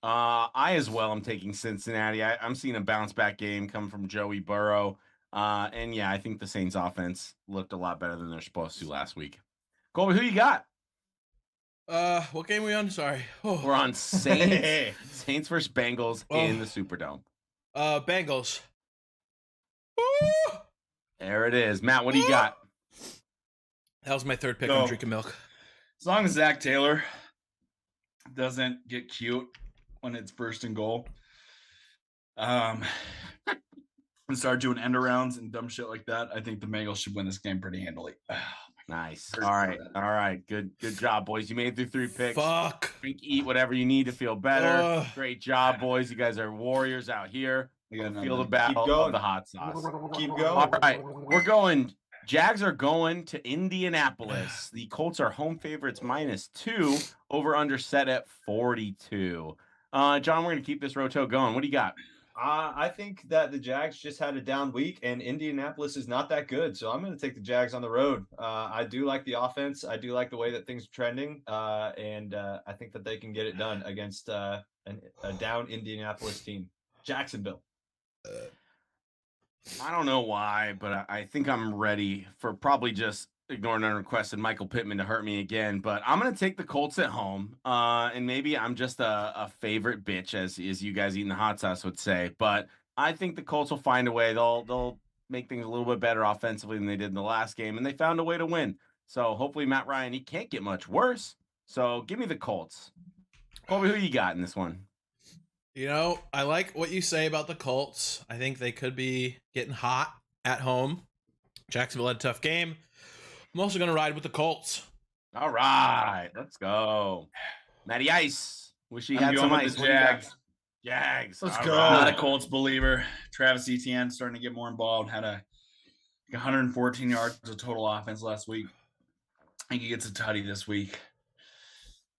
I as well am taking Cincinnati. I'm seeing a bounce back game come from Joey Burrow. And yeah, I think the Saints offense looked a lot better than they're supposed to last week. Colby, who you got? What game are we on? Sorry. Oh. We're on Saints. Saints versus Bengals in the Superdome. Bengals. There it is. Matt, what do you got? That was my third pick on drinking milk. As long as Zach Taylor doesn't get cute when it's first and goal, and start doing end arounds and dumb shit like that, I think the Bengals should win this game pretty handily. Nice. All right. Good job, boys. You made it through 3 picks. Fuck. Drink, eat whatever you need to feel better. Great job, boys. You guys are warriors out here. Feel the battle of the hot sauce. Keep going. All right, we're going. Jags are going to Indianapolis. The Colts are home favorites -2. Over under set at 42. John, we're gonna keep this roto going. What do you got? I think that the Jags just had a down week, and Indianapolis is not that good. So I'm going to take the Jags on the road. I do like the offense. I do like the way that things are trending. And I think that they can get it done against a down Indianapolis team. Jacksonville. I don't know why, but I think I'm ready for probably just ignoring unrequested Michael Pittman to hurt me again. But I'm going to take the Colts at home. And maybe I'm just a favorite bitch, as you guys eating the hot sauce would say. But I think the Colts will find a way. They'll make things a little bit better offensively than they did in the last game. And they found a way to win. So hopefully Matt Ryan, he can't get much worse. So give me the Colts. Colby, who you got in this one? You know, I like what you say about the Colts. I think they could be getting hot at home. Jacksonville had a tough game. I'm also going to ride with the Colts. All right, let's go. Matty Ice. Wish he I'm had going some with ice. the What do you got? Jags. Jags. Let's All go. Not a right. Colts believer. Travis Etienne starting to get more involved. Had a 114 yards of total offense last week. I think he gets a tutty this week.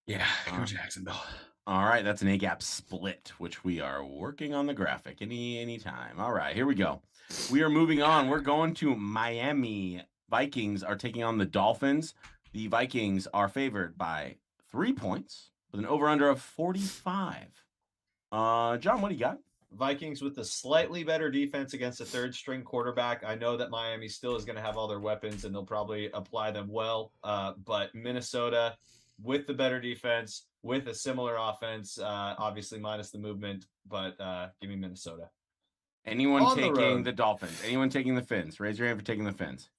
Yeah, go Jacksonville. All right, that's an A-gap split, which we are working on the graphic any time. All right, here we go. We are moving on. We're going to Miami. Vikings are taking on the Dolphins. The Vikings are favored by 3 points with an over-under of 45. John, what do you got? Vikings with a slightly better defense against a third string quarterback. I know that Miami still is going to have all their weapons and they'll probably apply them well. But Minnesota with the better defense, with a similar offense, obviously minus the movement, but give me Minnesota. Anyone On the taking road. the Dolphins? Anyone taking the Fins? Raise your hand for taking the Fins.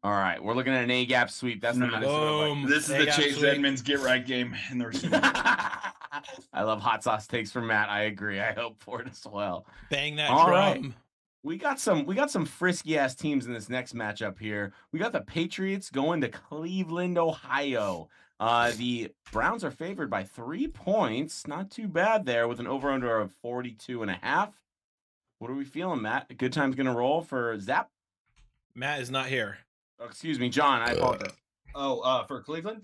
All right, we're looking at an A-gap sweep. That's the No. Minnesota Boom. This is They the got Chase sweet. Edmonds get right game in the receiving. I love hot sauce takes from Matt. I agree. I hope for it as well. Bang that All drum. right. We got some frisky ass teams in this next matchup here. We got the Patriots going to Cleveland, Ohio. The Browns are favored by 3 points. Not too bad there with an over-under of 42.5. What are we feeling, Matt? A good time's gonna roll for Zap. Matt is not here. Oh, excuse me, John. I apologize. For Cleveland?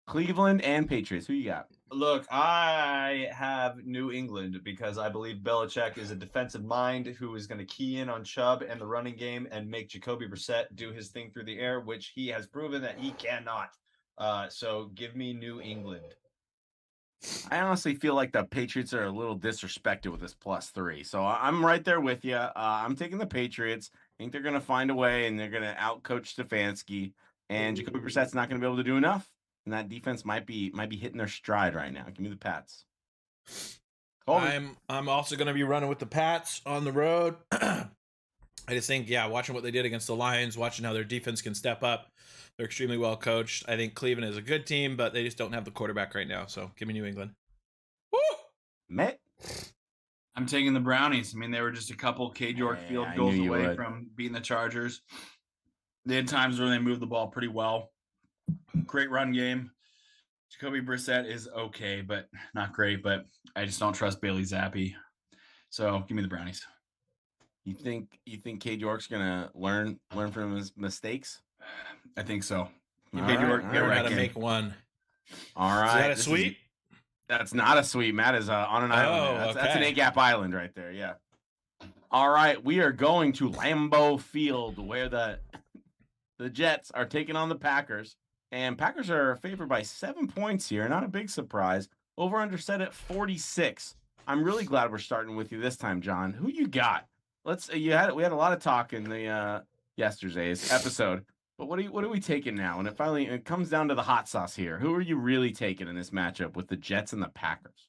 Cleveland and Patriots. Who you got? Look, I have New England because I believe Belichick is a defensive mind who is going to key in on Chubb and the running game and make Jacoby Brissett do his thing through the air, which he has proven that he cannot. So give me New England. I honestly feel like the Patriots are a little disrespected with this +3. So I'm right there with you. I'm taking the Patriots. I think they're going to find a way and they're going to outcoach Stefanski. And Jacoby Brissett's not going to be able to do enough. And that defense might be hitting their stride right now. Give me the Pats. I'm also going to be running with the Pats on the road. I just think, watching what they did against the Lions, watching how their defense can step up. They're extremely well coached. I think Cleveland is a good team, but they just don't have the quarterback right now. So give me New England. Woo! Matt? I'm taking the Brownies. I mean, they were just a couple Cade York Yeah, field I goals knew you away would. from beating the Chargers. They had times where they moved the ball pretty well. Great run game. Jacoby Brissett is okay, but not great. But I just don't trust Bailey Zappi. So give me the Brownies. You think Cade York's gonna learn from his mistakes? I think so. All Cade right, York, all get Learn right. how to game. make one. All right. Is that a this sweep? That's not a sweep. Matt is on an island. There. That's an okay. A-gap island right there. Yeah. All right, we are going to Lambeau Field where the Jets are taking on the Packers, and Packers are favored by 7 points here. Not a big surprise. Over under set at 46. I'm really glad we're starting with you this time, John. Who you got? We had a lot of talk in the yesterday's episode. But what are we taking now? And it comes down to the hot sauce here. Who are you really taking in this matchup with the Jets and the Packers?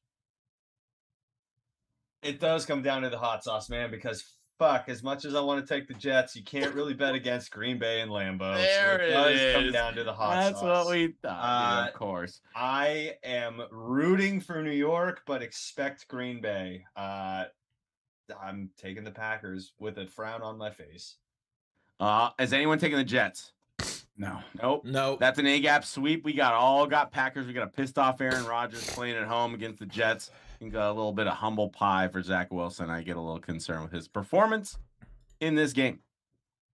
It does come down to the hot sauce, man, because as much as I want to take the Jets, you can't really bet against Green Bay and Lambeau. There so it it does come is. down to the hot That's sauce. what we thought, dude, of course. I am rooting for New York, but expect Green Bay. I'm taking the Packers with a frown on my face. Is anyone taking the Jets? No. Nope. No. That's an A-gap sweep. We got Packers. We got a pissed off Aaron Rodgers playing at home against the Jets. I think a little bit of humble pie for Zach Wilson. I get a little concerned with his performance in this game.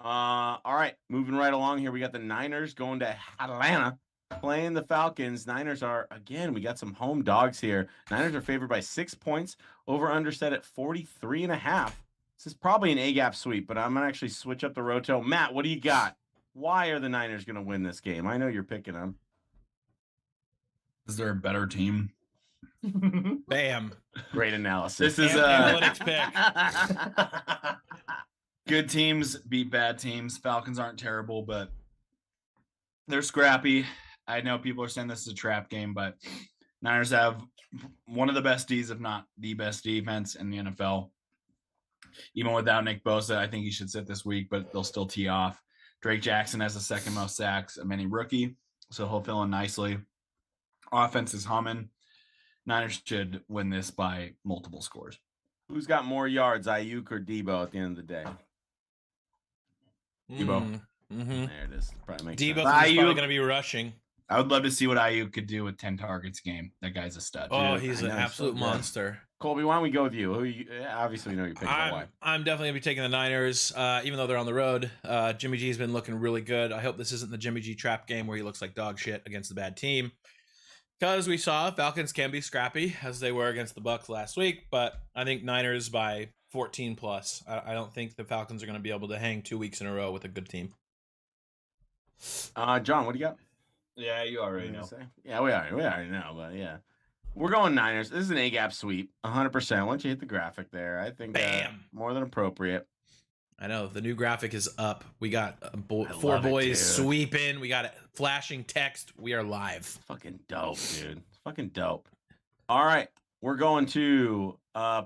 All right, moving right along here. We got the Niners going to Atlanta playing the Falcons. Niners are, again, we got some home dogs here. Niners are favored by 6 points. Over under set at 43.5. This is probably an A-gap sweep, but I'm going to actually switch up the roto. Matt, what do you got? Why are the Niners going to win this game? I know you're picking them. Is there a better team? Bam. Great analysis. This is Analytics pick. good teams beat bad teams. Falcons aren't terrible, but they're scrappy. I know people are saying this is a trap game, but Niners have one of the best Ds, if not the best defense in the NFL. Even without Nick Bosa, I think he should sit this week, but they'll still tee off. Drake Jackson has the second most sacks of any rookie, so he'll fill in nicely. Offense is humming. Niners should win this by multiple scores. Who's got more yards, Ayuk or Debo at the end of the day? Debo. Mm-hmm. There it is. Probably makes Debo sense. is probably Ayuk. going to be rushing. I would love to see what Ayuk could do with 10 targets a game. That guy's a stud. Oh, Dude, he's I an know, he's absolute so good. monster. Colby, why don't we go with you? Who you obviously we know you're picking, but why? I'm definitely gonna be taking the Niners, even though they're on the road. Jimmy G's been looking really good. I hope this isn't the Jimmy G trap game where he looks like dog shit against the bad team, because we saw Falcons can be scrappy as they were against the Bucs last week. But I think Niners by 14 plus. I don't think the Falcons are going to be able to hang 2 weeks in a row with a good team. John, what do you got? Yeah, you already know. Say? Yeah, we already know, but yeah. We're going Niners. This is an A-gap sweep, 100%. Once you hit the graphic there, I think Bam. More than appropriate. I know the new graphic is up. We got four love it, boys dude. sweeping. We got flashing text. We are live. Fucking dope, dude. It's fucking dope. All right, we're going to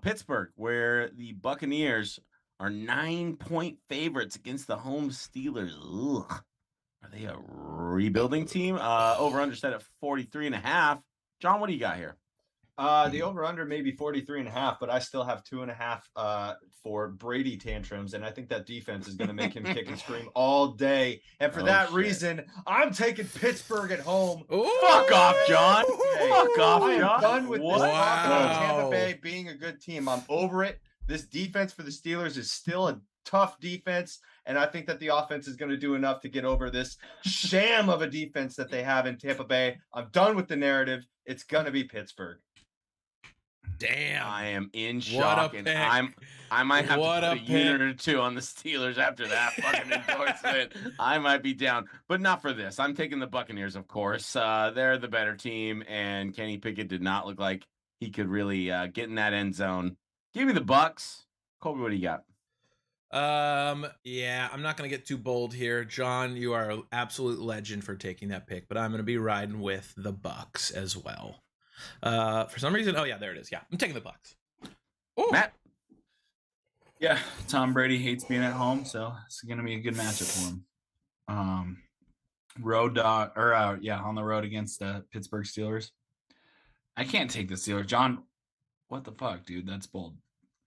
Pittsburgh, where the Buccaneers are 9-point favorites against the home Steelers. Ugh. Are they a rebuilding team? Over under set at 43.5. John, what do you got here? The over-under may be 43.5, but I still have 2.5 for Brady tantrums, and I think that defense is going to make him kick and scream all day. And for that reason, I'm taking Pittsburgh at home. Ooh. Fuck off, John. Hey, Fuck off, I am John. done with this What? talk about Tampa Wow. Bay being a good team. I'm over it. This defense for the Steelers is still a tough defense, and I think that the offense is going to do enough to get over this sham of a defense that they have in Tampa Bay. I'm done with the narrative. It's going to be Pittsburgh. Damn. I am in What a shock, and pick. I might have What to a put a unit pick. or two on the Steelers after that fucking endorsement. I might be down, but not for this. I'm taking the Buccaneers, of course. They're the better team, and Kenny Pickett did not look like he could really get in that end zone. Give me the Bucks. Colby, what do you got? Yeah, I'm not gonna get too bold here. John, you are an absolute legend for taking that pick, but I'm gonna be riding with the Bucks as well. For some reason, oh yeah, there it is. Yeah, I'm taking the Bucks. Ooh. Matt? Yeah, Tom Brady hates being at home, so it's going to be a good matchup for him. On the road against the Pittsburgh Steelers. I can't take the Steelers. John, what the fuck, dude? That's bold.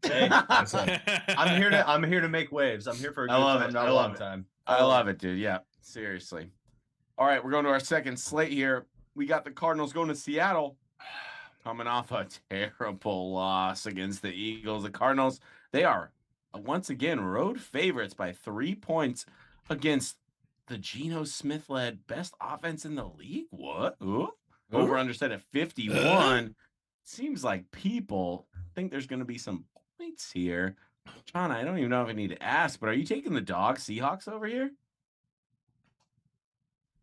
Hey, That's it. I'm here to make waves. I'm here for a good I love time, it. not I a love long it. time. I love it, dude. Yeah, seriously. All right, we're going to our second slate here. We got the Cardinals going to Seattle, coming off a terrible loss against the Eagles. The Cardinals, they are once again road favorites by 3 points against the Geno Smith-led best offense in the league. What? Ooh. Over under set at 51. Seems like people think there's going to be some points here. John, I don't even know if I need to ask, but are you taking the dog Seahawks over here?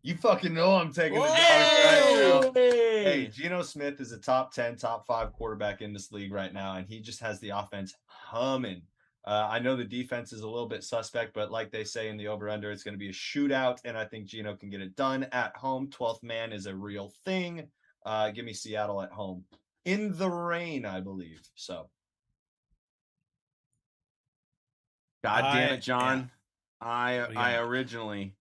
You fucking know I'm taking the dogs Whoa! right now. Hey, Geno Smith is a top 10, top 5 quarterback in this league right now, and he just has the offense humming. I know the defense is a little bit suspect, but like they say in the over-under, it's going to be a shootout, and I think Geno can get it done at home. 12th man is a real thing. Give me Seattle at home. In the rain, I believe. So, God damn it, John. What do you I got? originally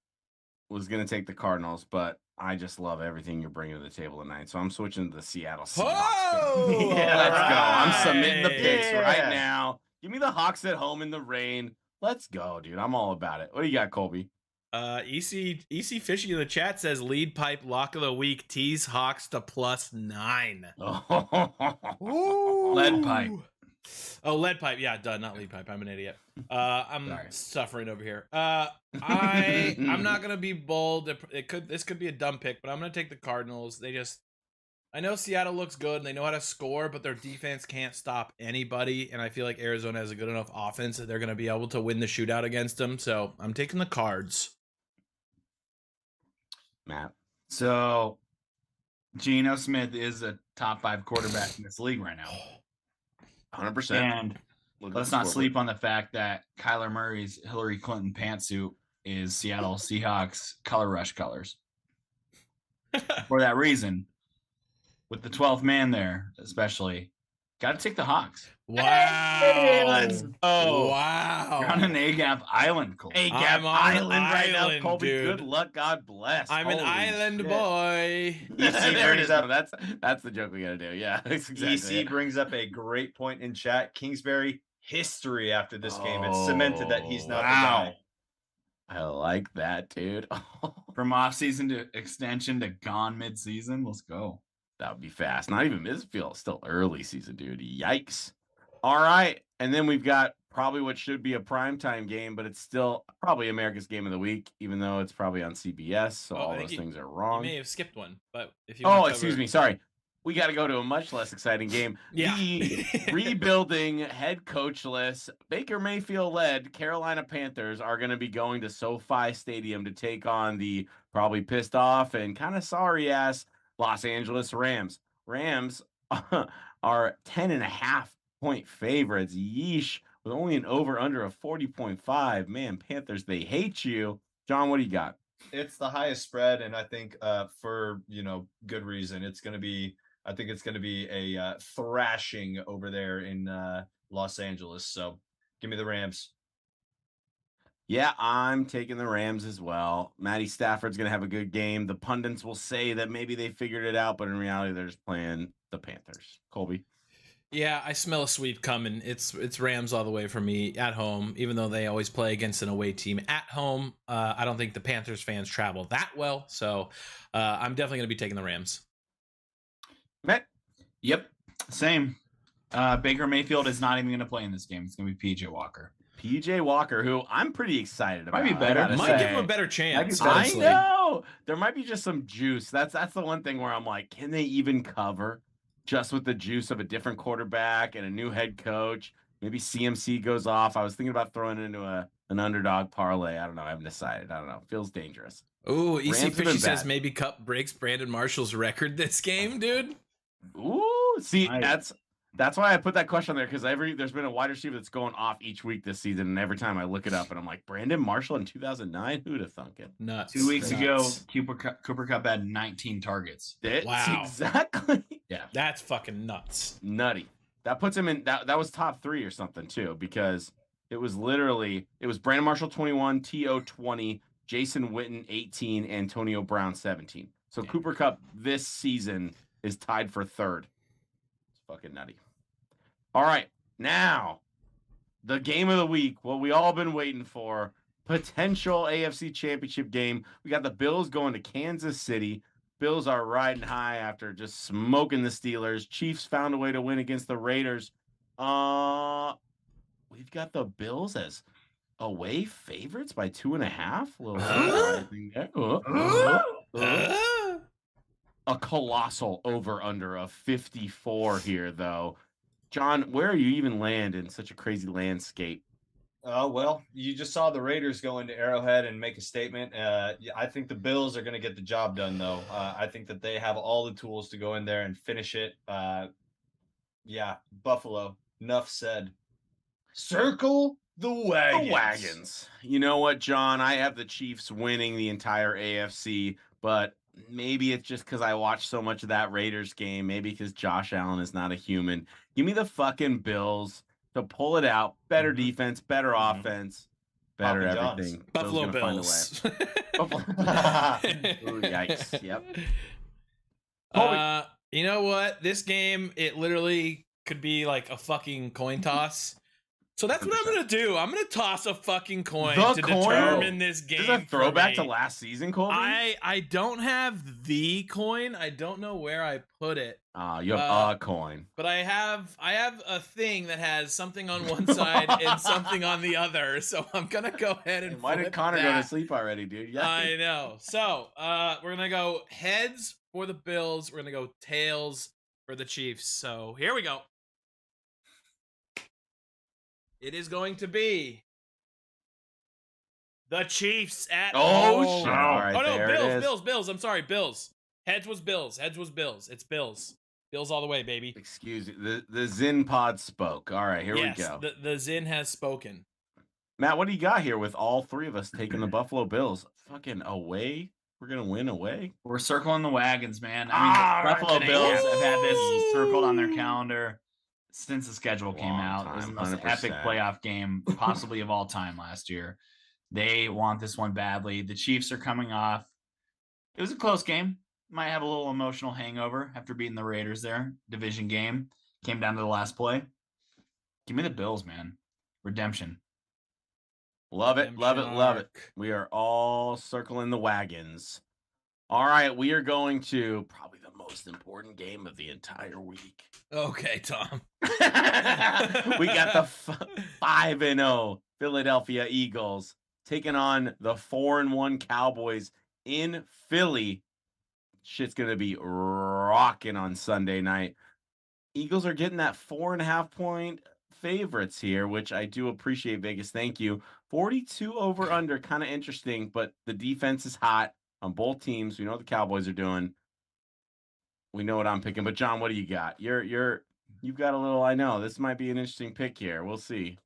was going to take the Cardinals, but I just love everything you're bringing to the table tonight. So I'm switching to the Seattle Seahawks. Oh, Yeah, let's go. I'm submitting the right. picks right Yeah. now. Give me the Hawks at home in the rain. Let's go, dude. I'm all about it. What do you got, Colby? EC Fishy in the chat says lead pipe lock of the week, tease Hawks to +9. Lead pipe. Oh, lead pipe. Yeah, done. Not lead pipe. I'm an idiot. I'm Sorry. suffering over here. I'm not gonna be bold. This could be a dumb pick, but I'm gonna take the Cardinals. I know Seattle looks good and they know how to score, but their defense can't stop anybody. And I feel like Arizona has a good enough offense that they're gonna be able to win the shootout against them. So I'm taking the Cards. Matt. So, Geno Smith is a top 5 quarterback in this league right now. 100%. And Look at let's the not scoreboard. sleep on the fact that Kyler Murray's Hillary Clinton pantsuit is Seattle Seahawks color rush colors. For that reason, with the 12th man there, especially, got to take the Hawks. Wow. Hey, let's go. Wow. You're on an A-gap island, Cole. A-Gap I'm on an Island right now, island, Colby. dude. Good luck. God bless. I'm an Holy island shit. boy. there it brings is. up- No, that's the joke we got to do. Yeah, that's exactly EC it. brings up a great point in chat. Kingsbury history after this game. It's cemented that he's not the wow. guy. I like that, dude. From off season to extension to gone mid season. Let's go. That would be fast. Not even midfield. Still early season, dude. Yikes. All right. And then we've got probably what should be a primetime game, but it's still probably America's Game of the Week, even though it's probably on CBS. So Oh, all I think those things are You wrong. may have skipped one, but if you want to Excuse cover- me. Sorry. We got to go to a much less exciting game. Yeah. The rebuilding, head coachless, Baker Mayfield led Carolina Panthers are going to be going to SoFi Stadium to take on the probably pissed off and kind of sorry ass Los Angeles Rams. Rams are 10.5-point favorites. Yeesh. With only an over under of 40.5. Man, Panthers, they hate you. John, what do you got? It's the highest spread, and I think for good reason. I think it's going to be a thrashing over there in Los Angeles. So give me the Rams. Yeah, I'm taking the Rams as well. Matty Stafford's going to have a good game. The pundits will say that maybe they figured it out, but in reality, they're just playing the Panthers. Colby. Yeah, I smell a sweep coming. It's Rams all the way for me at home, even though they always play against an away team at home. I don't think the Panthers fans travel that well, so I'm definitely going to be taking the Rams. Matt? Yep. Same. Baker Mayfield is not even going to play in this game. It's going to be PJ Walker. PJ Walker, who I'm pretty excited about. Might be better. I gotta Might give say. him a better chance. better. I honestly. know. There might be just some juice. That's the one thing where I'm like, can they even cover just with the juice of a different quarterback and a new head coach? Maybe CMC goes off. I was thinking about throwing it into an underdog parlay. I don't know. I haven't decided. I don't know. Feels dangerous. Ooh, Rams EC have been Fishy says bad. maybe Cup breaks Brandon Marshall's record this game, dude. Ooh, see, Nice. that's why I put that question there, because there's been a wide receiver that's going off each week this season, and every time I look it up, and I'm like, Brandon Marshall in 2009, who'd have thunk it? Nuts. 2 weeks ago, Nuts. Cooper Cup had 19 targets. That's Wow. exactly That's fucking nuts. nutty. That puts him in that was top 3 or something too, because it was Brandon Marshall 21, T.O. 20, Jason Witten 18, Antonio Brown 17. So Yeah. Cooper Cup this season is tied for 3rd. It's fucking nutty. All right, now the game of the week, what we all been waiting for, potential AFC Championship game. We got the Bills going to Kansas City. Bills are riding high after just smoking the Steelers. Chiefs found a way to win against the Raiders. We've got the Bills as away favorites by 2.5. Little surprising there. A colossal over-under of 54 here, though. John, where are you even land in such a crazy landscape? Well, you just saw the Raiders go into Arrowhead and make a statement. I think the Bills are going to get the job done, though. I think that they have all the tools to go in there and finish it. Buffalo. Enough said. Circle the wagons. The wagons. You know what, John? I have the Chiefs winning the entire AFC, but maybe it's just because I watched so much of that Raiders game. Maybe because Josh Allen is not a human. Give me the fucking Bills to pull it out. Better defense, better offense, better Papa John's. everything. Buffalo Bills gonna Bills. find a way. Ooh, yikes. Yep. You know what? This game, it literally could be like a fucking coin toss. So that's what I'm gonna do. I'm gonna toss a fucking coin The to coin? determine this game. Is this a throwback for to me. last season, Colby? I don't have the coin. I don't know where I put it. You have a coin. But I have a thing that has something on one side and something on the other. So I'm gonna go ahead and Why did flip Connor go that. to sleep already, dude? Yeah. I know. So we're gonna go heads for the Bills. We're gonna go tails for the Chiefs. So here we go. It is going to be the Chiefs at Oh, home. shit. All right, Oh no, there it is. Bills. I'm sorry, Bills. Heads was Bills. It's Bills. Bills all the way, baby. Excuse me. The Zin pod spoke. All right, here we go. The Zin has spoken. Matt, what do you got here with all 3 of us taking the Buffalo Bills? Fucking away? We're going to win away? We're circling the wagons, man. All I mean, right, Buffalo today. Bills have had this circled on their calendar since the schedule came Long out. It was the time, most 100%. epic playoff game possibly of all time last year. They want this one badly. The Chiefs are coming off. It was a close game. Might have a little emotional hangover after beating the Raiders there. Division game. Came down to the last play. Give me the Bills, man. Redemption. Love it, love it, love it. Shark. We are all circling the wagons. All right, we are going to probably the most important game of the entire week. Okay, Tom. We got the 5-0 Philadelphia Eagles taking on the 4-1 Cowboys in Philly. Shit's going to be rocking on Sunday night. Eagles are getting that 4.5 point favorites here, which I do appreciate, Vegas. Thank you. 42 over under, kind of interesting, but the defense is hot on both teams. We know what the Cowboys are doing. We know what I'm picking, but John, what do you got? You've got a little. I know this might be an interesting pick here. We'll see.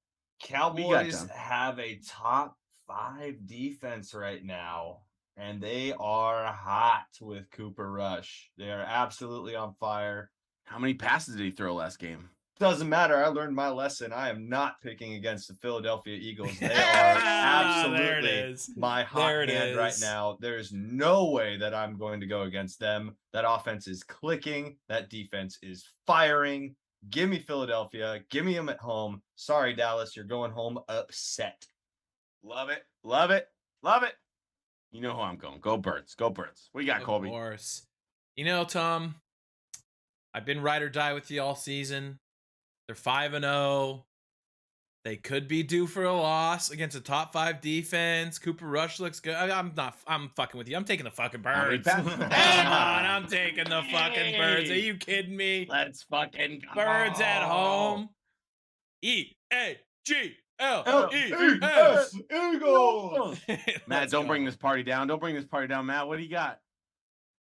Cowboys John? have a top 5 defense right now, and they are hot with Cooper Rush. They are absolutely on fire. How many passes did he throw last game? Doesn't matter. I learned my lesson. I am not picking against the Philadelphia Eagles. They are There it absolutely is. my hot There it hand right is. now. There is no way that I'm going to go against them. That offense is clicking. That defense is firing. Give me Philadelphia. Give me them at home. Sorry, Dallas. You're going home upset. Love it. Love it. Love it. You know who I'm going. Go Birds. Go Birds. What you got, Colby? Of course. You know, Tom, I've been ride or die with you all season. They're 5-0. They could be due for a loss against a top 5 defense. Cooper Rush looks good. I'm fucking with you. I'm taking the fucking Birds. Come on, I'm taking the fucking Birds. Are you kidding me? Let's fucking go. Birds at home. L-E-E-S, Eagles. Matt, don't bring this party down. Don't bring this party down, Matt. What do you got?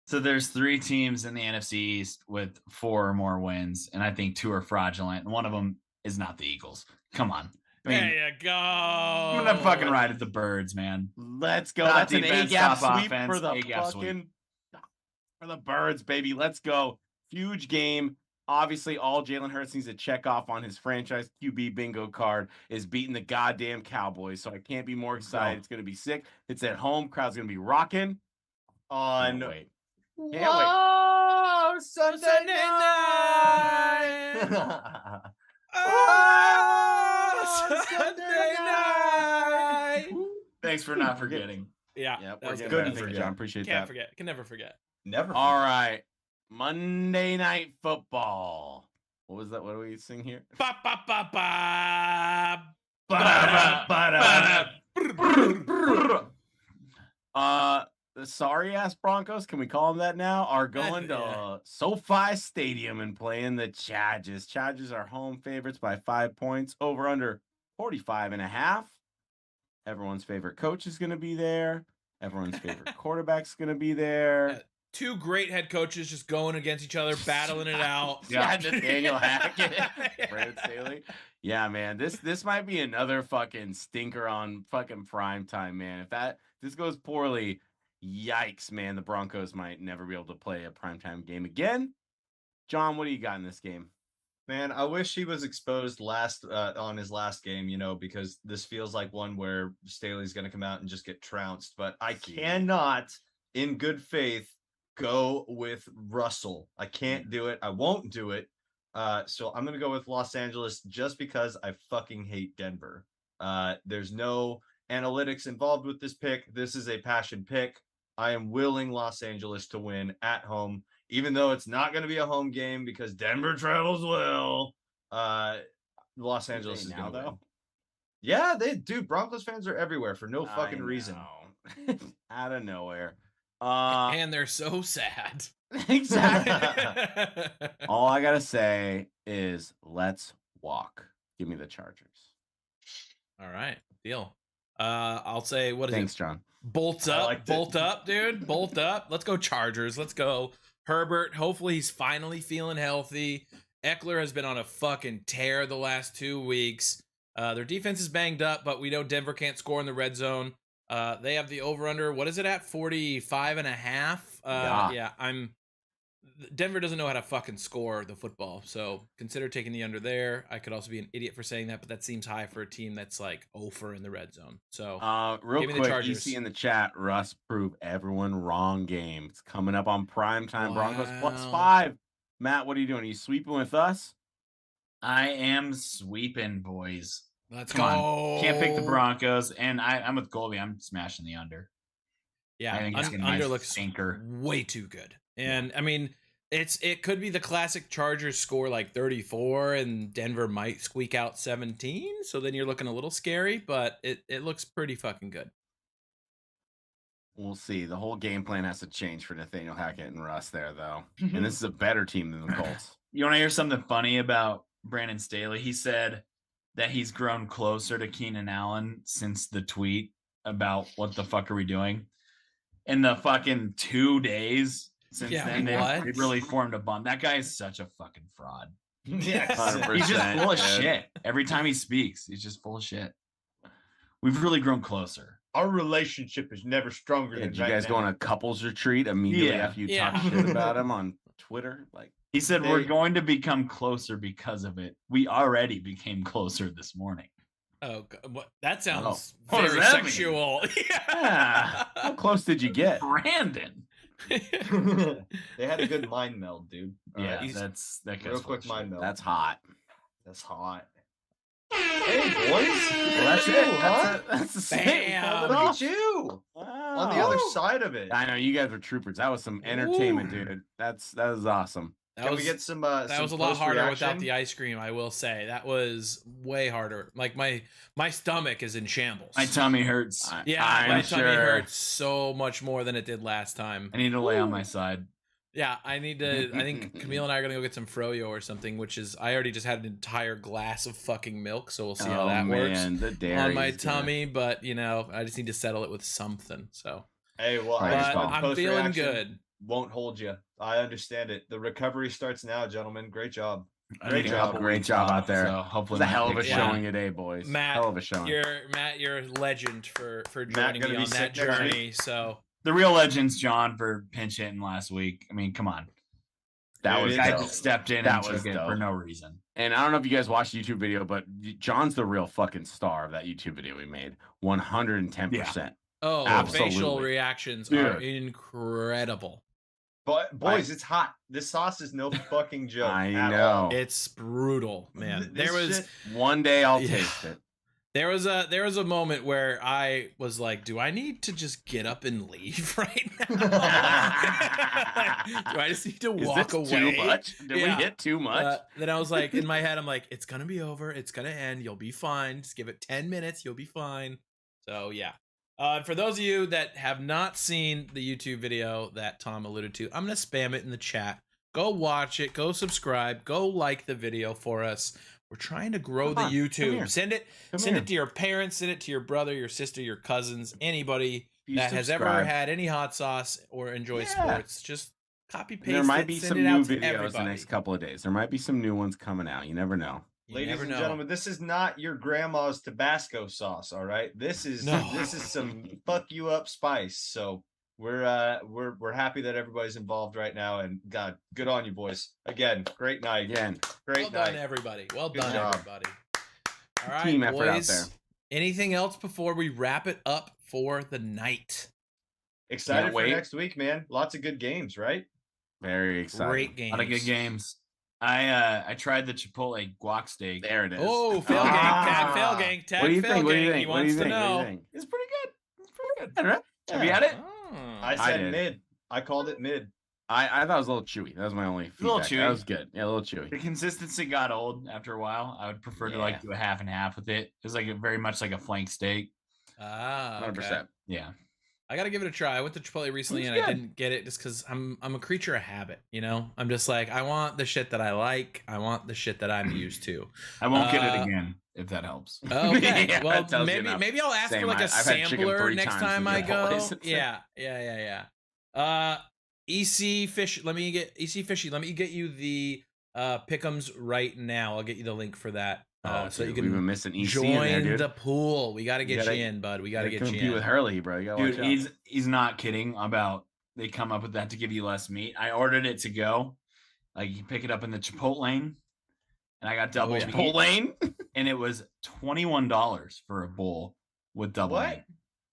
So there's 3 teams in the NFC East with 4 or more wins, and I think 2 are fraudulent, and one of them is not the Eagles. Come on. I mean, There you go. I'm gonna fucking ride at the Birds, man. Let's go. Top That's an defense, A-gap top sweep offense, for the A-gap sweep. fucking for the Birds, baby. Let's go. Huge game. Obviously, all Jalen Hurts needs to check off on his franchise QB bingo card is beating the goddamn Cowboys. So I can't be more excited. It's gonna be sick. It's at home. Crowd's gonna be rocking. On Can't wait. Whoa, Sunday night. Oh, Sunday night. Thanks for not forgetting. Yeah, Yep, that was we're good. getting to there. Thank you, forget. John. Appreciate Can't that. forget. Can never forget. Never. All right. Monday Night Football. What was that? What do we sing here? Ba ba ba ba. The sorry ass Broncos, can we call them that now? Are going to Yeah. SoFi Stadium and playing the Chargers. Chargers are home favorites by 5 points, over under 45.5. Everyone's favorite coach is going to be there. Everyone's favorite quarterback's going to be there. 2 great head coaches just going against each other, battling it out. Yeah, Nathaniel Hackett, Brandon Staley. Yeah, man, this might be another fucking stinker on fucking prime time, man. If this goes poorly, yikes, man. The Broncos might never be able to play a primetime game again. John, what do you got in this game? Man, I wish he was exposed on his last game, because this feels like one where Staley's going to come out and just get trounced. But I cannot, in good faith, go with Russell. I can't do it. I won't do it. So I'm going to go with Los Angeles just because I fucking hate Denver. There's no analytics involved with this pick. This is a passion pick. I am willing Los Angeles to win at home, even though it's not going to be a home game because Denver travels well. Los Angeles is going to win. Yeah, they do. Broncos fans are everywhere for no fucking reason. Out of nowhere. And they're so sad. Exactly. All I gotta say is let's walk. Give me the Chargers. All right, deal. I'll say what is Thanks, it? John. Bolt up, dude. Bolt up. Let's go Chargers. Let's go Herbert. Hopefully he's finally feeling healthy. Eckler has been on a fucking tear the last 2 weeks. Their defense is banged up, but we know Denver can't score in the red zone. They have the over-under. What is it at? 45.5. Yeah. Denver doesn't know how to fucking score the football, so consider taking the under there. I could also be an idiot for saying that, but that seems high for a team that's like 0 in the red zone. So real give me the quick, Chargers. EC in the chat, Russ prove everyone wrong game. It's coming up on primetime. Broncos +5. Matt, what are you doing? Are you sweeping with us? I am sweeping, boys. Let's Come on. go. Can't pick the Broncos. And I'm with Colby. I'm smashing the under. Yeah, I think it's gonna be a under nice looks stinker. way too good. And I mean, it could be the classic Chargers score like 34 and Denver might squeak out 17. So then you're looking a little scary, but it looks pretty fucking good. We'll see. The whole game plan has to change for Nathaniel Hackett and Russ there, though. And this is a better team than the Colts. You want to hear something funny about Brandon Staley? He said that he's grown closer to Keenan Allen since the tweet about what the fuck are we doing. In the fucking 2 days since then, they really formed a bond. That guy is such a fucking fraud. Yes. 100%, He's just full of dude. shit. Every time he speaks, he's just full of shit. We've really grown closer. Our relationship is never stronger than Did you right guys now. go on a couples retreat immediately Yeah. after you Yeah. talk shit about him on Twitter? Like, He said we're going to become closer because of it. We already became closer this morning. Oh, what? That sounds What does very that mean? sexual. yeah. How close did you get? Brandon. They had a good mind meld, dude. All Yeah, right. that guy's Real full quick of shit. mind meld. That's hot. That's hot. Hey, boys. Well, that's Look it. at you, huh? That's the same. Bam. Pulled it Look off. at you on the Wow. other side of it. I know you guys were troopers. That was some entertainment, Ooh. dude. that was awesome. Can we get some? That was a lot harder without the ice cream, I will say. That was way harder. Like my stomach is in shambles. My tummy hurts. Yeah, I'm my tummy sure. hurts so much more than it did last time. I need to lay on my side. Yeah, I think Camille and I are gonna go get some froyo or something, which is I already just had an entire glass of fucking milk, so we'll see how that works The dairy on my is gonna- tummy. But I just need to settle it with something. So, Hey, well, Right, but well, I'm feeling good. Won't hold you. I understand it. The recovery starts now, gentlemen. Great job. I Great need a job. couple Great weeks job off, out there. So It hopefully, was a hell of a next week- showing today, boys. Matt, Hell of a showing. You're a legend for Matt joining gonna me be on that sick next week? journey. So The real legends, John, for pinch hitting last week. I mean, come on. That Dude, was it's Guy dope. just stepped in That and was took it dope. for no reason. And I don't know if you guys watched the YouTube video, but John's the real fucking star of that YouTube video we made. 110%. facial Absolutely. reactions Dude. are incredible. But boys, it's hot. This sauce is no fucking joke. I at know. all. It's brutal, man. This There was shit- One day I'll Yeah. taste it. There was a moment where I was like, do I need to just get up and leave right now? Do I just need to Is walk this away? too much? Did Yeah. we hit too much? Then I was like, in my head, I'm like, it's gonna be over. It's gonna end. You'll be fine. Just give it 10 minutes. You'll be fine. So yeah. For those of you that have not seen the YouTube video that Tom alluded to, I'm gonna spam it in the chat. Go watch it. Go subscribe. Go like the video for us. We're trying to grow Come on, the come YouTube. here. Send it. Come Send here. it to your parents. Send it to your brother, your sister, your cousins, anybody You that has ever subscribe. had any hot sauce or enjoy Yeah. sports. Just copy paste. There might it, be send some it out new to videos the everybody. next couple of days. There might be some new ones coming out. You never know. You Ladies never and know. gentlemen, this is not your grandma's Tabasco sauce, all right? This is No. this is some fuck you up spice. So we're happy that everybody's involved right now, and God, good on you boys. Again, great night. Again, Great Well night. done, everybody. Well Good done, job. everybody. All right, team effort out boys. there. Anything else before we wrap it up for the night? Excited Can't for wait. next week, man. Lots of good games, right? very excited. Great A games. lot of good games. I tried the Chipotle guac steak. There it is. Oh, fail Ah. gang, tag fail gang, tag What do you fail think? What do gang. you He think? What do wants you to think? What do you know. think? It's pretty good. It's pretty good. All right. Have you had it? Oh. I I said did. mid. I called it mid. I thought it was a little chewy. That was my only A little feedback. chewy. That was good. Yeah, a little chewy. The consistency got old after a while. I would prefer to like Yeah. do a half and half with it. It was like very much like a flank steak. Ah, okay. 100%. Yeah. I gotta give it a try. I went to Chipotle recently It's and I good. didn't get it just because I'm a creature of habit. You know, I'm just like I want the shit that I like. I want the shit that I'm used to. I won't get it Uh, again if that helps. Okay, Yeah, well that tells you maybe enough. maybe I'll ask Same. for like a I've had chicken sampler 3 next times time in I go. Chipotle. Yeah. EC Fishy, let me get you the pick'ems right now. I'll get you the link for that. So you we've been can missing EC in there, join dude. the pool. We got to get gotta- you in, bud. We got to get you compete in. with Hurley, bro. You gotta Dude, watch out. he's not kidding about they come up with that to give you less meat. I ordered it to go. Like you pick it up in the Chipotle and I got double yeah. meat, Chipotle? and it was $21 for a bowl with double What? meat.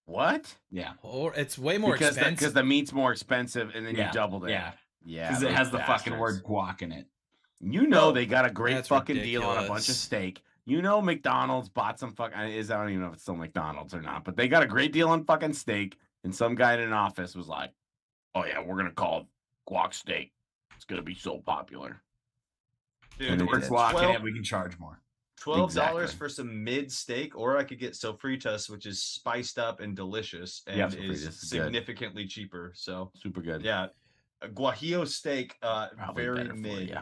What? Yeah. Or it's way more Because expensive. the meat's more expensive, and then Yeah, you doubled it. yeah. Yeah, Because it those has the fucking bastards. word guac in it. You know they got a great That's fucking deal on a bunch of ridiculous. steak. McDonald's bought some fucking. I don't even know if it's still McDonald's or not, but they got a great deal on fucking steak. And some guy in an office was like, "Oh yeah, we're gonna call it guac steak. It's gonna be so popular." Dude, And The it word's did. locking it. We can charge more. $12 Exactly. for some mid steak, or I could get sofritas, which is spiced up and delicious and Yeah, is sofritas is good. significantly cheaper. So Super good. yeah, a guajillo steak, Probably very better for mid. you.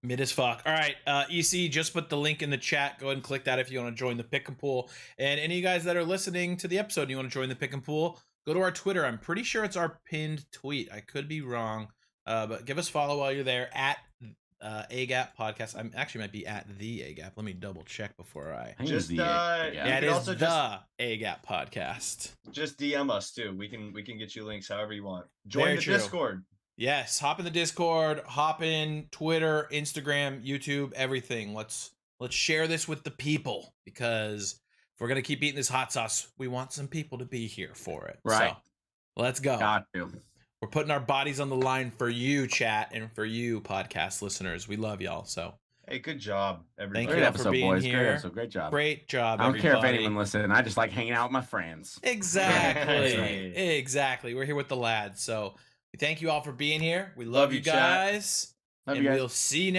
Mid as fuck. All right, EC, just put the link in the chat. Go ahead and click that if you want to join the pick and pool. And any of you guys that are listening to the episode and you want to join the pick and pool, go to our Twitter. I'm pretty sure it's our pinned tweet. I could be wrong, but give us a follow while you're there at AGAP Podcast. I'm actually might be at the AGAP. Let me double check before I. think Just, it's the- Yeah, You it can is also the AGAP Podcast. Just DM us too. We can get you links however you want. Join Very the true. Discord. Yes, hop in the Discord, hop in Twitter, Instagram, YouTube, everything. Let's share this with the people, because if we're gonna keep eating this hot sauce, we want some people to be here for it. Right. So, let's go. Got to. We're putting our bodies on the line for you, chat, and for you, podcast listeners. We love y'all. So Hey, good job, everybody. Thank Great you all for episode, being boys. here. Great episode. Great job. great job, I don't care if everybody. anyone listens. I just like hanging out with my friends. Exactly. Exactly. We're here with the lads. So thank you all for being here. We love Love you you, chat. guys. Love and you guys. we'll see you next